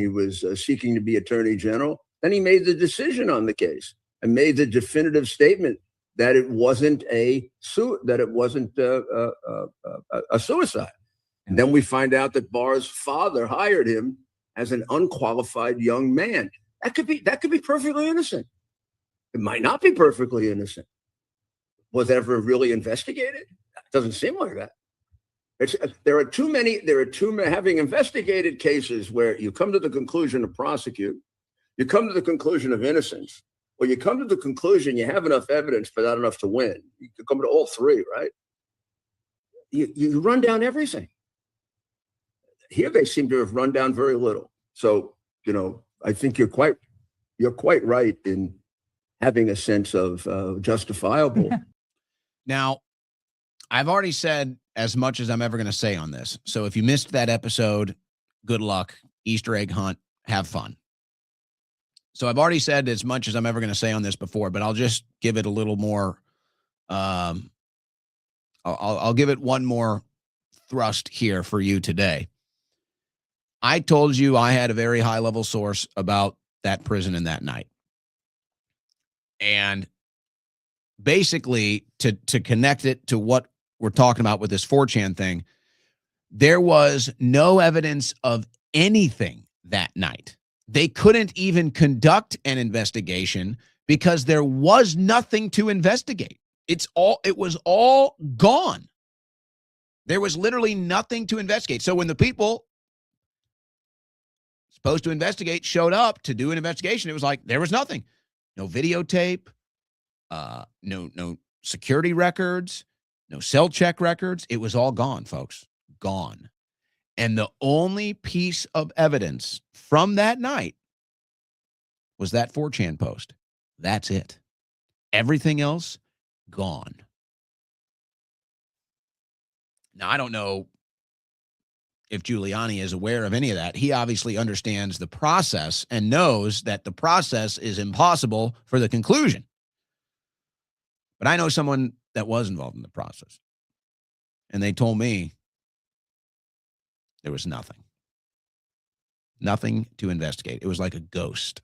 was seeking to be attorney general. Then he made the decision on the case and made the definitive statement that it wasn't a suicide. And then we find out that Barr's father hired him as an unqualified young man. That could be perfectly innocent. It might not be perfectly innocent. Was it ever really investigated? It doesn't seem like that. There are too many, having investigated cases where you come to the conclusion to prosecute, you come to the conclusion of innocence, or you come to the conclusion you have enough evidence but not enough to win. You could come to all three, right? You run down everything. Here they seem to have run down very little. So, I think you're quite right in having a sense of justifiable. Now, I've already said as much as I'm ever going to say on this. So if you missed that episode, good luck. Easter egg hunt, have fun. So I've already said as much as I'm ever going to say on this before, but I'll just give it a little more. I'll give it one more thrust here for you today. I told you I had a very high level source about that prison and that night. And basically to connect it to what we're talking about with this 4chan thing, there was no evidence of anything that night. They couldn't even conduct an investigation because there was nothing to investigate. It was all gone. There was literally nothing to investigate. So when the people supposed to investigate showed up to do an investigation, it was like there was nothing. No videotape, no security records, no cell check records. It was all gone, folks. Gone. And the only piece of evidence from that night was that 4chan post. That's it. Everything else, gone. Now, I don't know if Giuliani is aware of any of that. He obviously understands the process and knows that the process is impossible for the conclusion. But I know someone that was involved in the process, and they told me there was nothing. Nothing to investigate. It was like a ghost.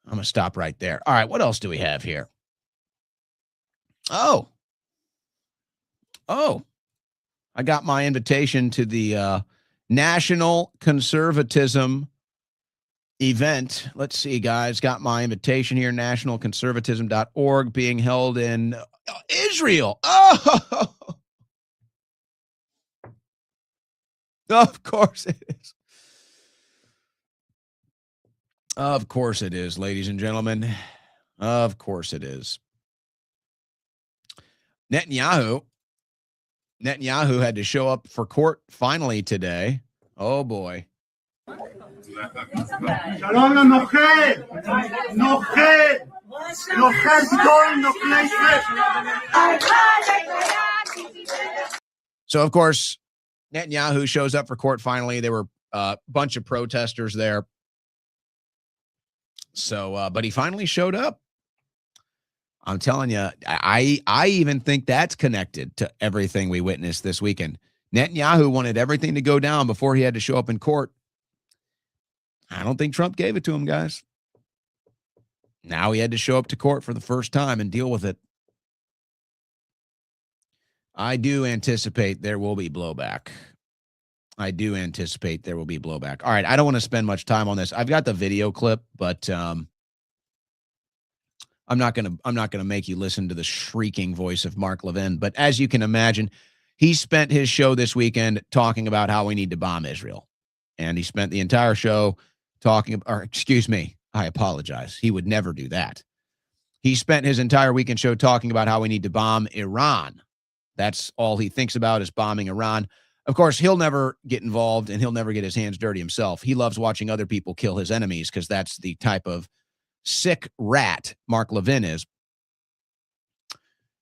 I'm going to stop right there. All right, what else do we have here? Oh, I got my invitation to the National Conservatism event. Let's see, guys. Got my invitation here, nationalconservatism.org, being held in Israel. Oh, of course it is. Of course it is, ladies and gentlemen. Of course it is. Netanyahu had to show up for court finally today. Oh, boy. So, of course, Netanyahu shows up for court finally. There were a bunch of protesters there. So, but he finally showed up. I'm telling you, I even think that's connected to everything we witnessed this weekend. Netanyahu wanted everything to go down before he had to show up in court. I don't think Trump gave it to him, guys. Now he had to show up to court for the first time and deal with it. I do anticipate there will be blowback. All right, I don't want to spend much time on this. I've got the video clip, but I'm not gonna make you listen to the shrieking voice of Mark Levin. But as you can imagine, he spent his show this weekend talking about how we need to bomb Israel, and he spent the entire show I apologize. He would never do that. He spent his entire weekend show talking about how we need to bomb Iran. That's all he thinks about is bombing Iran. Of course, he'll never get involved and he'll never get his hands dirty himself. He loves watching other people kill his enemies because that's the type of sick rat Mark Levin is.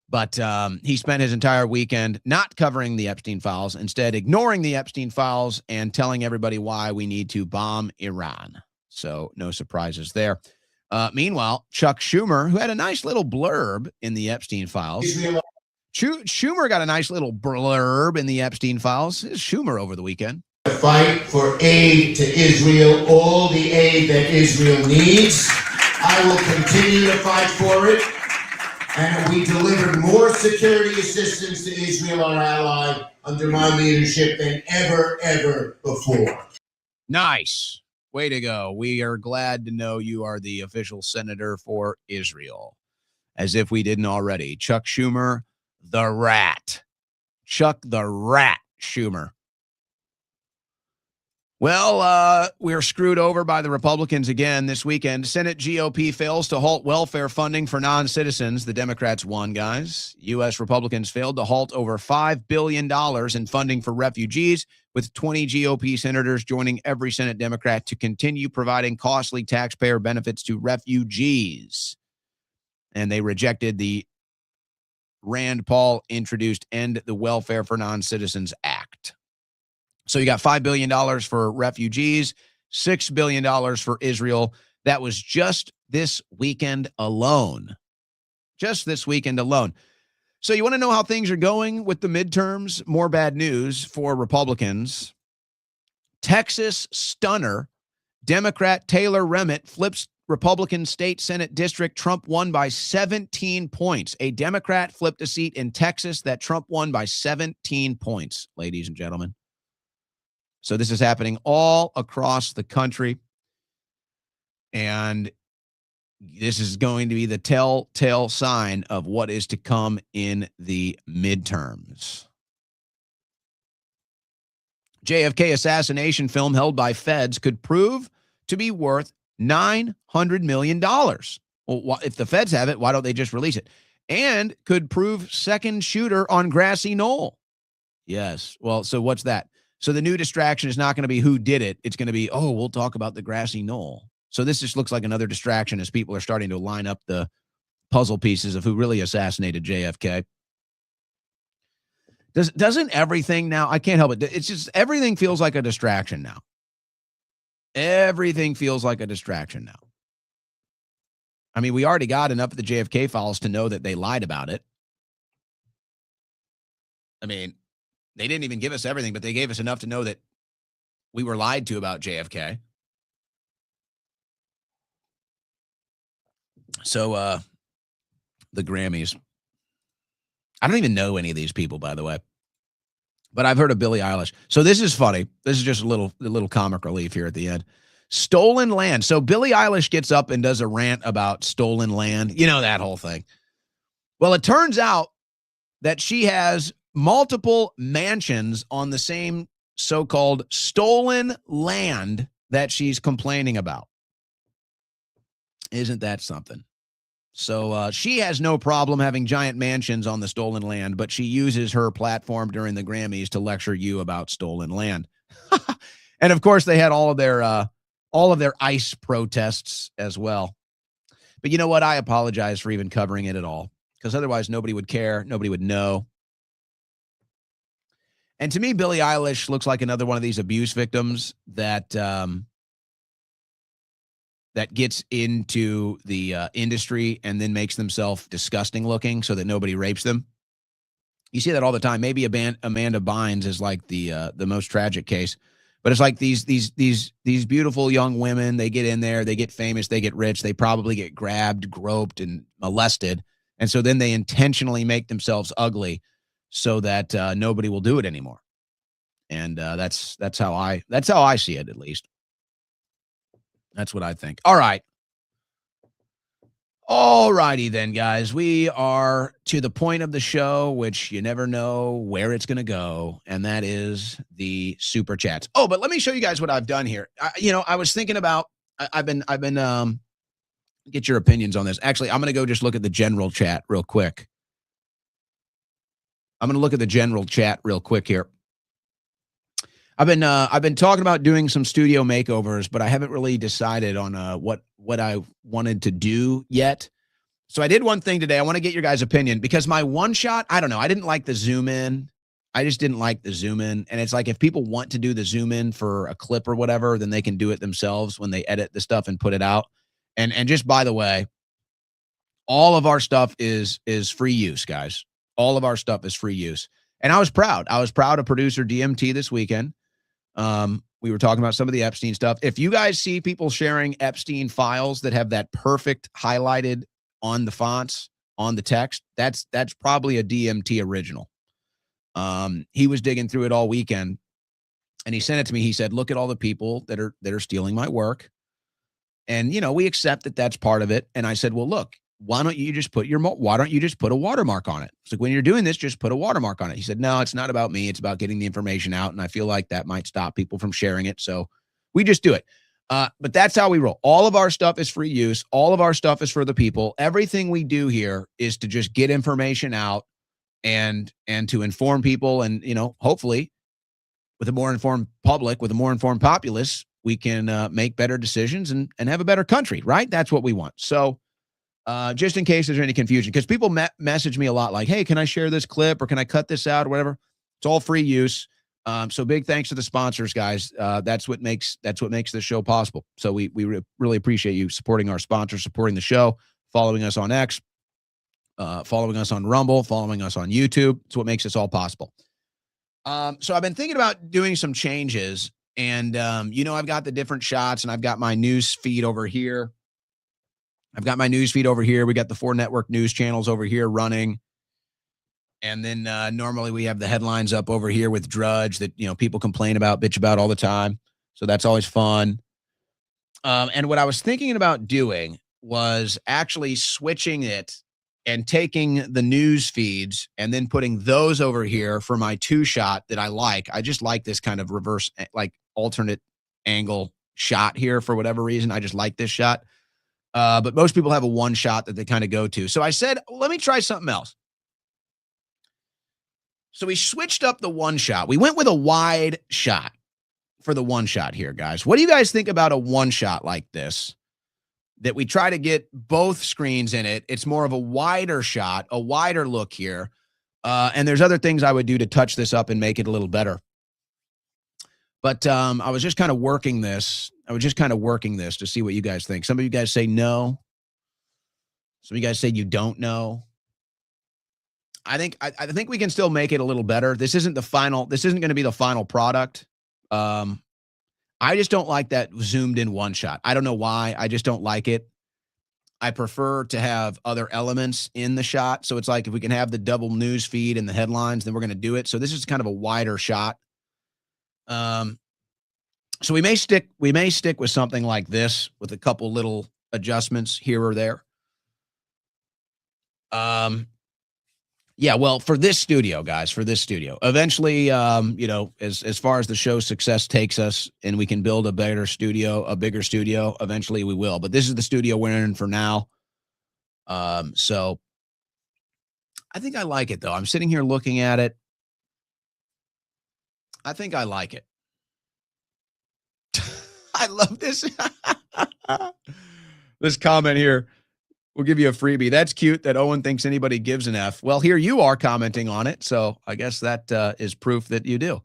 But he spent his entire weekend not covering the Epstein files, instead ignoring the Epstein files and telling everybody why we need to bomb Iran. So no surprises there. Meanwhile, Chuck Schumer, who had a nice little blurb in the Epstein files. Schumer got a nice little blurb in the Epstein files. It's Schumer over the weekend. Fight for aid to Israel, all the aid that Israel needs. I will continue to fight for it. And we delivered more security assistance to Israel, our ally, under my leadership than ever before. Nice. Way to go. We are glad to know you are the official senator for Israel. As if we didn't already. Chuck Schumer, the rat. Chuck the rat Schumer. Well, we're screwed over by the Republicans again this weekend. Senate GOP fails to halt welfare funding for non-citizens. The Democrats won, guys. U.S. Republicans failed to halt over $5 billion in funding for refugees, with 20 GOP senators joining every Senate Democrat to continue providing costly taxpayer benefits to refugees. And they rejected the Rand Paul introduced End the Welfare for Non-Citizens Act. So you got $5 billion for refugees, $6 billion for Israel. That was just this weekend alone. Just this weekend alone. So you want to know how things are going with the midterms? More bad news for Republicans. Texas stunner, Democrat Taylor Remmett flips Republican state Senate district. Trump won by 17 points. A Democrat flipped a seat in Texas that Trump won by 17 points, ladies and gentlemen. So this is happening all across the country. And this is going to be the telltale sign of what is to come in the midterms. JFK assassination film held by feds could prove to be worth $900 million. Well, if the feds have it, why don't they just release it? And could prove second shooter on grassy knoll. Yes. Well, so what's that? So the new distraction is not going to be who did it. It's going to be, we'll talk about the grassy knoll. So this just looks like another distraction as people are starting to line up the puzzle pieces of who really assassinated JFK. Doesn't everything now, I can't help it. It's just everything feels like a distraction now. Everything feels like a distraction now. I mean, we already got enough of the JFK files to know that they lied about it. I mean, they didn't even give us everything, but they gave us enough to know that we were lied to about JFK. So the Grammys. I don't even know any of these people, by the way. But I've heard of Billie Eilish. So this is funny. This is just a little comic relief here at the end. Stolen land. So Billie Eilish gets up and does a rant about stolen land. You know, that whole thing. Well, it turns out that she has multiple mansions on the same so-called stolen land that she's complaining about. Isn't that something? So she has no problem having giant mansions on the stolen land, but she uses her platform during the Grammys to lecture you about stolen land. And of course, they had all of their ICE protests as well. But you know what? I apologize for even covering it at all, because otherwise nobody would care. Nobody would know. And to me, Billie Eilish looks like another one of these abuse victims that gets into the industry and then makes themselves disgusting looking so that nobody rapes them. You see that all the time. Maybe Amanda Bynes is like the most tragic case, but it's like these beautiful young women. They get in there, they get famous, they get rich, they probably get grabbed, groped, and molested, and so then they intentionally make themselves ugly so that nobody will do it anymore. And that's how I see it, at least. That's what I think. All right. All righty then, guys. We are to the point of the show, which you never know where it's going to go, and that is the super chats. Oh, but let me show you guys what I've done here. I was thinking about. I've been. Get your opinions on this. Actually, I'm going to go just look at the general chat real quick. I'm going to look at the general chat real quick here. I've been talking about doing some studio makeovers, but I haven't really decided on what I wanted to do yet. So I did one thing today. I want to get your guys' opinion, because my one shot, I don't know. I didn't like the zoom in. I just didn't like the zoom in. And it's like, if people want to do the zoom in for a clip or whatever, then they can do it themselves when they edit the stuff and put it out. And just by the way, all of our stuff is free use, guys. All of our stuff is free use. And I was proud. I was proud of producer DMT this weekend. We were talking about some of the Epstein stuff. If you guys see people sharing Epstein files that have that perfect highlighted on the fonts, on the text, that's probably a DMT original. He was digging through it all weekend, and he sent it to me. He said, look at all the people that are stealing my work. And, we accept that that's part of it. And I said, well, look, why don't you just put a watermark on it? It's like, when you're doing this, just put a watermark on it. He said, no, it's not about me. It's about getting the information out. And I feel like that might stop people from sharing it. So we just do it. But that's how we roll. All of our stuff is free use. All of our stuff is for the people. Everything we do here is to just get information out and to inform people. And, hopefully with a more informed public, with a more informed populace, we can make better decisions and have a better country, right? That's what we want. So just in case there's any confusion, because people message me a lot like, hey, can I share this clip, or can I cut this out, or whatever? It's all free use. So big thanks to the sponsors, guys. That's what makes this show possible. So we really appreciate you supporting our sponsors, supporting the show, following us on X, following us on Rumble, following us on YouTube. It's what makes this all possible. So I've been thinking about doing some changes, and I've got the different shots, and I've got my news feed over here. We got the 4 network news channels over here running. And then normally we have the headlines up over here with Drudge that, people complain about, bitch about all the time. So that's always fun. And what I was thinking about doing was actually switching it and taking the news feeds and then putting those over here for my 2-shot that I like. I just like this kind of reverse, like alternate angle shot here for whatever reason. I just like this shot. But most people have a 1-shot that they kind of go to. So I said, let me try something else. So we switched up the 1-shot. We went with a wide shot for the 1-shot here, guys. What do you guys think about a 1-shot like this, that we try to get both screens in it? It's more of a wider shot, a wider look here. And there's other things I would do to touch this up and make it a little better. But I was just kind of working this. To see what you guys think. Some of you guys say no. Some of you guys say you don't know. I think we can still make it a little better. This isn't the final. This isn't going to be the final product. I just don't like that zoomed in one shot. I don't know why. I just don't like it. I prefer to have other elements in the shot. So it's like if we can have the double news feed and the headlines, then we're going to do it. So this is kind of a wider shot. So we may stick with something like this with a couple little adjustments here or there. Yeah, well, for this studio, guys, eventually, as far as the show's success takes us and we can build a bigger studio, eventually we will. But this is the studio we're in for now. So I think I like it, though. I'm sitting here looking at it. I think I like it. I love this. This comment here. We'll give you a freebie. That's cute that Owen thinks anybody gives an F. Well, here you are commenting on it. So I guess that is proof that you do.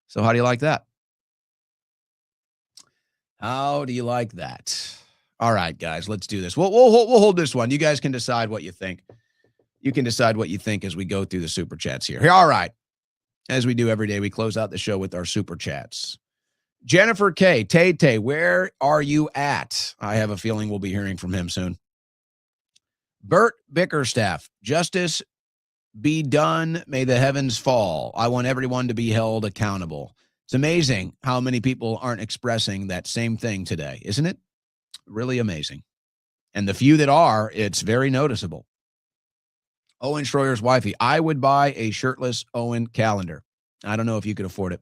So how do you like that? How do you like that? All right, guys, let's do this. We'll hold this one. You guys can decide what you think. You can decide what you think as we go through the super chats here. All right. As we do every day, we close out the show with our super chats. Jennifer K. Tay, where are you at? I have a feeling we'll be hearing from him soon. Bert Bickerstaff, justice be done. May the heavens fall. I want everyone to be held accountable. It's amazing how many people aren't expressing that same thing today, isn't it? Really amazing. And the few that are, it's very noticeable. Owen Schroyer's wifey, I would buy a shirtless Owen calendar. I don't know if you could afford it.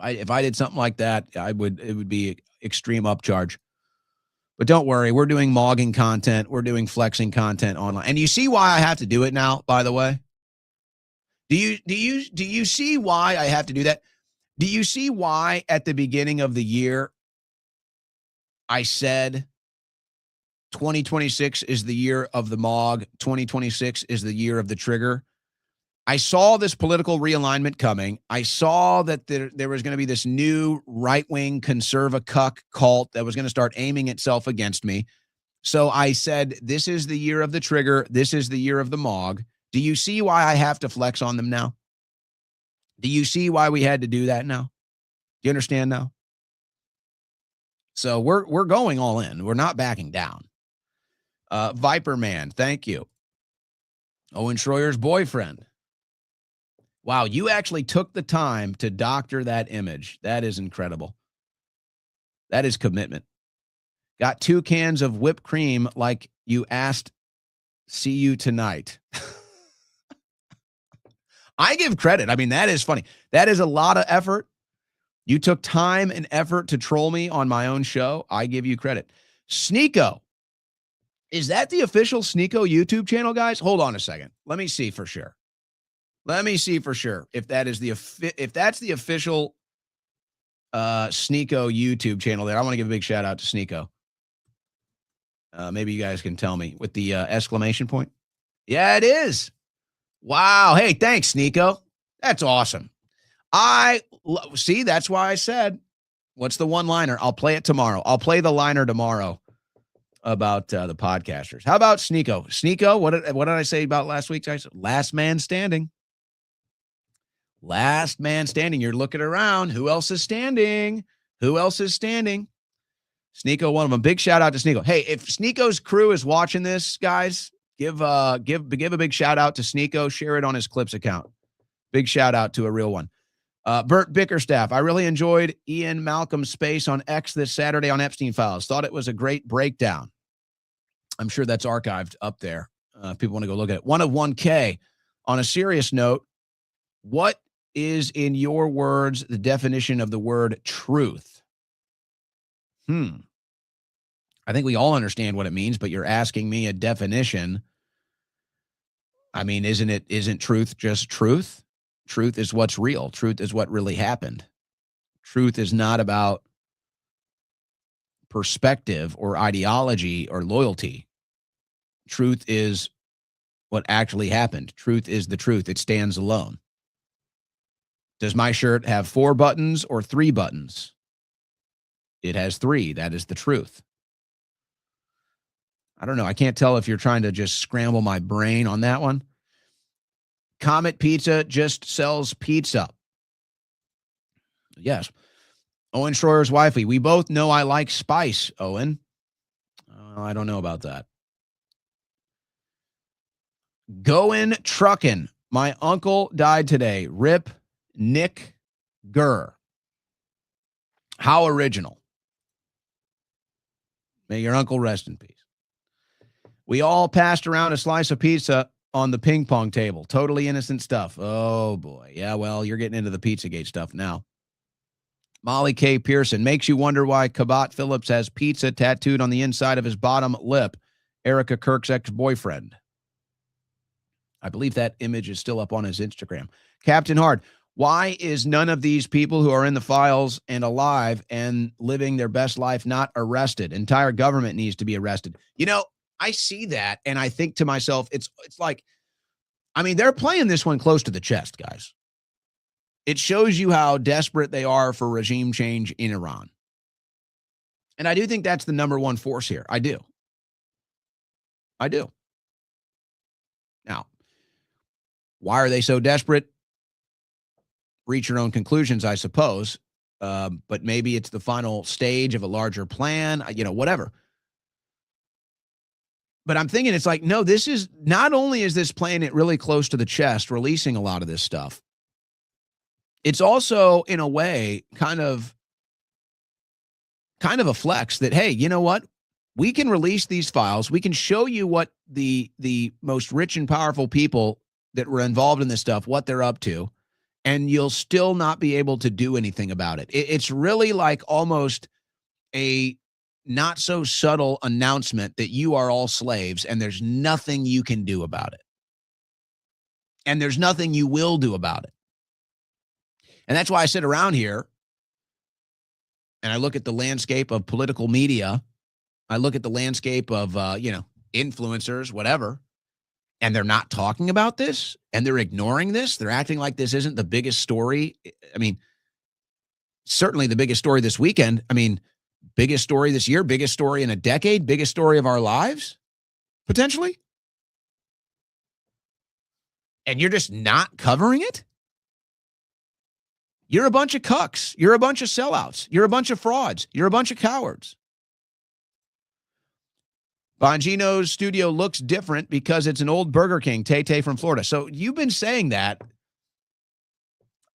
If I did something like that, it would be extreme upcharge. But don't worry, we're doing mogging content. We're doing flexing content online. And you see why I have to do it now, by the way? Do you see why I have to do that? Do you see why at the beginning of the year I said 2026 is the year of the MOG, 2026 is the year of the trigger? I saw this political realignment coming. I saw that there was going to be this new right-wing conserva-cuck cult that was going to start aiming itself against me. So I said, this is the year of the trigger. This is the year of the MOG. Do you see why I have to flex on them now? Do you see why we had to do that now? Do you understand now? So we're going all in. We're not backing down. Viper Man, thank you. Owen Schroyer's boyfriend. Wow, you actually took the time to doctor that image. That is incredible. That is commitment. Got 2 cans of whipped cream like you asked. See you tonight. I give credit. I mean, that is funny. That is a lot of effort. You took time and effort to troll me on my own show. I give you credit. Sneeko. Is that the official Sneeko YouTube channel, guys? Hold on a second. Let me see for sure. If that's the official Sneeko YouTube channel there. I want to give a big shout out to Sneeko. Maybe you guys can tell me with the exclamation point. Yeah, it is. Wow. Hey, thanks, Sneeko. That's awesome. See, that's why I said, what's the one-liner? I'll play it tomorrow. I'll play the liner tomorrow about the podcasters. How about Sneeko? Sneeko, what did I say about last week? I said, last man standing. Last man standing. You're looking around. Who else is standing? Sneeko, one of them. Big shout out to Sneeko. Hey, if Sneeko's crew is watching this, guys, give a big shout out to Sneeko. Share it on his Clips account. Big shout out to a real one. Bert Bickerstaff. I really enjoyed Ian Malcolm's space on X this Saturday on Epstein Files. Thought it was a great breakdown. I'm sure that's archived up there. If people want to go look at it. One of 1K. On a serious note, what is, in your words, the definition of the word truth? I think we all understand what it means, but you're asking me a definition. I mean, isn't truth just truth? Truth is what's real. Truth is what really happened. Truth is not about perspective or ideology or loyalty. Truth is what actually happened. Truth is the truth. It stands alone. Does my shirt have 4 buttons or 3 buttons? It has 3. That is the truth. I don't know. I can't tell if you're trying to just scramble my brain on that one. Comet Pizza just sells pizza. Yes. Owen Schroyer's wifey. We both know I like spice, Owen. I don't know about that. Going truckin'. My uncle died today. Rip Nick Gurr. How original. May your uncle rest in peace. We all passed around a slice of pizza on the ping pong table. Totally innocent stuff. Oh, boy. Yeah, well, you're getting into the Pizzagate stuff now. Molly K. Pearson. Makes you wonder why Cabot Phillips has pizza tattooed on the inside of his bottom lip. Erica Kirk's ex-boyfriend. I believe that image is still up on his Instagram. Captain Hard. Why is none of these people who are in the files and alive and living their best life not arrested? Entire government needs to be arrested. You know, I see that and I think to myself, it's like, I mean, they're playing this one close to the chest, guys. It shows you how desperate they are for regime change in Iran. And I do think that's the number one force here. I do. Now, why are they so desperate? Reach your own conclusions, I suppose. But maybe it's the final stage of a larger plan, whatever. But I'm thinking it's like, no, this is not only is this playing it really close to the chest, releasing a lot of this stuff. It's also, in a way, kind of a flex that, hey, you know what? We can release these files. We can show you what the most rich and powerful people that were involved in this stuff, what they're up to, and you'll still not be able to do anything about it. It's really like almost a not so subtle announcement that you are all slaves and there's nothing you can do about it. And there's nothing you will do about it. And that's why I sit around here and I look at the landscape of political media. I look at the landscape of, influencers, whatever, and they're not talking about this and they're ignoring this. They're acting like this isn't the biggest story. I mean, certainly the biggest story this weekend. I mean, biggest story this year, biggest story in a decade, biggest story of our lives, potentially. And you're just not covering it? You're a bunch of cucks. You're a bunch of sellouts. You're a bunch of frauds. You're a bunch of cowards. Bongino's studio looks different because it's an old Burger King, Tay from Florida. So you've been saying that.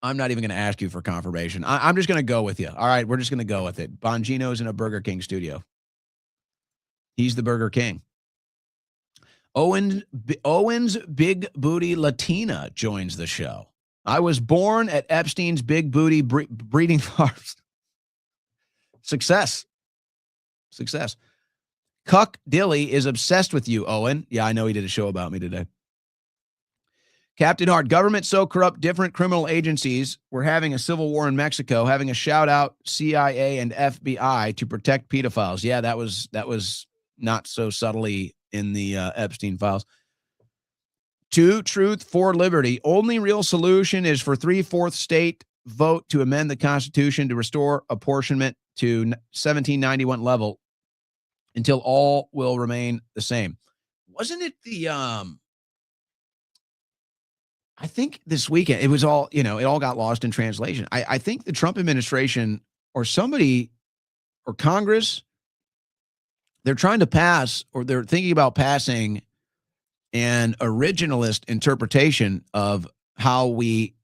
I'm not even going to ask you for confirmation. I'm just going to go with you. All right, we're just going to go with it. Bongino's in a Burger King studio. He's the Burger King. Owen's Big Booty Latina joins the show. I was born at Epstein's big booty breeding farms. Success. Cuck Dilly is obsessed with you, Owen. Yeah, I know he did a show about me today. Captain Hart, government so corrupt, different criminal agencies. We're having a civil war in Mexico, having a shout out CIA and FBI to protect pedophiles. Yeah, that was not so subtly in the Epstein files. 2, truth, 4, liberty. Only real solution is for 3/4 state vote to amend the Constitution to restore apportionment to 1791 level until all will remain the same. Wasn't it the, I think this weekend, it was all, it all got lost in translation. I think the Trump administration or somebody or Congress, they're trying to pass, or they're thinking about passing an originalist interpretation of how we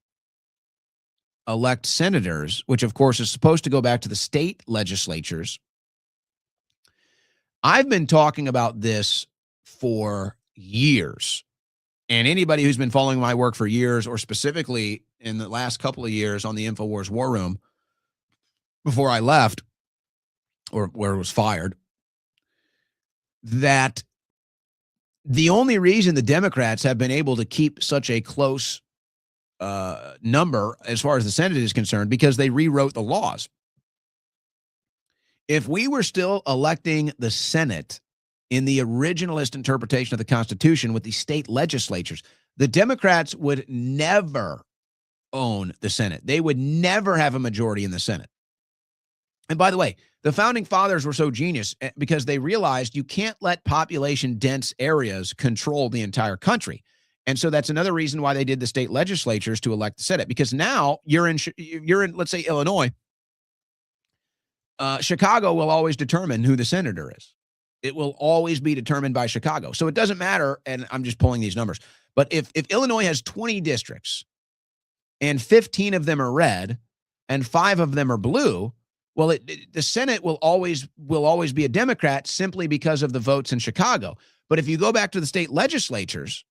elect senators, which of course is supposed to go back to the state legislatures. I've been talking about this for years, and anybody who's been following my work for years, or specifically in the last couple of years on the InfoWars War Room before I left, or where I was fired, that the only reason the Democrats have been able to keep such a close number as far as the Senate is concerned, because they rewrote the laws. If we were still electing the Senate in the originalist interpretation of the Constitution with the state legislatures, the Democrats would never own the Senate. They would never have a majority in the Senate. And by the way, the founding fathers were so genius because they realized you can't let population-dense areas control the entire country. And so that's another reason why they did the state legislatures to elect the Senate, because now you're in, let's say, Illinois, Chicago will always determine who the senator is. It will always be determined by Chicago. So it doesn't matter, and I'm just pulling these numbers, but if Illinois has 20 districts and 15 of them are red and 5 of them are blue, well, the Senate will always be a Democrat simply because of the votes in Chicago. But if you go back to the state legislatures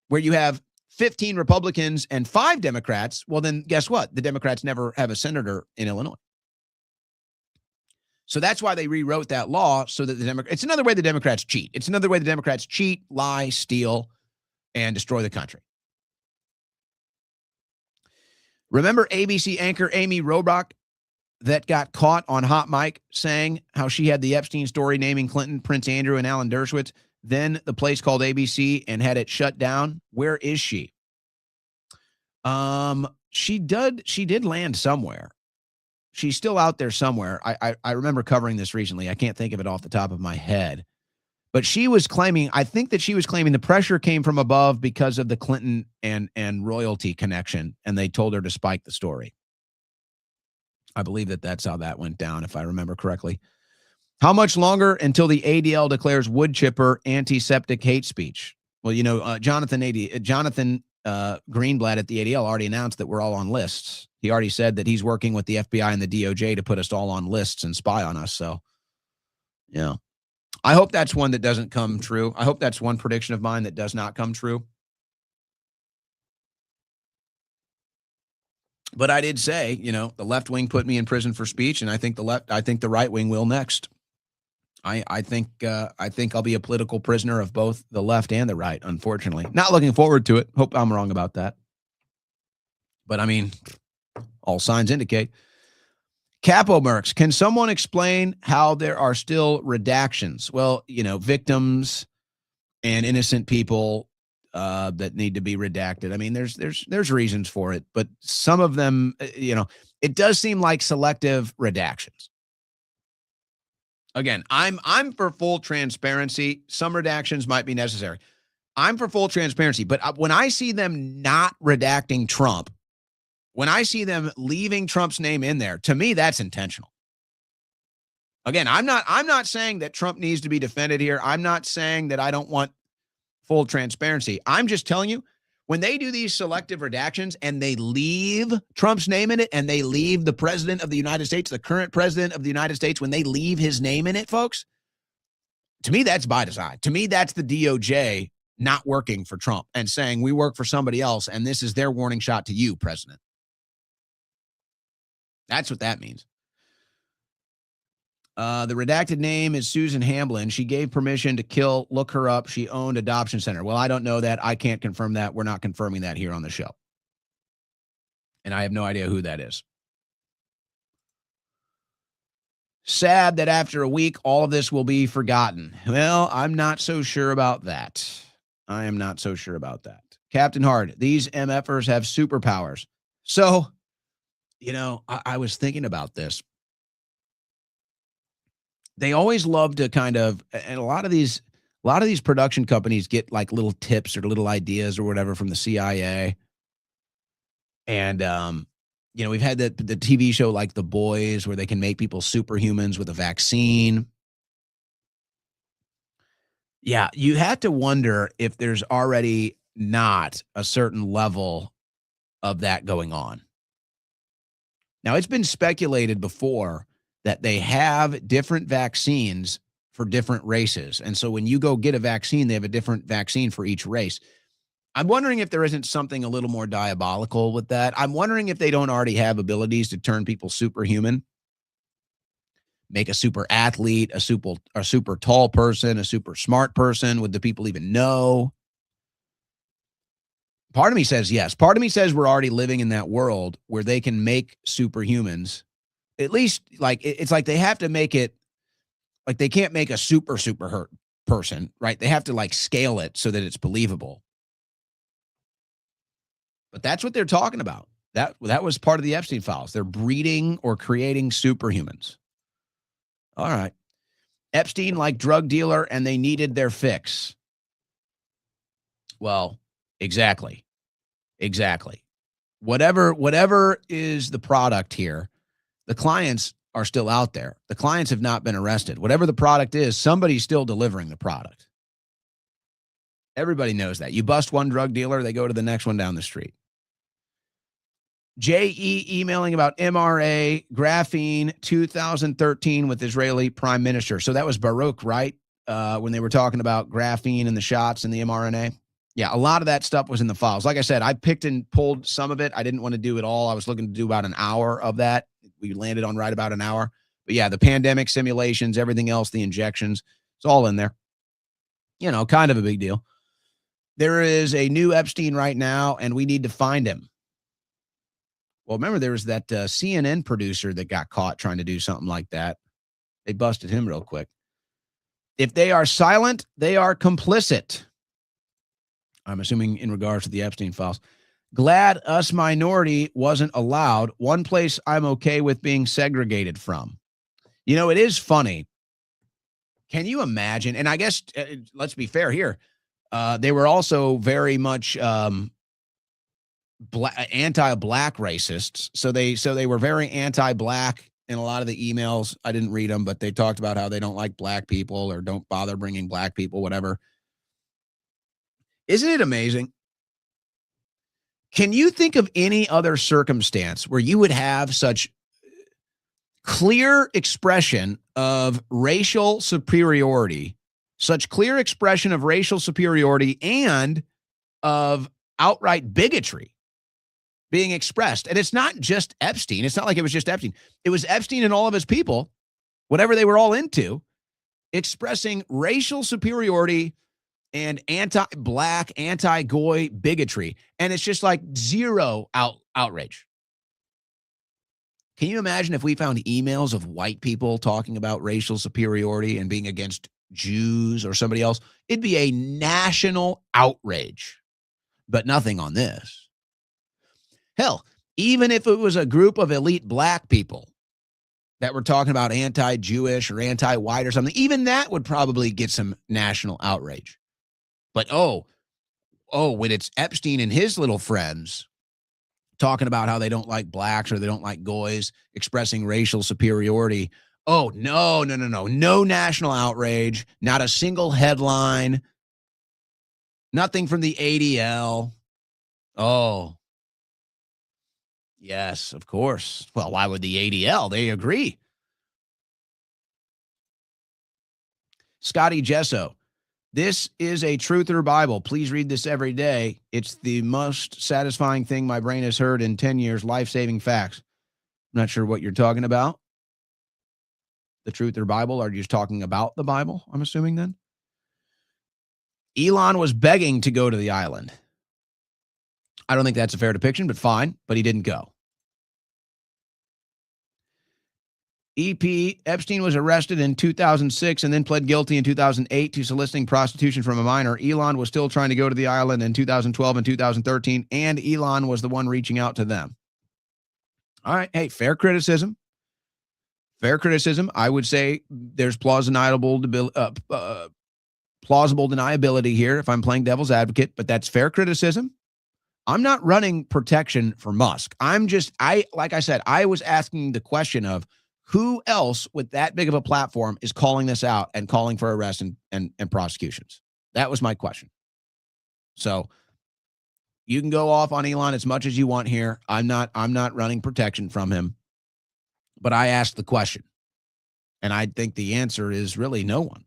where you have 15 Republicans and 5 Democrats, well, then guess what? The Democrats never have a senator in Illinois. So that's why they rewrote that law so that it's another way the Democrats cheat. It's another way the Democrats cheat, lie, steal, and destroy the country. Remember ABC anchor Amy Robach that got caught on Hot Mic saying how she had the Epstein story naming Clinton, Prince Andrew, and Alan Dershowitz, then the place called ABC and had it shut down? Where is she? She did land somewhere. She's still out there somewhere. I remember covering this recently. I can't think of it off the top of my head. But she was claiming, I think that she was claiming the pressure came from above because of the Clinton and royalty connection, and they told her to spike the story. I believe that's how that went down, if I remember correctly. How much longer until the ADL declares wood chipper antiseptic hate speech? Well, Jonathan Greenblatt at the ADL already announced that we're all on lists. He already said that he's working with the FBI and the DOJ to put us all on lists and spy on us. So, yeah. I hope that's one that doesn't come true. I hope that's one prediction of mine that does not come true. But I did say, the left wing put me in prison for speech, and I think the right wing will next. I think I'll be a political prisoner of both the left and the right, unfortunately. Not looking forward to it. Hope I'm wrong about that. But I mean, all signs indicate. Capo Mercs, can someone explain how there are still redactions? Well, victims and innocent people that need to be redacted. I mean, there's reasons for it, but some of them, it does seem like selective redactions. Again, I'm for full transparency. Some redactions might be necessary. I'm for full transparency, but when I see them not redacting Trump, when I see them leaving Trump's name in there, to me, that's intentional. Again, I'm not saying that Trump needs to be defended here. I'm not saying that I don't want full transparency. I'm just telling you, when they do these selective redactions and they leave Trump's name in it and they leave the president of the United States, the current president of the United States, when they leave his name in it, folks, to me, that's by design. To me, that's the DOJ not working for Trump and saying we work for somebody else and this is their warning shot to you, President. That's what that means. The redacted name is Susan Hamblin. She gave permission to kill. Look her up. She owned adoption center. Well, I don't know that. I can't confirm that. We're not confirming that here on the show. And I have no idea who that is. Sad that after a week, all of this will be forgotten. Well, I'm not so sure about that. I am not so sure about that. Captain Hard, these MFers have superpowers. So, I was thinking about this. They always love to kind of, and a lot of these production companies get like little tips or little ideas or whatever from the CIA. And, we've had the TV show like The Boys where they can make people superhumans with a vaccine. Yeah, you have to wonder if there's already not a certain level of that going on. Now, it's been speculated before that they have different vaccines for different races. And so when you go get a vaccine, they have a different vaccine for each race. I'm wondering if there isn't something a little more diabolical with that. I'm wondering if they don't already have abilities to turn people superhuman, make a super athlete, a super tall person, a super smart person. Would the people even know? Part of me says yes. Part of me says we're already living in that world where they can make superhumans. At least, it's like they have to make it, like they can't make a super hurt person, right? They have to scale it so that it's believable. But that's what they're talking about. That was part of the Epstein files. They're breeding or creating superhumans. All right. Epstein like drug dealer and they needed their fix. Well, exactly. Whatever is the product here, the clients are still out there. The clients have not been arrested. Whatever the product is, somebody's still delivering the product. Everybody knows that. You bust one drug dealer, they go to the next one down the street. JE emailing about MRA, graphene, 2013 with Israeli prime minister. So that was Baruch, right? When they were talking about graphene and the shots and the mRNA. Yeah, a lot of that stuff was in the files. Like I said, I picked and pulled some of it. I didn't want to do it all. I was looking to do about an hour of that. We landed on right about an hour. But yeah, the pandemic simulations, everything else, the injections, it's all in there. You know, kind of a big deal. There is a new Epstein right now, and we need to find him. Well, remember, there was that CNN producer that got caught trying to do something like that. They busted him real quick. If they are silent, they are complicit. I'm assuming in regards to the Epstein files. Glad us minority wasn't allowed. One place I'm okay with being segregated from. You know, it is funny. Can you imagine? And I guess, let's be fair here. They were also very much anti-black racists. So they were very anti-black in a lot of the emails. I didn't read them, but they talked about how they don't like black people or don't bother bringing black people, whatever. Isn't it amazing? Can you think of any other circumstance where you would have such clear expression of racial superiority, such clear expression of racial superiority and of outright bigotry being expressed? And it's not just Epstein. It's not like it was just Epstein. It was Epstein and all of his people, whatever they were all into, expressing racial superiority and anti-black, anti-goy bigotry. And it's just like zero outrage. Can you imagine if we found emails of white people talking about racial superiority and being against Jews or somebody else? It'd be a national outrage, but nothing on this. Hell, even if it was a group of elite black people that were talking about anti-Jewish or anti-white or something, even that would probably get some national outrage. But when it's Epstein and his little friends talking about how they don't like blacks or they don't like goys, expressing racial superiority, oh, no national outrage, not a single headline, nothing from the ADL. Oh, yes, of course. Well, why would the ADL? They agree. Scotty Gesso. This is a truther Bible. Please read this every day. It's the most satisfying thing my brain has heard in 10 years. Life-saving facts. I'm not sure what you're talking about. The truther Bible. Are you just talking about the Bible, I'm assuming then? Elon was begging to go to the island. I don't think that's a fair depiction, but fine. But he didn't go. EP, Epstein was arrested in 2006 and then pled guilty in 2008 to soliciting prostitution from a minor. Elon was still trying to go to the island in 2012 and 2013, and Elon was the one reaching out to them. All right. Hey, fair criticism. Fair criticism. I would say there's plausible deniability here if I'm playing devil's advocate, but that's fair criticism. I'm not running protection for Musk. Like I said, I was asking the question of, who else with that big of a platform is calling this out and calling for arrests and prosecutions? That was my question. So you can go off on Elon as much as you want here. I'm not running protection from him, but I asked the question, and I think the answer is really no one.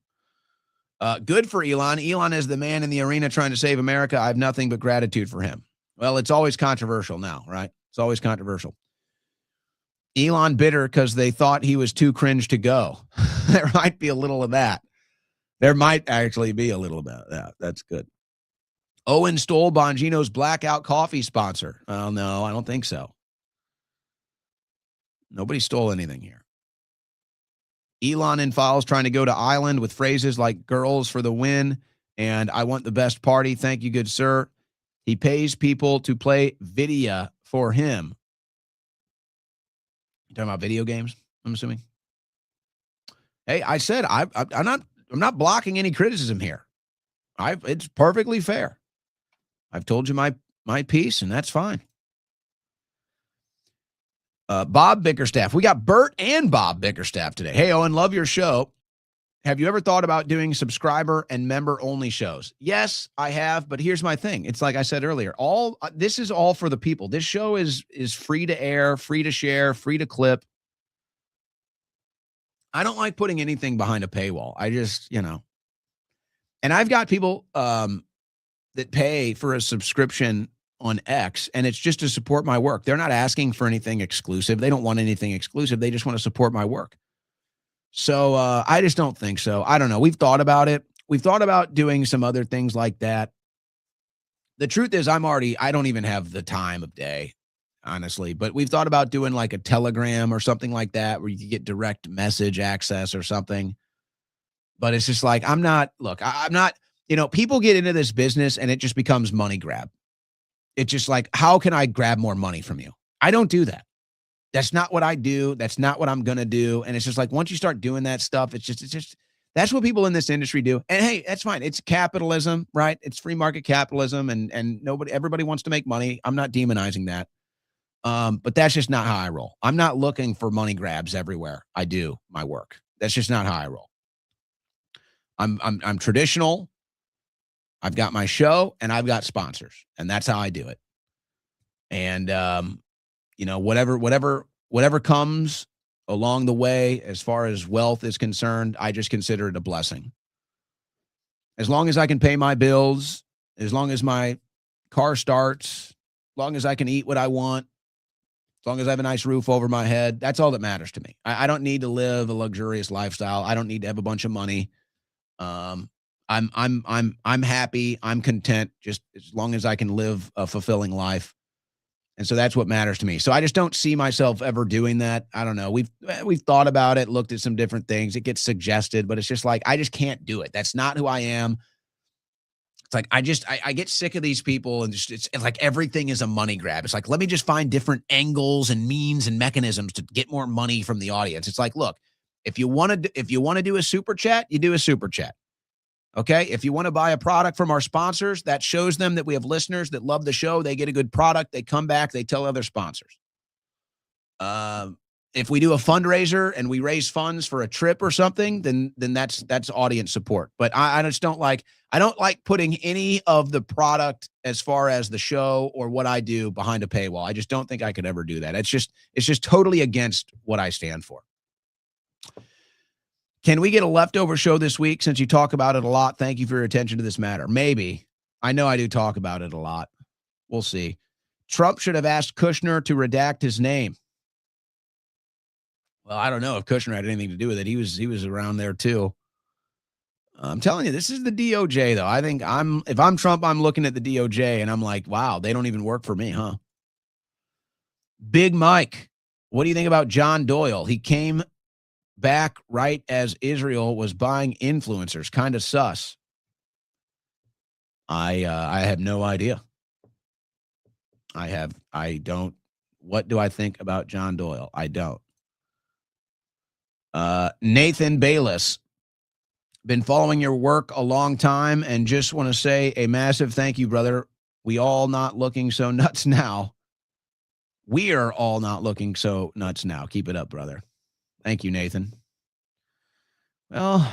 Good for Elon. Elon is the man in the arena trying to save America. I have nothing but gratitude for him. Well, it's always controversial now, right? It's always controversial. Elon bitter because they thought he was too cringe to go. There might be a little of that. There might actually be a little bit of that. That's good. Owen stole Bongino's Blackout Coffee sponsor. Oh, no, I don't think so. Nobody stole anything here. Elon in files trying to go to island with phrases like girls for the win and I want the best party. Thank you, good sir. He pays people to play video for him. You talking about video games, I'm assuming? Hey, I said I'm not blocking any criticism here. It's perfectly fair. I've told you my piece, and that's fine. Bob Bickerstaff. We got Bert and Bob Bickerstaff today. Hey, Owen, love your show. Have you ever thought about doing subscriber and member only shows? Yes, I have, but here's my thing. It's like I said earlier, this is all for the people. This show is free to air, free to share, free to clip. I don't like putting anything behind a paywall. I just, and I've got people that pay for a subscription on X, and it's just to support my work. They're not asking for anything exclusive. They don't want anything exclusive. They just want to support my work. So I just don't think so. I don't know. We've thought about it. We've thought about doing some other things like that. The truth is I don't even have the time of day, honestly, but we've thought about doing like a Telegram or something like that where you could get direct message access or something. But it's just like, I'm not, people get into this business and it just becomes money grab. It's just like, how can I grab more money from you? I don't do that. That's not what I do. That's not what I'm going to do. And it's just like, once you start doing that stuff, it's just, that's what people in this industry do. And hey, that's fine. It's capitalism, right? It's free market capitalism and everybody wants to make money. I'm not demonizing that. But that's just not how I roll. I'm not looking for money grabs everywhere I do my work. That's just not how I roll. I'm traditional. I've got my show and I've got sponsors, and that's how I do it. And, whatever comes along the way, as far as wealth is concerned, I just consider it a blessing. As long as I can pay my bills, as long as my car starts, as long as I can eat what I want, as long as I have a nice roof over my head, that's all that matters to me. I don't need to live a luxurious lifestyle. I don't need to have a bunch of money. I'm happy. I'm content just as long as I can live a fulfilling life. And so that's what matters to me. So I just don't see myself ever doing that. I don't know. We've thought about it, looked at some different things. It gets suggested, but it's just like, I just can't do it. That's not who I am. It's like, I get sick of these people, and just, it's like everything is a money grab. It's like, let me just find different angles and means and mechanisms to get more money from the audience. It's like, look, if you want to do a super chat, you do a super chat. Okay. If you want to buy a product from our sponsors, that shows them that we have listeners that love the show. They get a good product. They come back. They tell other sponsors. If we do a fundraiser and we raise funds for a trip or something, then that's audience support. But I don't like putting any of the product as far as the show or what I do behind a paywall. I just don't think I could ever do that. It's just totally against what I stand for. Can we get a leftover show this week since you talk about it a lot? Thank you for your attention to this matter. Maybe. I know I do talk about it a lot. We'll see. Trump should have asked Kushner to redact his name. Well, I don't know if Kushner had anything to do with it. He was around there too. I'm telling you, this is the DOJ though. I think if I'm Trump, I'm looking at the DOJ and I'm like, wow, they don't even work for me, huh? Big Mike, what do you think about John Doyle? He came back right as Israel was buying influencers. Kind of sus. I have no idea. I don't. What do I think about John Doyle? I don't. Nathan Bayless, been following your work a long time and just want to say a massive thank you, brother. We all not looking so nuts now. We are all not looking so nuts now. Keep it up, brother. Thank you, Nathan. Well,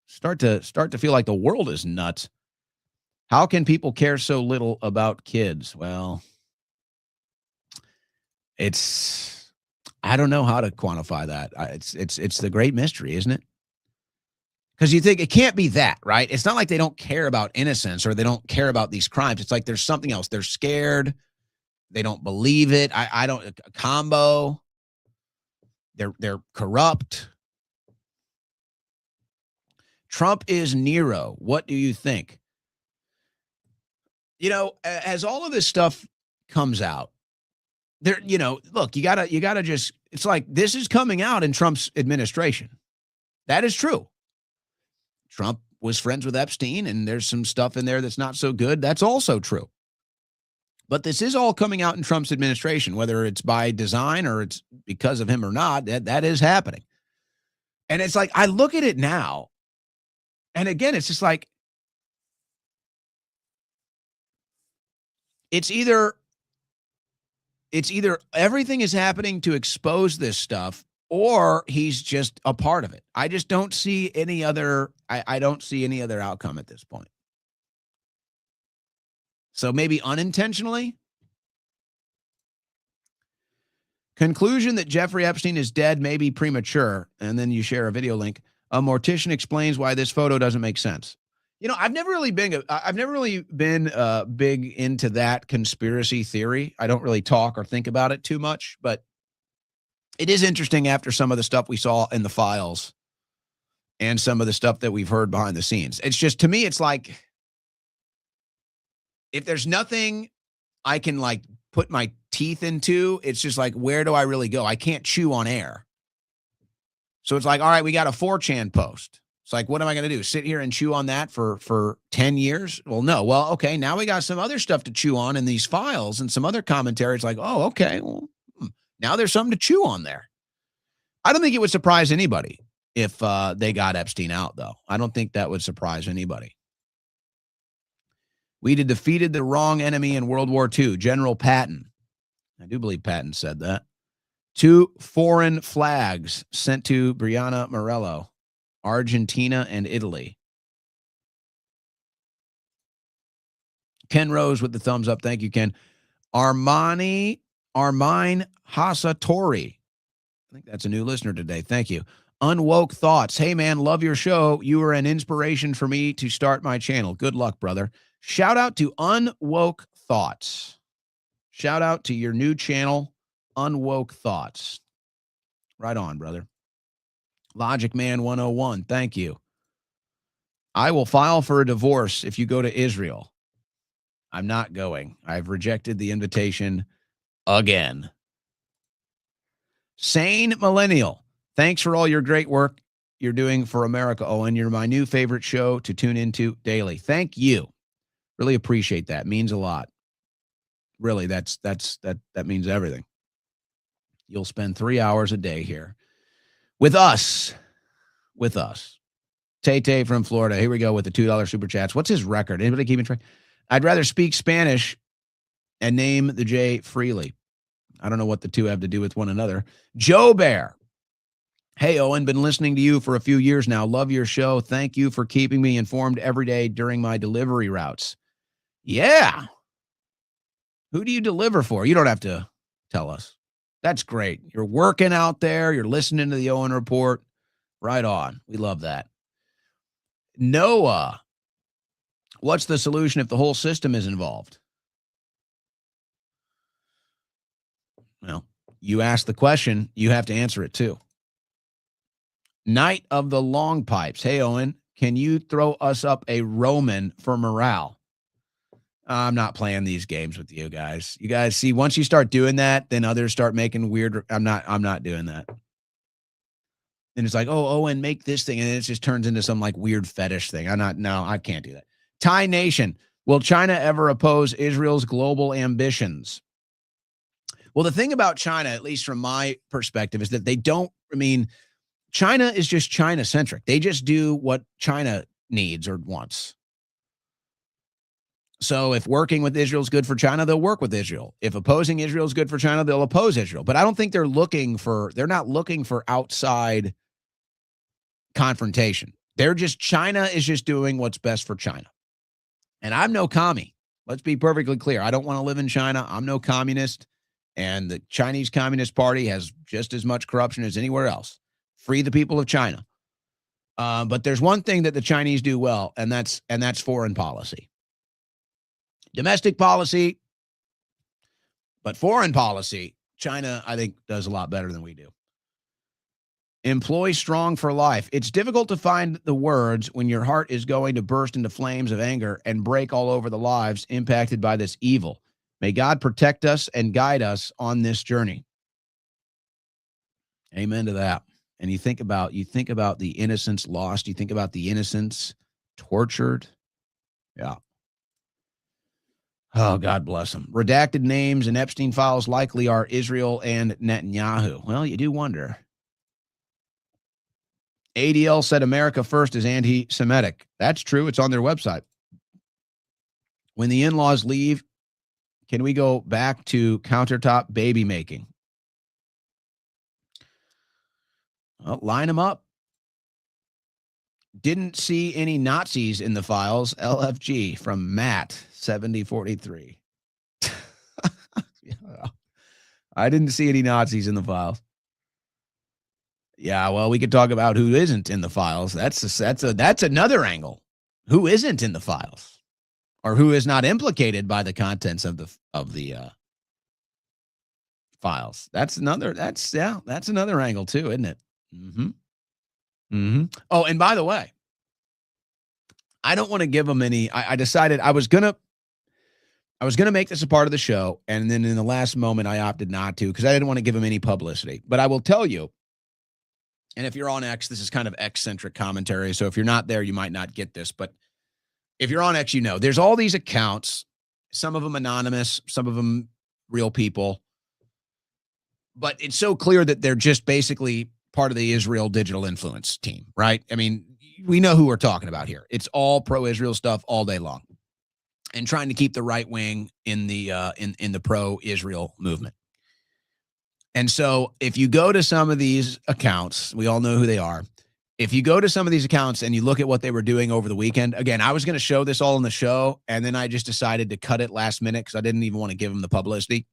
start to feel like the world is nuts. How can people care so little about kids? Well, I don't know how to quantify that. It's the great mystery, isn't it? Because you think it can't be that, right? It's not like they don't care about innocence or they don't care about these crimes. It's like there's something else. They're scared. They don't believe it. I don't, a combo. They're corrupt. Trump is Nero. What do you think? As all of this stuff comes out, there, look, you gotta just, it's like this is coming out in Trump's administration. That is true. Trump was friends with Epstein, and there's some stuff in there that's not so good. That's also true. But this is all coming out in Trump's administration, whether it's by design or it's because of him or not, that is happening. And it's like, I look at it now, and again, it's just like, it's either It's either everything is happening to expose this stuff or he's just a part of it. I just don't see any other, I don't see any other outcome at this point. So maybe unintentionally. Conclusion that Jeffrey Epstein is dead may be premature. And then you share a video link. A mortician explains why this photo doesn't make sense. You know, I've never really been big into that conspiracy theory. I don't really talk or think about it too much, but it is interesting after some of the stuff we saw in the files and some of the stuff that we've heard behind the scenes. It's just, to me, it's like, if there's nothing I can like put my teeth into, it's just like, where do I really go? I can't chew on air. So it's like, all right, we got a 4chan post. It's like, what am I going to do? Sit here and chew on that for 10 years? Well, no. Well, okay, now we got some other stuff to chew on in these files and some other commentaries like, oh, okay, well, now there's something to chew on there. I don't think it would surprise anybody if they got Epstein out, though. I don't think that would surprise anybody. We defeated the wrong enemy in World War II, General Patton. I do believe Patton said that. 2 foreign flags sent to Brianna Morello, Argentina and Italy. Ken Rose with the thumbs up. Thank you, Ken. Armine Hasatori. I think that's a new listener today. Thank you. Unwoke Thoughts. Hey, man, love your show. You were an inspiration for me to start my channel. Good luck, brother. Shout out to Unwoke Thoughts. Shout out to your new channel, Unwoke Thoughts. Right on, brother. Logic Man 101. Thank you. I will file for a divorce if you go to Israel. I'm not going. I've rejected the invitation again. Sane Millennial. Thanks for all your great work you're doing for America, Owen. You're my new favorite show to tune into daily. Thank you. Really appreciate that. Means a lot. Really, that means everything. You'll spend 3 hours a day here with us. Tay from Florida. Here we go with the $2 super chats. What's his record? Anybody keeping track? I'd rather speak Spanish and name the J freely. I don't know what the two have to do with one another. Joe Bear. Hey, Owen, been listening to you for a few years now. Love your show. Thank you for keeping me informed every day during my delivery routes. Yeah. Who do you deliver for? You don't have to tell us. That's great. You're working out there. You're listening to the Owen Report. Right on. We love that. Noah. What's the solution if the whole system is involved? Well, you ask the question, you have to answer it too. Night of the Long Pipes. Hey, Owen, can you throw us up a Roman for morale? I'm not playing these games with you guys. You guys see, once you start doing that, then others start making weird. I'm not doing that. And it's like, oh, Owen, make this thing. And it just turns into some like weird fetish thing. I can't do that. Thai Nation. Will China ever oppose Israel's global ambitions? Well, the thing about China, at least from my perspective, is that they don't, China is just China-centric. They just do what China needs or wants. So if working with Israel is good for China, they'll work with Israel. If opposing Israel is good for China, they'll oppose Israel. But I don't think they're not looking for outside confrontation. China is just doing what's best for China. And I'm no commie. Let's be perfectly clear. I don't want to live in China. I'm no communist. And the Chinese Communist Party has just as much corruption as anywhere else. Free the people of China. But there's one thing that the Chinese do well, and that's foreign policy. Domestic policy, but foreign policy, China, I think, does a lot better than we do. Employ strong for life. It's difficult to find the words when your heart is going to burst into flames of anger and break all over the lives impacted by this evil. May God protect us and guide us on this journey. Amen to that. And you think about the innocents lost. You think about the innocents tortured. Yeah. Oh, God bless them. Redacted names and Epstein files likely are Israel and Netanyahu. Well, you do wonder. ADL said America First is anti-Semitic. That's true. It's on their website. When the in-laws leave, Can we go back to countertop baby making? Well, line them up. Didn't see any Nazis in the files. LFG from Matt 7043. I didn't see any Nazis in the files. Yeah, well, we could talk about who isn't in the files. That's another angle. Who isn't in the files, or who is not implicated by the contents of the files? That's another angle too, isn't it? Mm-hmm. Mm-hmm. Oh, and by the way, I don't want to give them any. I decided I was gonna make this a part of the show, and then in the last moment, I opted not to because I didn't want to give them any publicity. But I will tell you, and if you're on X, this is kind of X-centric commentary. So if you're not there, you might not get this. But if you're on X, you know there's all these accounts. Some of them anonymous, some of them real people. But it's so clear that they're just basically part of the Israel digital influence team, right? I mean, we know who we're talking about here. It's all pro-Israel stuff all day long, and trying to keep the right wing in the in the pro-Israel movement. And so if you go to some of these accounts, we all know who they are. If you go to some of these accounts and you look at what they were doing over the weekend, again, I was going to show this all in the show, and then I just decided to cut it last minute because I didn't even want to give them the publicity.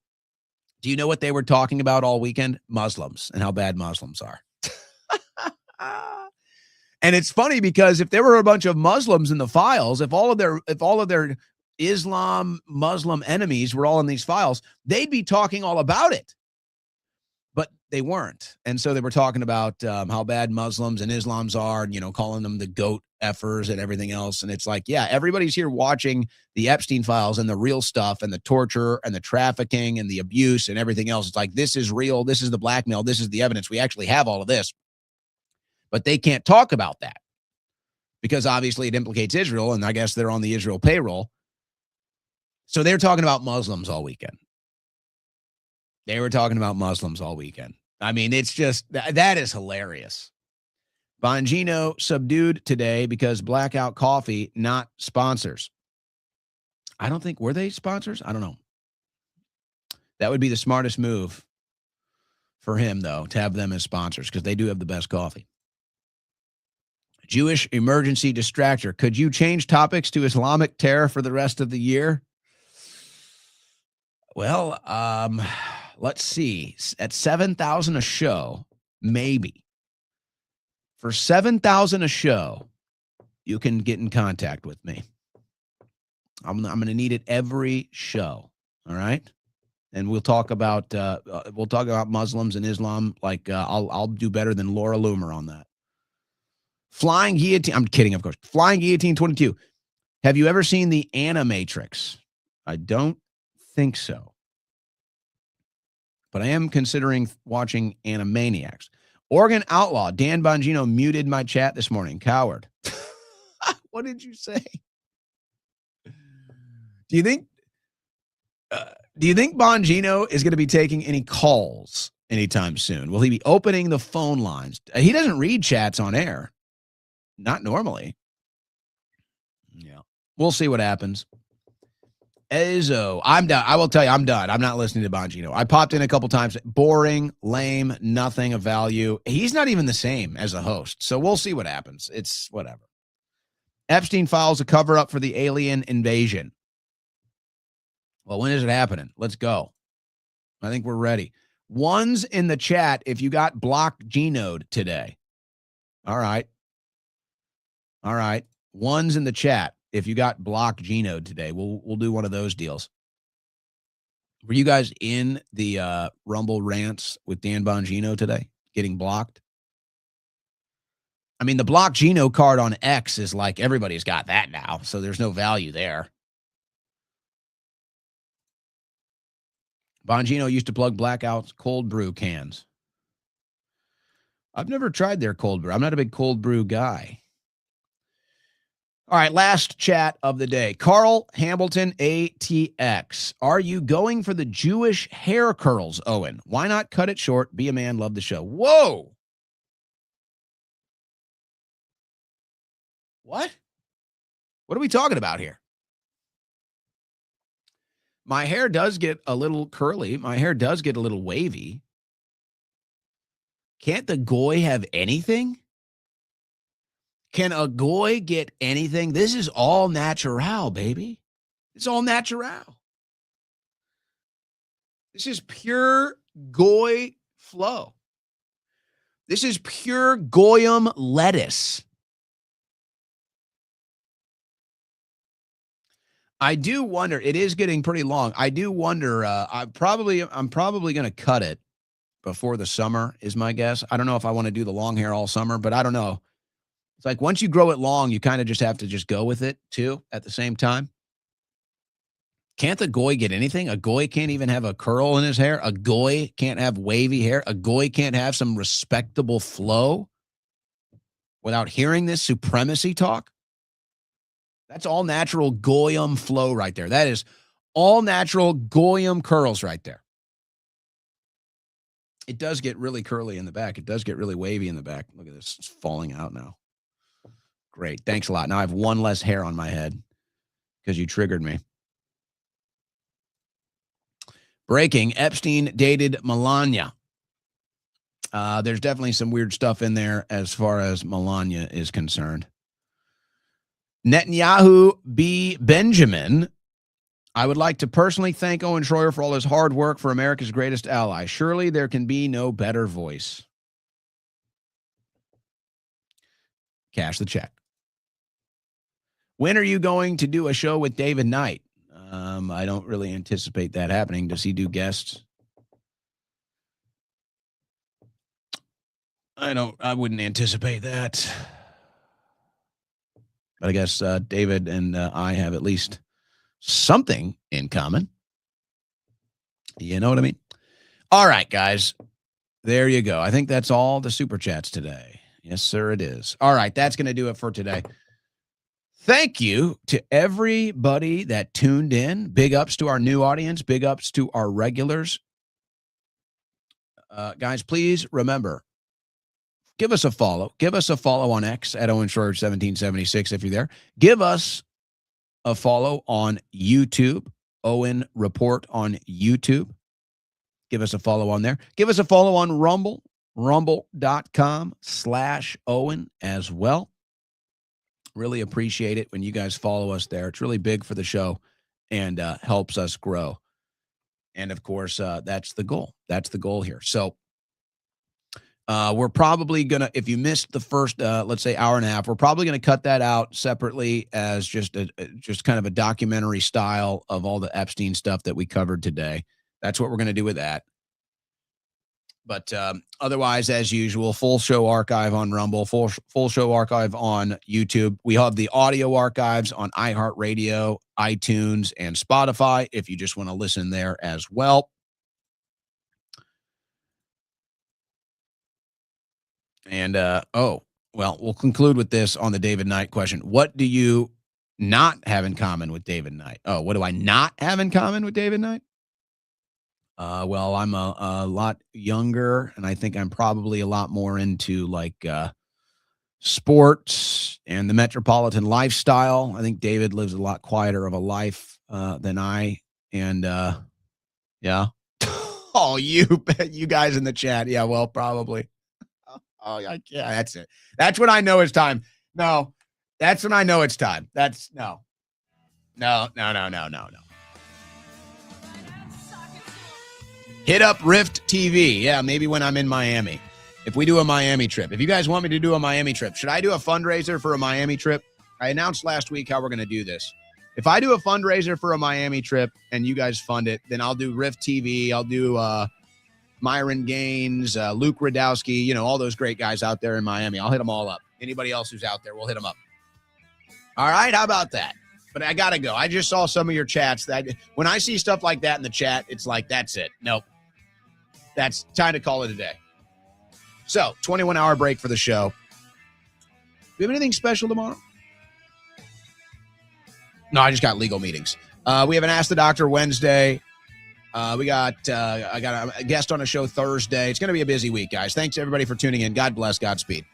Do you know what they were talking about all weekend? Muslims and how bad Muslims are. And it's funny because if there were a bunch of Muslims in the files, if all of their Islam Muslim enemies were all in these files, they'd be talking all about it. But they weren't. And so they were talking about how bad Muslims and Islams are, and, calling them the goat effers and everything else. And it's like, yeah, everybody's here watching the Epstein files and the real stuff and the torture and the trafficking and the abuse and everything else. It's like, this is real. This is the blackmail. This is the evidence. We actually have all of this. But they can't talk about that because obviously it implicates Israel. And I guess they're on the Israel payroll. So they're talking about Muslims all weekend. They were talking about Muslims all weekend. I mean, it's just, that is hilarious. Bongino subdued today because Blackout Coffee, not sponsors. I don't think, were they sponsors? I don't know. That would be the smartest move for him, though, to have them as sponsors because they do have the best coffee. Jewish emergency distractor. Could you change topics to Islamic terror for the rest of the year? Well, let's see. At 7,000 a show, maybe. For 7,000 a show, you can get in contact with me. I'm going to need it every show. All right, and we'll talk about Muslims and Islam. Like I'll do better than Laura Loomer on that. Flying Guillotine. I'm kidding, of course. Flying Guillotine 22. Have you ever seen the Animatrix? I don't think so. But I am considering watching Animaniacs. Oregon Outlaw. Dan Bongino muted my chat this morning. Coward. What did you say? Do you think Bongino is going to be taking any calls anytime soon? Will he be opening the phone lines? He doesn't read chats on air. Not normally. Yeah. We'll see what happens. Ezo, I'm done. I will tell you, I'm done. I'm not listening to Bongino. I popped in a couple times. Boring, lame, nothing of value. He's not even the same as a host. So we'll see what happens. It's whatever. Epstein files a cover up for the alien invasion. Well, when is it happening? Let's go. I think we're ready. One's in the chat if you got blocked Genode today. All right. One's in the chat if you got blocked Genode today. We'll do one of those deals. Were you guys in the Rumble rants with Dan Bongino today, getting blocked? I mean, the block Geno card on X is like everybody's got that now, so there's no value there. Bongino used to plug Blackout's cold brew cans. I've never tried their cold brew. I'm not a big cold brew guy. All right, last chat of the day. Carl Hamilton ATX. Are you going for the Jewish hair curls, Owen? Why not cut it short? Be a man, love the show. Whoa. What? What are we talking about here? My hair does get a little curly. My hair does get a little wavy. Can't the goy have anything? Can a goy get anything? This is all natural, baby. It's all natural. This is pure goy flow. This is pure goyim lettuce. I do wonder, it is getting pretty long. I do wonder, I'm probably going to cut it before the summer is my guess. I don't know if I want to do the long hair all summer, but I don't know. It's like once you grow it long, you kind of just have to just go with it too at the same time. Can't the goy get anything? A goy can't even have a curl in his hair. A goy can't have wavy hair. A goy can't have some respectable flow without hearing this supremacy talk. That's all natural goyim flow right there. That is all natural goyim curls right there. It does get really curly in the back. It does get really wavy in the back. Look at this. It's falling out now. Great. Thanks a lot. Now I have one less hair on my head because you triggered me. Breaking, Epstein dated Melania. There's definitely some weird stuff in there as far as Melania is concerned. Netanyahu B. Benjamin. I would like to personally thank Owen Schroyer for all his hard work for America's greatest ally. Surely there can be no better voice. Cash the check. When are you going to do a show with David Knight? I don't really anticipate that happening. Does he do guests? I wouldn't anticipate that. But I guess David and I have at least something in common. You know what I mean? All right, guys. There you go. I think that's all the super chats today. Yes, sir, it is. All right, that's going to do it for today. Thank you to everybody that tuned in. Big ups to our new audience. Big ups to our regulars. Guys, please remember, give us a follow. Give us a follow on X at Owen Schroyer 1776 if you're there. Give us a follow on YouTube, Owen Report on YouTube. Give us a follow on there. Give us a follow on Rumble, rumble.com/Owen as well. Really appreciate it when you guys follow us there. It's really big for the show and helps us grow. And, of course, that's the goal. That's the goal here. So we're probably going to, if you missed the first, let's say, hour and a half, we're probably going to cut that out separately as just kind of a documentary style of all the Epstein stuff that we covered today. That's what we're going to do with that. But otherwise, as usual, full show archive on Rumble, full show archive on YouTube. We have the audio archives on iHeartRadio, iTunes, and Spotify if you just want to listen there as well. And, we'll conclude with this on the David Knight question. What do you not have in common with David Knight? Oh, what do I not have in common with David Knight? Well, I'm a lot younger, and I think I'm probably a lot more into like sports and the metropolitan lifestyle. I think David lives a lot quieter of a life than I. And yeah. Oh, you guys in the chat. Yeah, well, probably. Oh, yeah, that's it. That's when I know it's time. No, that's when I know it's time. That's no. Hit up Rift TV. Yeah, maybe when I'm in Miami. If we do a Miami trip. If you guys want me to do a Miami trip, should I do a fundraiser for a Miami trip? I announced last week how we're going to do this. If I do a fundraiser for a Miami trip and you guys fund it, then I'll do Rift TV. I'll do Myron Gaines, Luke Radowski, all those great guys out there in Miami. I'll hit them all up. Anybody else who's out there, we'll hit them up. All right, how about that? But I got to go. I just saw some of your chats. That when I see stuff like that in the chat, it's like, that's it. Nope. That's time to call it a day. So, 21-hour break for the show. Do we have anything special tomorrow? No, I just got legal meetings. We have an Ask the Doctor Wednesday. I got a guest on a show Thursday. It's going to be a busy week, guys. Thanks, everybody, for tuning in. God bless. Godspeed.